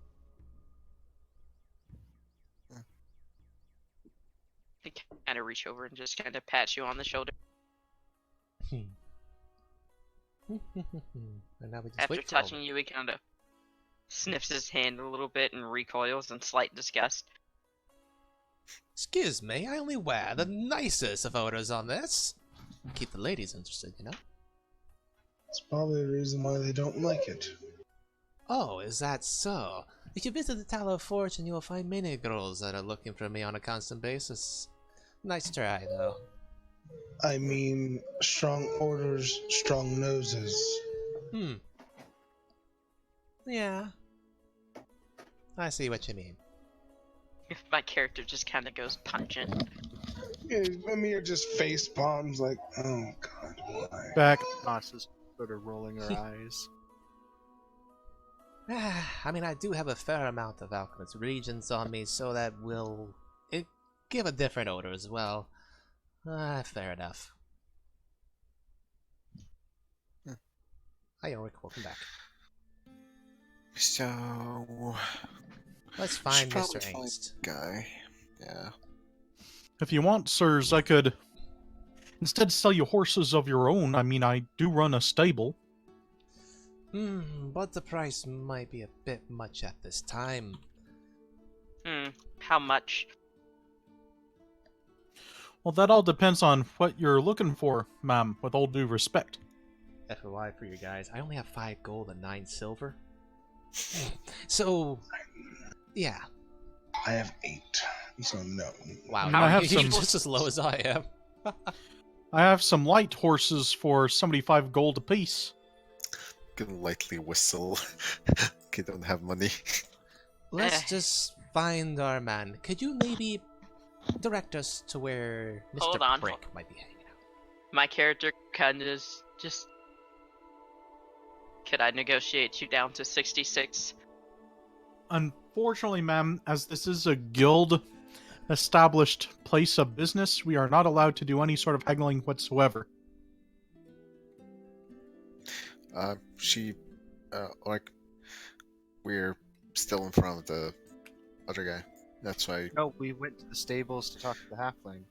I kinda reach over and just kinda pat you on the shoulder. And now we just After wait for touching you, he kinda sniffs his hand a little bit and recoils in slight disgust. Excuse me, I only wear the nicest of odors on this. Keep the ladies interested, you know? That's probably the reason why they don't like it. Oh, is that so? If you visit the Tower of Fortune, you will find many girls that are looking for me on a constant basis. Nice try, though. I mean, strong orders, strong noses. Yeah. I see what you mean. My character just kinda goes pungent. Yeah, Amir just face palms like, oh god, why? Back. Asa's sort of rolling her eyes. I mean, I do have a fair amount of alchemist regions on me, so that will give a different odor as well. Fair enough. Hi, Ulric, welcome back. So Let's should find probably Mr. find Angst. guy. Yeah. If you want, sirs, I could instead sell you horses of your own. I mean, I do run a stable. But the price might be a bit much at this time. How much? Well, that all depends on what you're looking for, ma'am, with all due respect. FYI for you guys, I only have 5 gold and 9 silver. So, yeah. I have 8, so no. Wow, I have you're some- just as low as I am. I have some light horses for 75 gold apiece. Can lightly whistle. Kid don't have money. Let's just find our man. Could you maybe direct us to where Mr. Hold on. Brick might be hanging out? My character kinda just... Could I negotiate you down to 66? Unfortunately, ma'am, as this is a guild, established place of business, we are not allowed to do any sort of haggling whatsoever. Like, we're still in front of the other guy. That's why No, we went to the stables to talk to the halfling.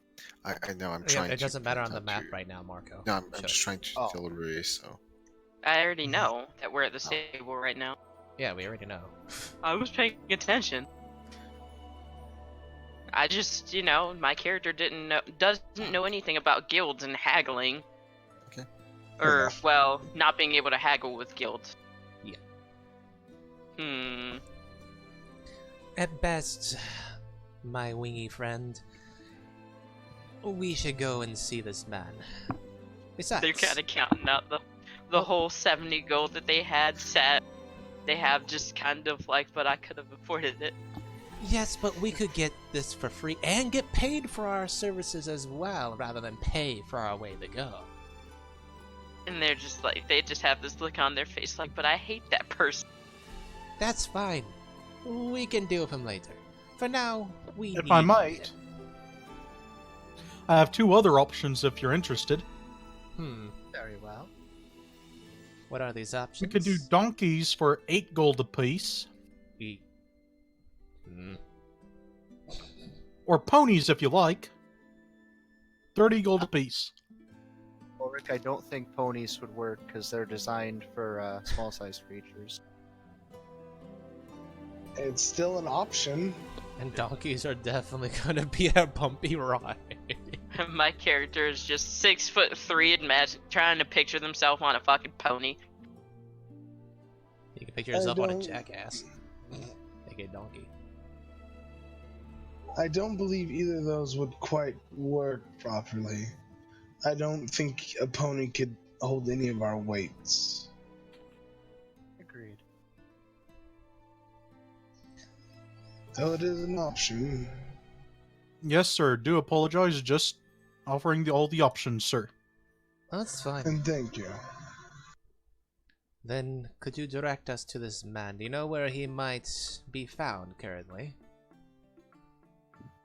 I know I'm Yeah, trying to... it doesn't matter on the point map out right now, Marco. No, I'm Shut just up. trying to Oh. tell Ray, so... I already know that we're at the stable right now. Yeah, we already know. I was paying attention. I just, my character doesn't know anything about guilds and haggling. Okay. Or, well, not being able to haggle with guilds. Yeah. At best, my wingy friend, we should go and see this man. Besides, They're kind of counting out the whole 70 gold that they had set. They have just kind of like, but I could have afforded it. yes, but we could get this for free and get paid for our services as well, rather than pay for our way to go. And they're just like, they just have this look on their face like, but I hate that person. That's fine. We can deal with him later. For now, we If need I might, him. I have 2 other options if you're interested. Very well. What are these options? We could do donkeys for 8 gold apiece, or ponies if you like. 30 gold apiece. Ulric, I don't think ponies would work because they're designed for small-sized creatures. It's still an option. And donkeys are definitely gonna be a bumpy ride. My character is just 6'3" and trying to picture themselves on a fucking pony. You can picture yourself on a don't- jackass. aka donkey. I don't believe either of those would quite work properly. I don't think a pony could hold any of our weights. Agreed. Though it is an option. Yes, sir. Do apologize. Just offering all the options, sir. That's fine. And thank you. Then, could you direct us to this man? Do you know where he might be found currently?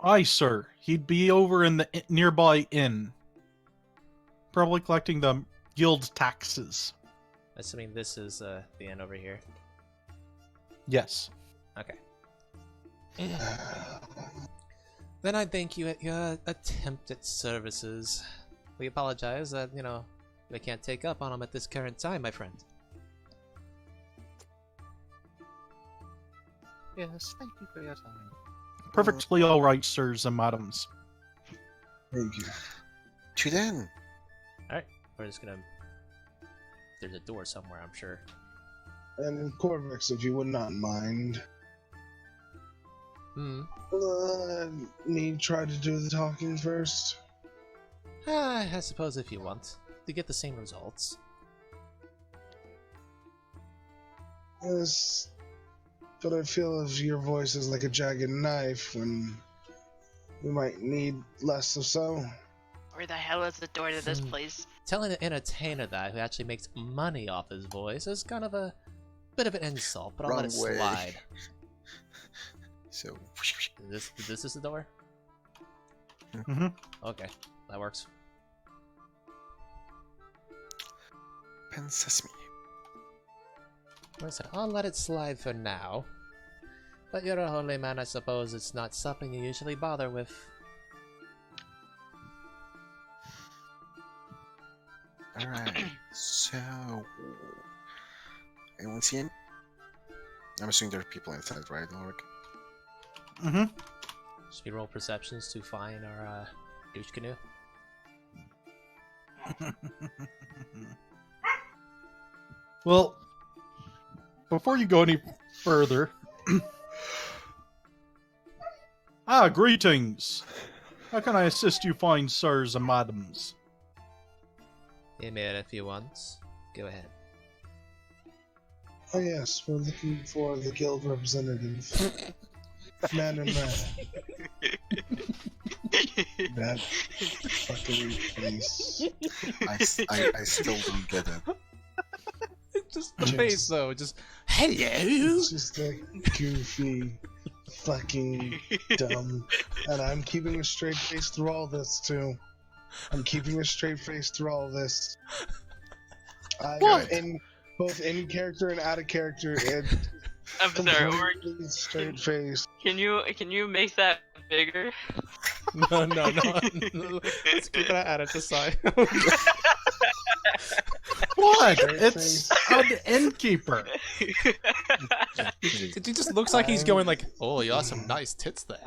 Aye, sir. He'd be over in the nearby inn. Probably collecting the guild taxes. Assuming this is the inn over here. Yes. Okay. Then I thank you at your attempt at services. We apologize that, we can't take up on them at this current time, my friend. Yes, thank you for your time. Perfectly alright, sirs and madams. Thank you. To then. Alright, we're just gonna... There's a door somewhere, I'm sure. And Corvax, if you would not mind. Me try to do the talking first. I suppose if you want. To get the same results. Yes, but I feel as your voice is like a jagged knife when we might need less of so. Where the hell is the door to this place? Telling an entertainer that who actually makes money off his voice is kind of a bit of an insult, but I'll let it Wrong way. slide. So... This is the door? Mm-hmm. Okay, that works. Pen Sesame. Listen, I'll let it slide for now. But you're a holy man, I suppose it's not something you usually bother with. Alright, so... Anyone see him? I'm assuming there are people inside, right, Ulric? Mm-hmm. Should we roll perceptions to find our douche canoe? Well, before you go any further... greetings! How can I assist you fine sirs and madams? You may if you want. Go ahead. Oh yes, we're looking for the guild representative. Man in red. That fucking face. I still don't get it. Just the face though, just hello. It's just that goofy fucking dumb. And I'm keeping a straight face through all this, too. I'm keeping a straight face through all this. What? Both in character and out of character, and I'm sorry, or completely straight face. can you make that bigger? No. Let's keep that at the side. What? Straight It's an innkeeper. He just looks like he's going like, oh, you got some nice tits there.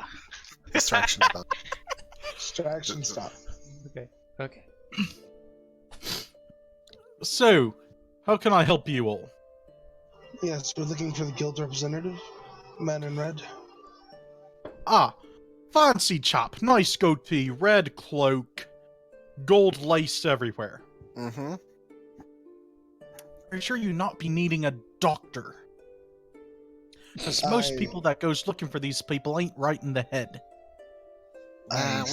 Distraction about. Distraction stop. Okay. So, how can I help you all? Yes, we're looking for the guild representative. Man in red. Ah, fancy chap, nice goatee, red cloak, gold lace everywhere. Mm-hmm. Are you sure you not be needing a doctor? Because most people that goes looking for these people ain't right in the head.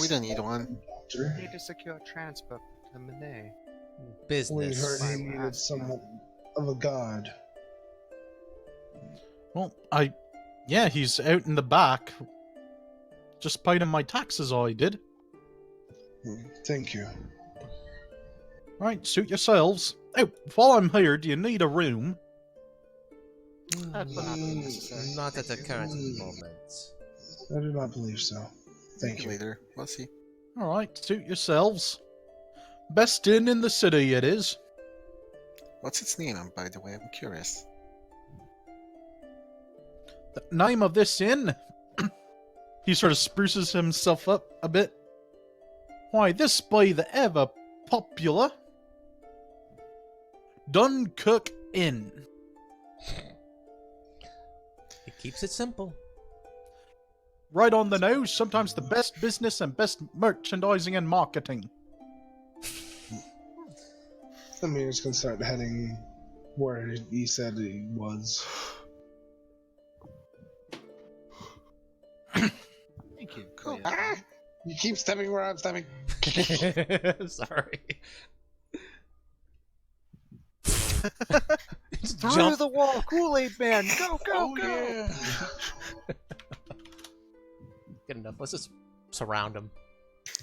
We don't need one. Doctor. Need to secure transport to Monet. We Business. heard he needed somewhat of a god. Well, yeah, he's out in the back. Just paid him my taxes, all he did. Thank you. Right, suit yourselves. Oh, while I'm here, do you need a room? That's not necessary. Not at the current moment. I do not believe so. Thank you. Later. We'll see. Alright, suit yourselves. Best inn in the city it is. What's its name, by the way? I'm curious. The name of this inn? He sort of spruces himself up a bit. Why, this by the ever popular Dunkirk Inn. It keeps it simple. Right on the nose, sometimes the best business and best merchandising and marketing. Amir's gonna start heading where he said he was. Thank you. Cool. You keep stepping where I'm stepping. Sorry. Through the wall, Kool-Aid Man! Go, go, go! Yeah. Good enough. Let's just surround him.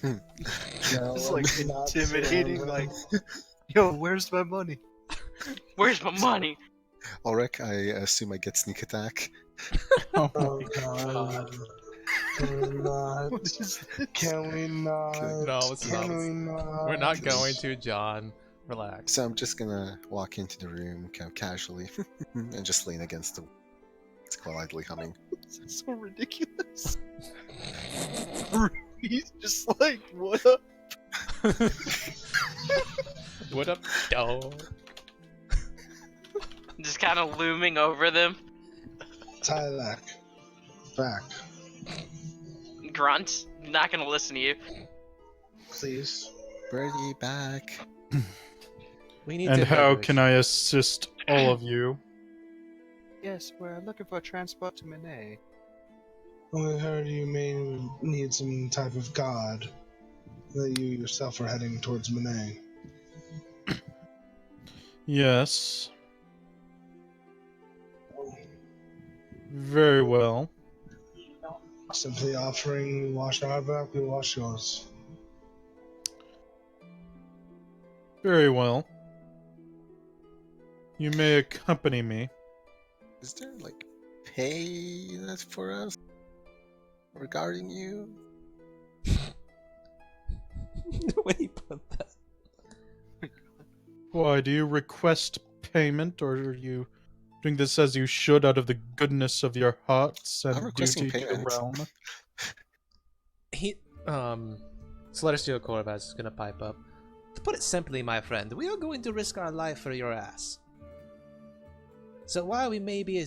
No, It's like I'm not intimidating, surrounded. like, yo, where's my money? Where's my money? Ulric, I assume I get sneak attack. Oh, Oh god. Can we not? What is this? Can we not? No, it's not. Can we not? We're not going to, John. Relax. So I'm just gonna walk into the room kind of casually and just lean against the wall. It's quietly humming. This is so ridiculous. He's just like, what up? What up, dog? Just kind of looming over them. Tylak. Back, Grunt. Not gonna listen to you. please. Birdie back. We need and to how can I assist all of you? Yes, we're looking for transport to Monet. We heard you may need some type of god. That you yourself are heading towards Monet. Yes. Very well. Simply offering we wash our back, we wash yours. Very well. You may accompany me. Is there like pay that's for us regarding you? The way he put that. Why, do you request payment, or are you doing this as you should out of the goodness of your hearts I'm and requesting duty to the payment. realm? He, Celestrio Corvax is gonna pipe up. To put it simply, my friend, we are going to risk our life for your ass. So while we may be,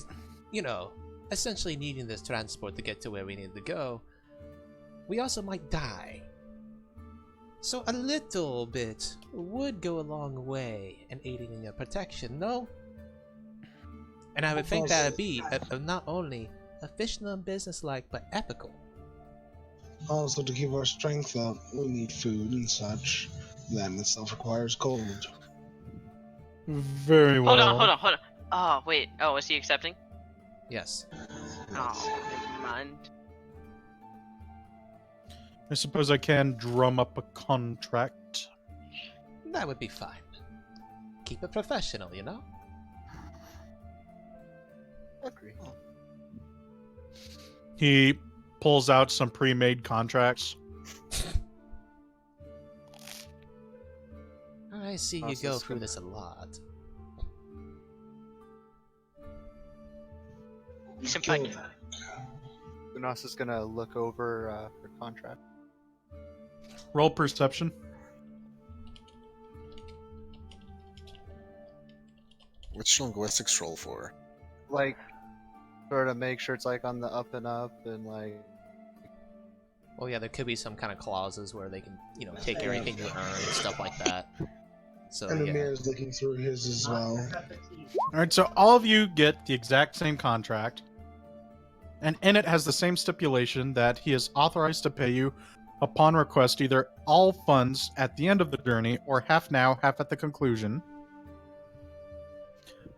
you know, essentially needing this transport to get to where we need to go, we also might die. So a little bit would go a long way in aiding in your protection, no? And I would think that would be not only efficient and businesslike, but ethical. Also, to keep our strength up, we need food and such. That in itself requires gold. Very well. Hold on. Oh, wait. Oh, is he accepting? Yes. Oh, never mind. I suppose I can drum up a contract. That would be fine. Keep it professional, you know? Agree. He pulls out some pre-made contracts. I see you Process go through can- this a lot. Some fun. Unas is gonna look over her contract. Roll perception. Which linguistics roll for? Like, sort of make sure it's like on the up and up, and like, Well, yeah, there could be some kind of clauses where they can, you know, take everything you earn and stuff like that. So, And yeah. Amir's looking through his as well. All right, so all of you get the exact same contract, and in it has the same stipulation that he is authorized to pay you upon request either all funds at the end of the journey or half now, half at the conclusion.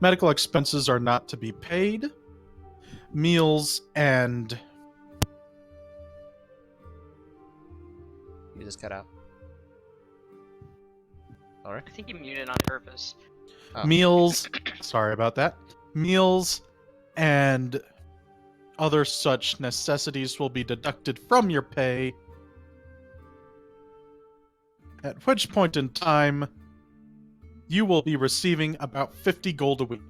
Medical expenses are not to be paid. Meals and You just cut out. Alright. I think you muted on purpose. Oh. meals, sorry about that. Meals and other such necessities will be deducted from your pay. At which point in time, you will be receiving about 50 gold a week.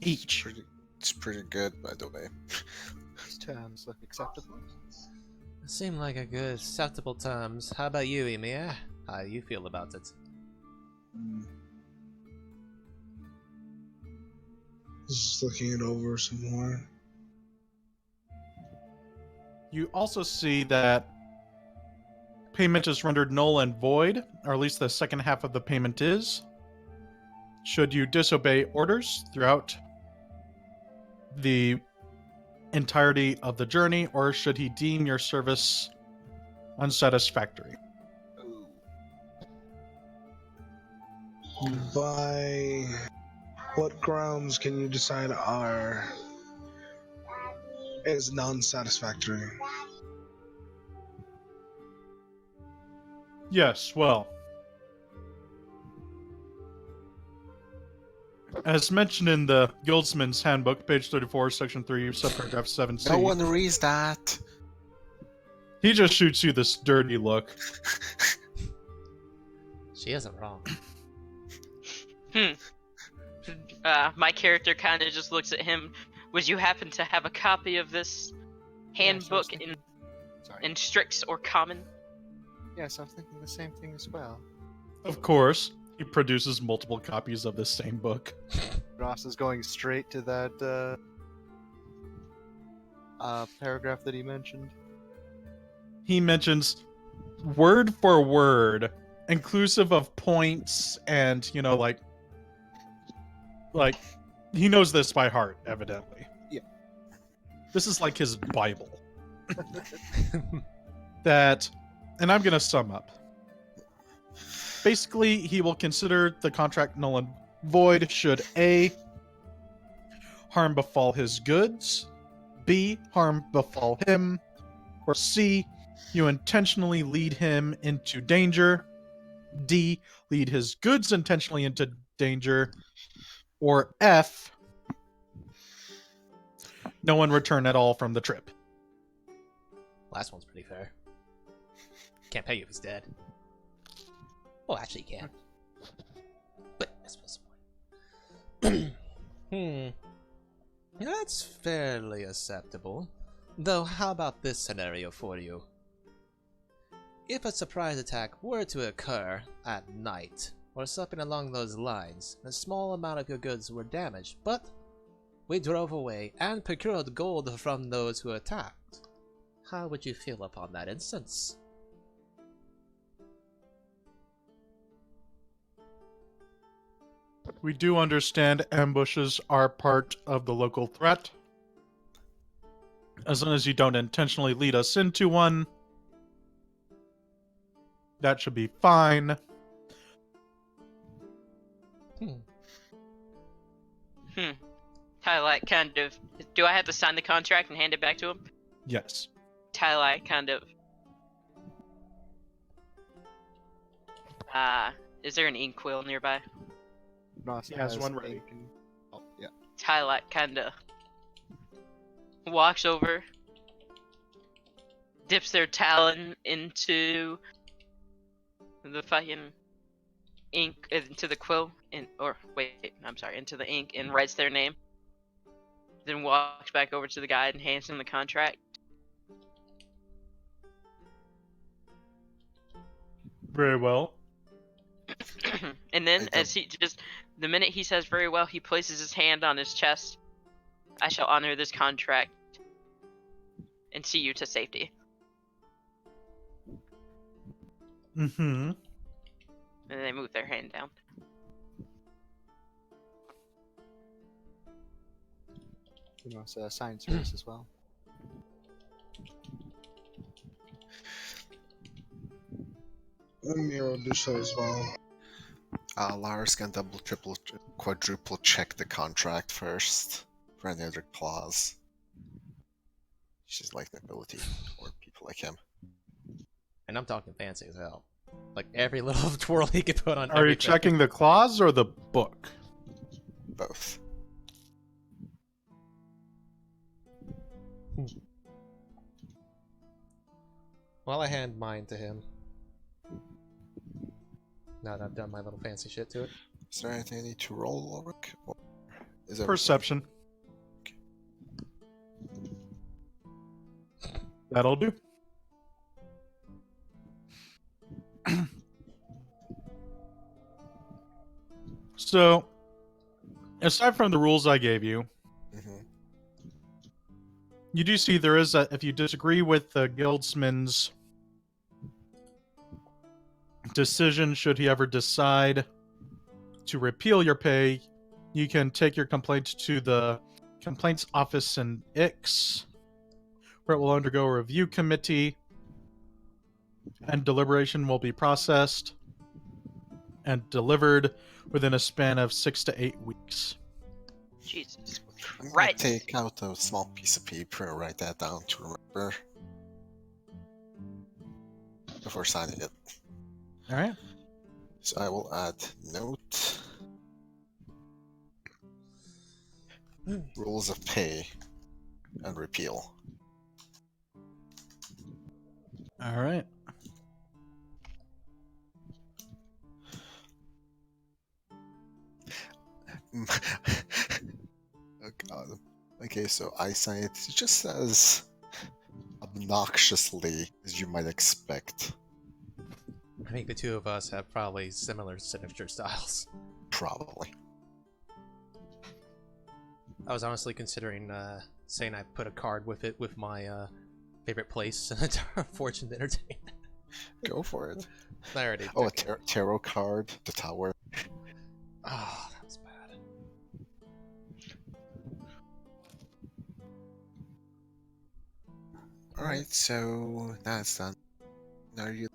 Each. It's pretty good, by the way. these terms look acceptable. Seem like a good, acceptable terms. How about you, Emir? How do you feel about it? Just looking it over some more. You also see that payment is rendered null and void, or at least the second half of the payment is, should you disobey orders throughout the entirety of the journey, or should he deem your service unsatisfactory. By what grounds can you decide is non-satisfactory? Yes, well, as mentioned in the Guildsman's Handbook, page 34, section 3, subparagraph 7c, No one reads that. he just shoots you this dirty look. She isn't wrong. My character kind of just looks at him. Would you happen to have a copy of this handbook thinking- Sorry. in Strix or Common? Yes, I was thinking the same thing as well. Of course, he produces multiple copies of this same book. Ross is going straight to that paragraph that he mentioned. He mentions word for word, inclusive of points and, you know, like he knows this by heart, evidently. Yeah. This is like his Bible. That, and I'm gonna sum up. Basically, he will consider the contract null and void should A, harm befall his goods, B, harm befall him, or C, you intentionally lead him into danger, D, lead his goods intentionally into danger, or F, no one return at all from the trip. Last one's pretty fair. Can't pay you if he's dead. Well, actually, he can. But that's what's the point. That's fairly acceptable. Though, how about this scenario for you? If a surprise attack were to occur at night, or something along those lines, a small amount of your goods were damaged, but we drove away and procured gold from those who attacked. How would you feel upon that instance? We do understand ambushes are part of the local threat. As long as you don't intentionally lead us into one, that should be fine. Tylight kind of. Do I have to sign the contract and hand it back to him? Yes. Tylight kind of. Is there an inkwell nearby? Nos He has one ready. Oh, yeah. Tylight kind of walks over, dips their talon into the fucking ink, into the quill, into the ink, and writes their name. Then walks back over to the guy and hands him the contract. Very well. And then, I as he just, the minute he says very well, he places his hand on his chest. I shall honor this contract and see you to safety. Mm-hmm. And then they move their hand down. Nos signs hers as well. And Mira will do so as well. Lars can double, triple, quadruple check the contract first for any other clause. She's like nobility or people like him. And I'm talking fancy as hell. Like every little twirl he could put on. Are you everything. checking the clause or the book? Both. Well, I hand mine to him. Now that I've done my little fancy shit to it. Is there anything I need to roll, Ulric? Or is everything- Perception. That'll do. So, aside from the rules I gave you, Mhm. you do see there is a, if you disagree with the guildsman's decision, should he ever decide to repeal your pay, you can take your complaint to the complaints office in Ix, where it will undergo a review committee, and deliberation will be processed and delivered within a span of 6 to 8 weeks. Jesus I'm gonna Christ. take out a small piece of paper and write that down to remember before signing it. All right. So I will add note. Rules of pay and repeal. All right. Oh god. Okay, so I sign it just as obnoxiously as you might expect. I think the two of us have probably similar signature styles. Probably. I was honestly considering saying I put a card with it with my favorite place in the Fortune Entertainment. Go for it. I already. Oh, a took it. tarot card, the tower. Oh, that was bad. Alright, so that's done. Now you.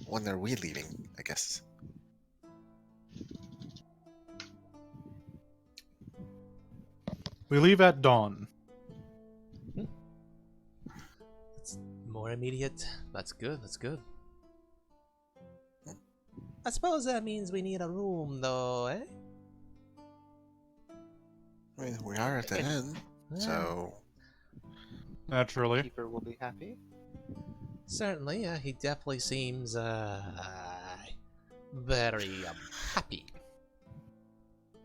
When are we leaving, I guess? We leave at dawn. It's more immediate. That's good. That's good. I suppose that means we need a room, though, eh? I mean, we are at the inn, so. Naturally. Keeper will be happy. Certainly, he definitely seems very happy.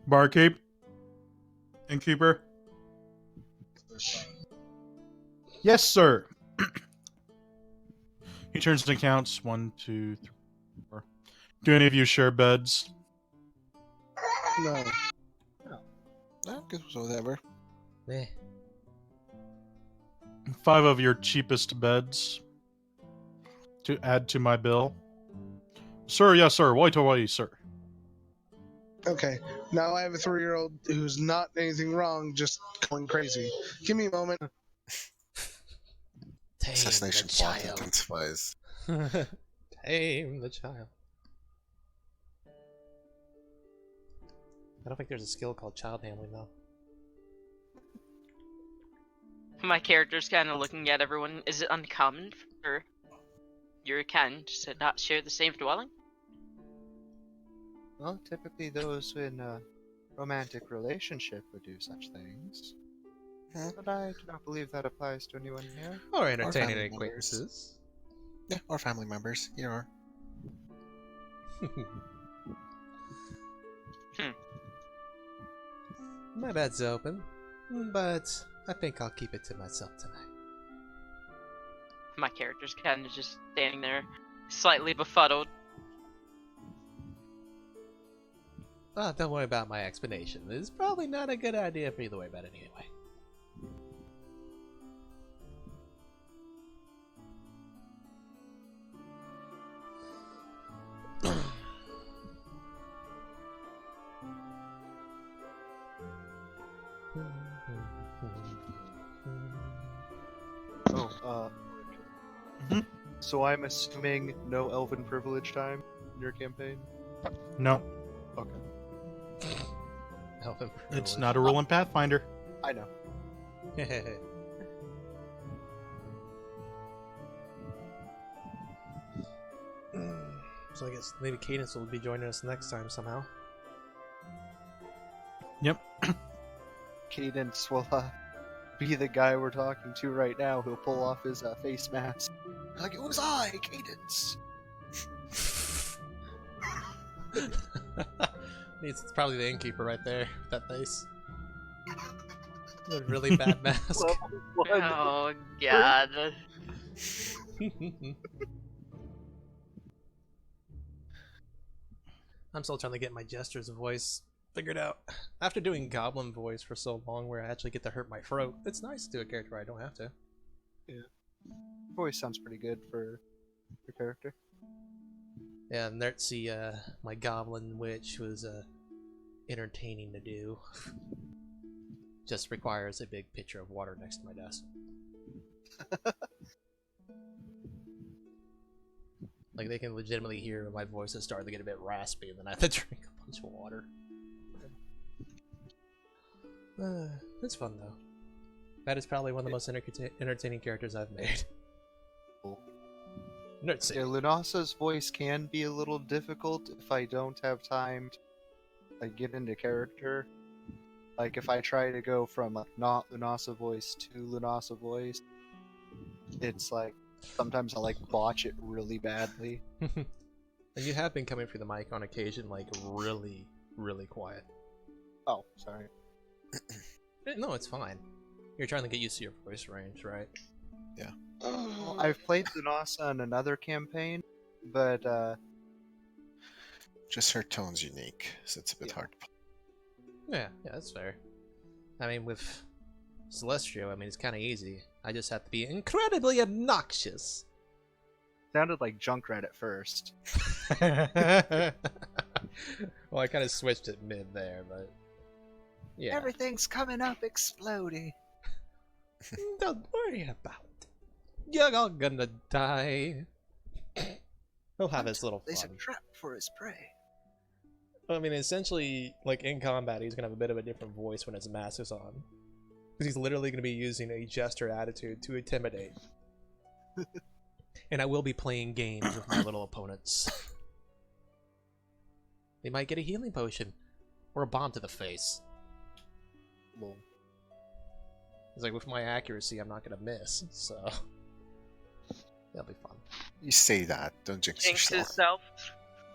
Barkeep. Innkeeper. Yes, sir. He turns and counts. 1, 2, 3, 4. Do any of you share beds? No. No, good, whatever. Eh. 5 of your cheapest beds to add to my bill. Sir, yes, sir. Wait away, sir. Okay. Now I have a 3-year-old who's not anything wrong, just going crazy. Give me a moment. Tame Assassination the plot child. intensifies. Tame the child. I don't think there's a skill called child handling, though. My character's kind of looking at everyone. Is it uncommon for your kind to not share the same dwelling? Well, typically those in a romantic relationship would do such things. But I do not believe that applies to anyone here. Or entertaining family members. acquaintances. Yeah, or family members. Either or. My bed's open, but I think I'll keep it to myself tonight. My character's kind of just standing there, slightly befuddled. Oh, don't worry about my explanation. It's probably not a good idea for you to worry about it anyway. So I'm assuming no elven privilege time in your campaign? No, Okay. Elven it's privilege. not a rule in Pathfinder. I know. So I guess maybe Cadence will be joining us next time somehow. Yep. Cadence will be the guy we're talking to right now. He'll pull off his face mask. Like, it was I, Cadence! It's probably the innkeeper right there, that face. A really bad mask. Oh god. I'm still trying to get my Jester's voice figured out. After doing Goblin voice for so long where I actually get to hurt my throat, it's nice to do a character where I don't have to. Voice sounds pretty good for your character. Yeah, Nertsy, my Goblin Witch was entertaining to do. Just requires a big pitcher of water next to my desk. Like, they can legitimately hear my voice is starting to get a bit raspy, and then I have to drink a bunch of water. It's fun, though. That is probably one of the most entertaining characters I've made. Cool. Nerdsy. Yeah, Lunasa's voice can be a little difficult if I don't have time to get into character. Like, if I try to go from not Lunasa voice to Lunasa voice, it's like, sometimes I botch it really badly. And you have been coming through the mic on occasion, like, really, really quiet. Oh, sorry. No, it's fine. You're trying to get used to your voice range, right? Yeah. Well, I've played Lunasa in another campaign, but Just her tone's unique, so it's a bit Yeah. hard to Yeah, that's fair. I mean, with Celestrio, I mean, it's kind of easy. I just have to be incredibly obnoxious. sounded like Junkrat at first. Well, I kind of switched it mid there, but yeah. Everything's coming up exploding. Don't worry about it. You're all gonna die. He'll have his little There's a fun. trap for his prey. I mean, essentially, like in combat, he's gonna have a bit of a different voice when his mask is on, because he's literally gonna be using a jester attitude to intimidate. And I will be playing games with my little opponents. They might get a healing potion or a bomb to the face. Lol. It's like with my accuracy, I'm not gonna miss, so that'll be fun. You say that, don't jinx Jinx yourself. himself.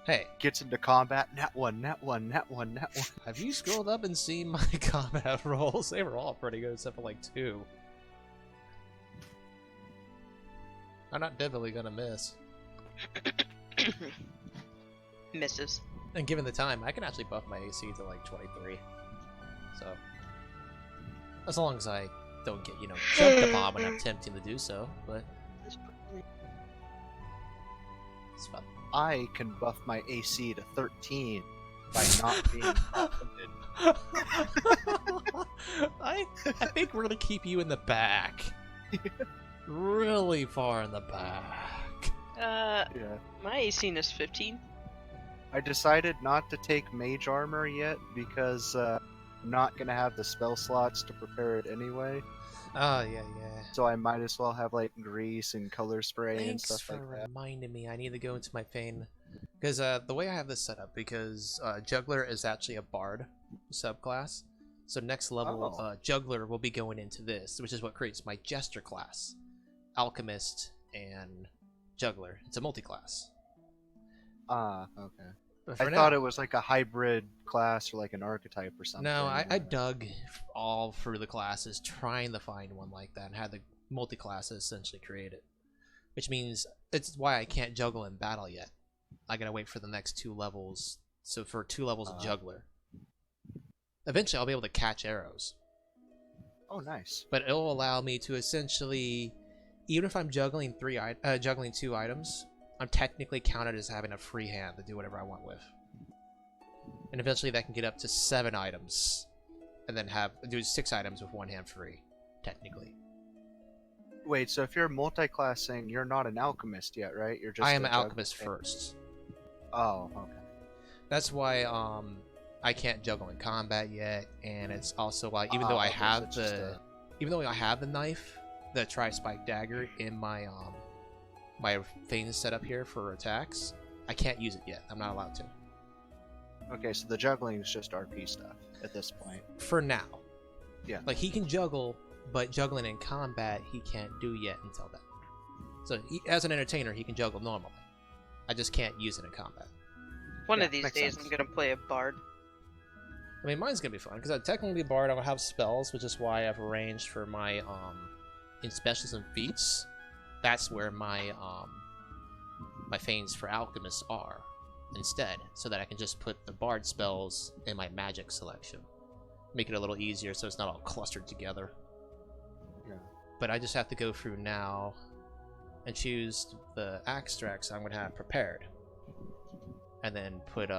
Hey, Gets into combat, nat one, nat one, nat one, nat one. have you scrolled up and seen my combat rolls? They were all pretty good except for like 2. I'm not definitely gonna miss. Misses. And given the time, I can actually buff my AC to like 23. So, as long as I don't get, jumped upon when I'm attempting to do so, but it's fun. I can buff my AC to 13 by not being confident. I think we're gonna keep you in the back. Really far in the back. Yeah. My AC is 15. I decided not to take mage armor yet because not gonna have the spell slots to prepare it anyway. Oh, yeah, yeah. So I might as well have like grease and color spray and Thanks stuff for like that. reminding me. I need to go into my Fane. Because the way I have this set up, because Juggler is actually a Bard subclass. So next level, Oh. Juggler will be going into this, which is what creates my Jester class. Alchemist and Juggler. It's a multi-class. Ah, okay. But for I now, thought it was like a hybrid class or like an archetype or something. no, I dug all through the classes trying to find one like that and had the multi-classes essentially created. Which means it's why I can't juggle in battle yet. I gotta wait for the next 2 levels. So for 2 levels of Juggler. Eventually I'll be able to catch arrows. Oh, nice. But it'll allow me to essentially, even if I'm juggling 2 items, I'm technically counted as having a free hand to do whatever I want with. And eventually that can get up to 7 items. And then do 6 items with 1 hand free, technically. Wait, so if you're multi-classing, you're not an alchemist yet, right? You're just I am a an alchemist first. Oh, okay. That's why I can't juggle in combat yet, and it's also why even though I okay, so have it's just even though I have the knife, the tri-spike dagger in my my Fane set up here for attacks, I can't use it yet. I'm not allowed to. Okay, so the juggling is just RP stuff at this point. For now. Yeah. Like he can juggle, but juggling in combat he can't do yet until then. So as an entertainer, he can juggle normally. I just can't use it in combat. One Yeah, of these makes days, sense. I'm gonna play a bard. I mean, mine's gonna be fun because I technically bard. I don't have spells, which is why I've arranged for my in specials and feats. That's where my my Fanes for alchemists are instead, so that I can just put the bard spells in my magic selection, make it a little easier, so it's not all clustered together. Yeah. But I just have to go through now and choose the extracts I'm gonna have prepared, and then put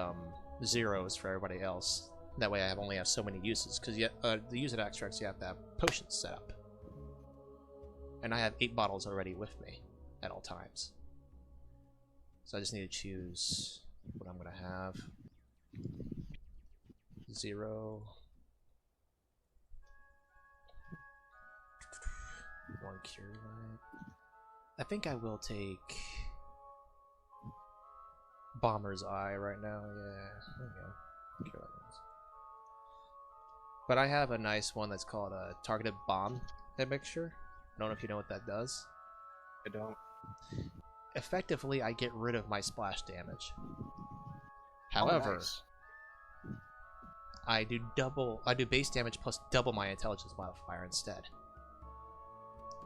zeros for everybody else. That way I only have so many uses, because the use of extracts you have to have potions set up. And I have 8 bottles already with me at all times. So I just need to choose what I'm going to have. 0. 1 cure light. I think I will take Bomber's Eye right now, yeah. There we go. Cure light ones. But I have a nice one that's called a targeted bomb mixture. I don't know if you know what that does. I don't. Effectively, I get rid of my splash damage. However, nice. I do base damage plus double my intelligence modifier instead.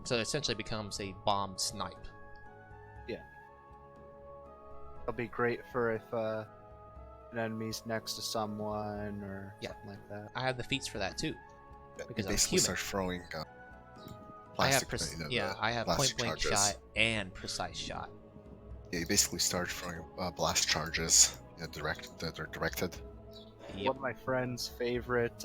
So it essentially becomes a bomb snipe. Yeah. It'll be great for if an enemy's next to someone or something like that. I have the feats for that too. Because I'm basically human. start throwing I have plastic, I have blast point blank charges. shot and precise shot. Yeah, you basically start throwing blast charges that are directed. Yep. One of my friend's favorite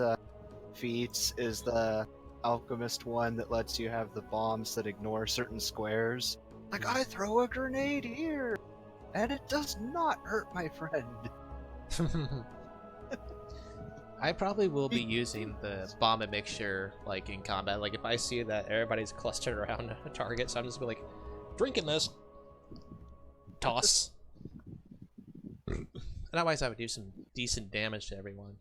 feats is the alchemist one that lets you have the bombs that ignore certain squares. Like, I throw a grenade here, and it does not hurt my friend. I probably will be using the bomb and mixture like in combat. Like if I see that everybody's clustered around a target, so I'm just be like, drinking this. Toss. And otherwise I would do some decent damage to everyone.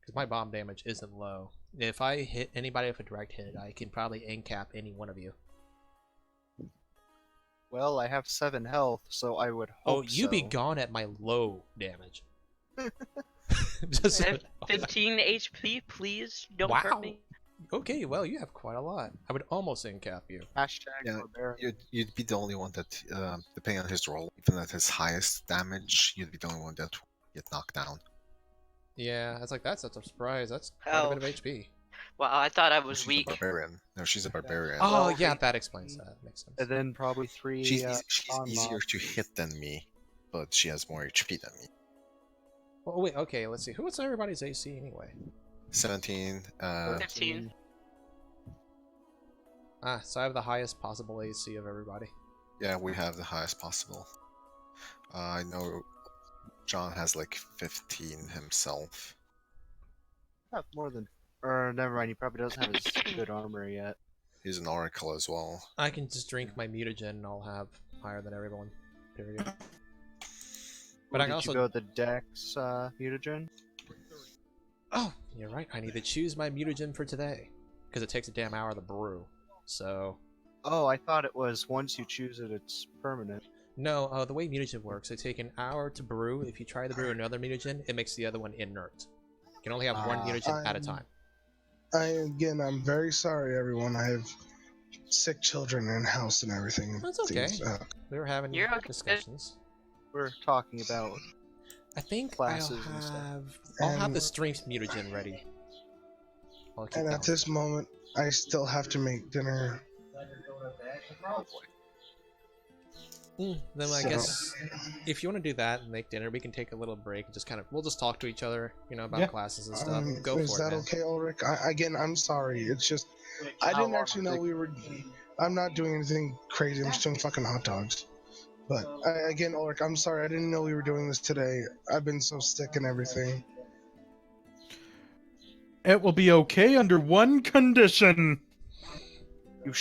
Because my bomb damage isn't low. If I hit anybody with a direct hit, I can probably end-cap any one of you. Well, I have 7 health, so I would hope Oh, you be so. gone at my low damage. Just, I have 15 HP, please don't Wow. hurt me. okay, well, you have quite a lot. I would almost end-cap you. Hashtag Yeah, barbarian. you'd be the only one that, depending on his roll, even at his highest damage, you'd be the only one that would get knocked down. Yeah, I was like, that's such a surprise. That's quite a bit of HP. Wow, I thought I She's was a weak. barbarian. No, she's a barbarian. Oh, Well, yeah, that explains that. Makes sense. And then probably 3 She's con easier mobs. to hit than me, but she has more HP than me. Oh, wait, okay, let's see. What's everybody's AC anyway? 17. 15. Ah, so I have the highest possible AC of everybody. Yeah, we have the highest possible. I know John has like 15 himself. I have more than Or never mind, he probably doesn't have his good armor yet. He's an oracle as well. I can just drink my mutagen and I'll have higher than everyone. Period. But I can Did also you go with the Dex mutagen? Oh, you're right. I need to choose my mutagen for today because it takes a damn hour to brew. So Oh, I thought it was once you choose it, it's permanent. no, the way mutagen works, they take an hour to brew. If you try to brew another mutagen, it makes the other one inert. You can only have one mutagen at a time. I'm very sorry, everyone. I have sick children in house and everything. That's okay. We were having You're okay. discussions. We're talking about I think classes and stuff. I'll have the strength mutagen ready. I'll keep And that at one. this moment, I still have to make dinner. Then I guess if you want to do that and make dinner, we can take a little break and just we'll just talk to each other, about Yeah. classes and stuff. Go Is for that it, man. okay, Ulric? I'm sorry. It's just I didn't actually know we were. I'm not doing anything crazy. I'm just doing fucking hot dogs. But again, Ulric, I'm sorry. I didn't know we were doing this today. I've been so sick and everything. It will be okay under one condition. You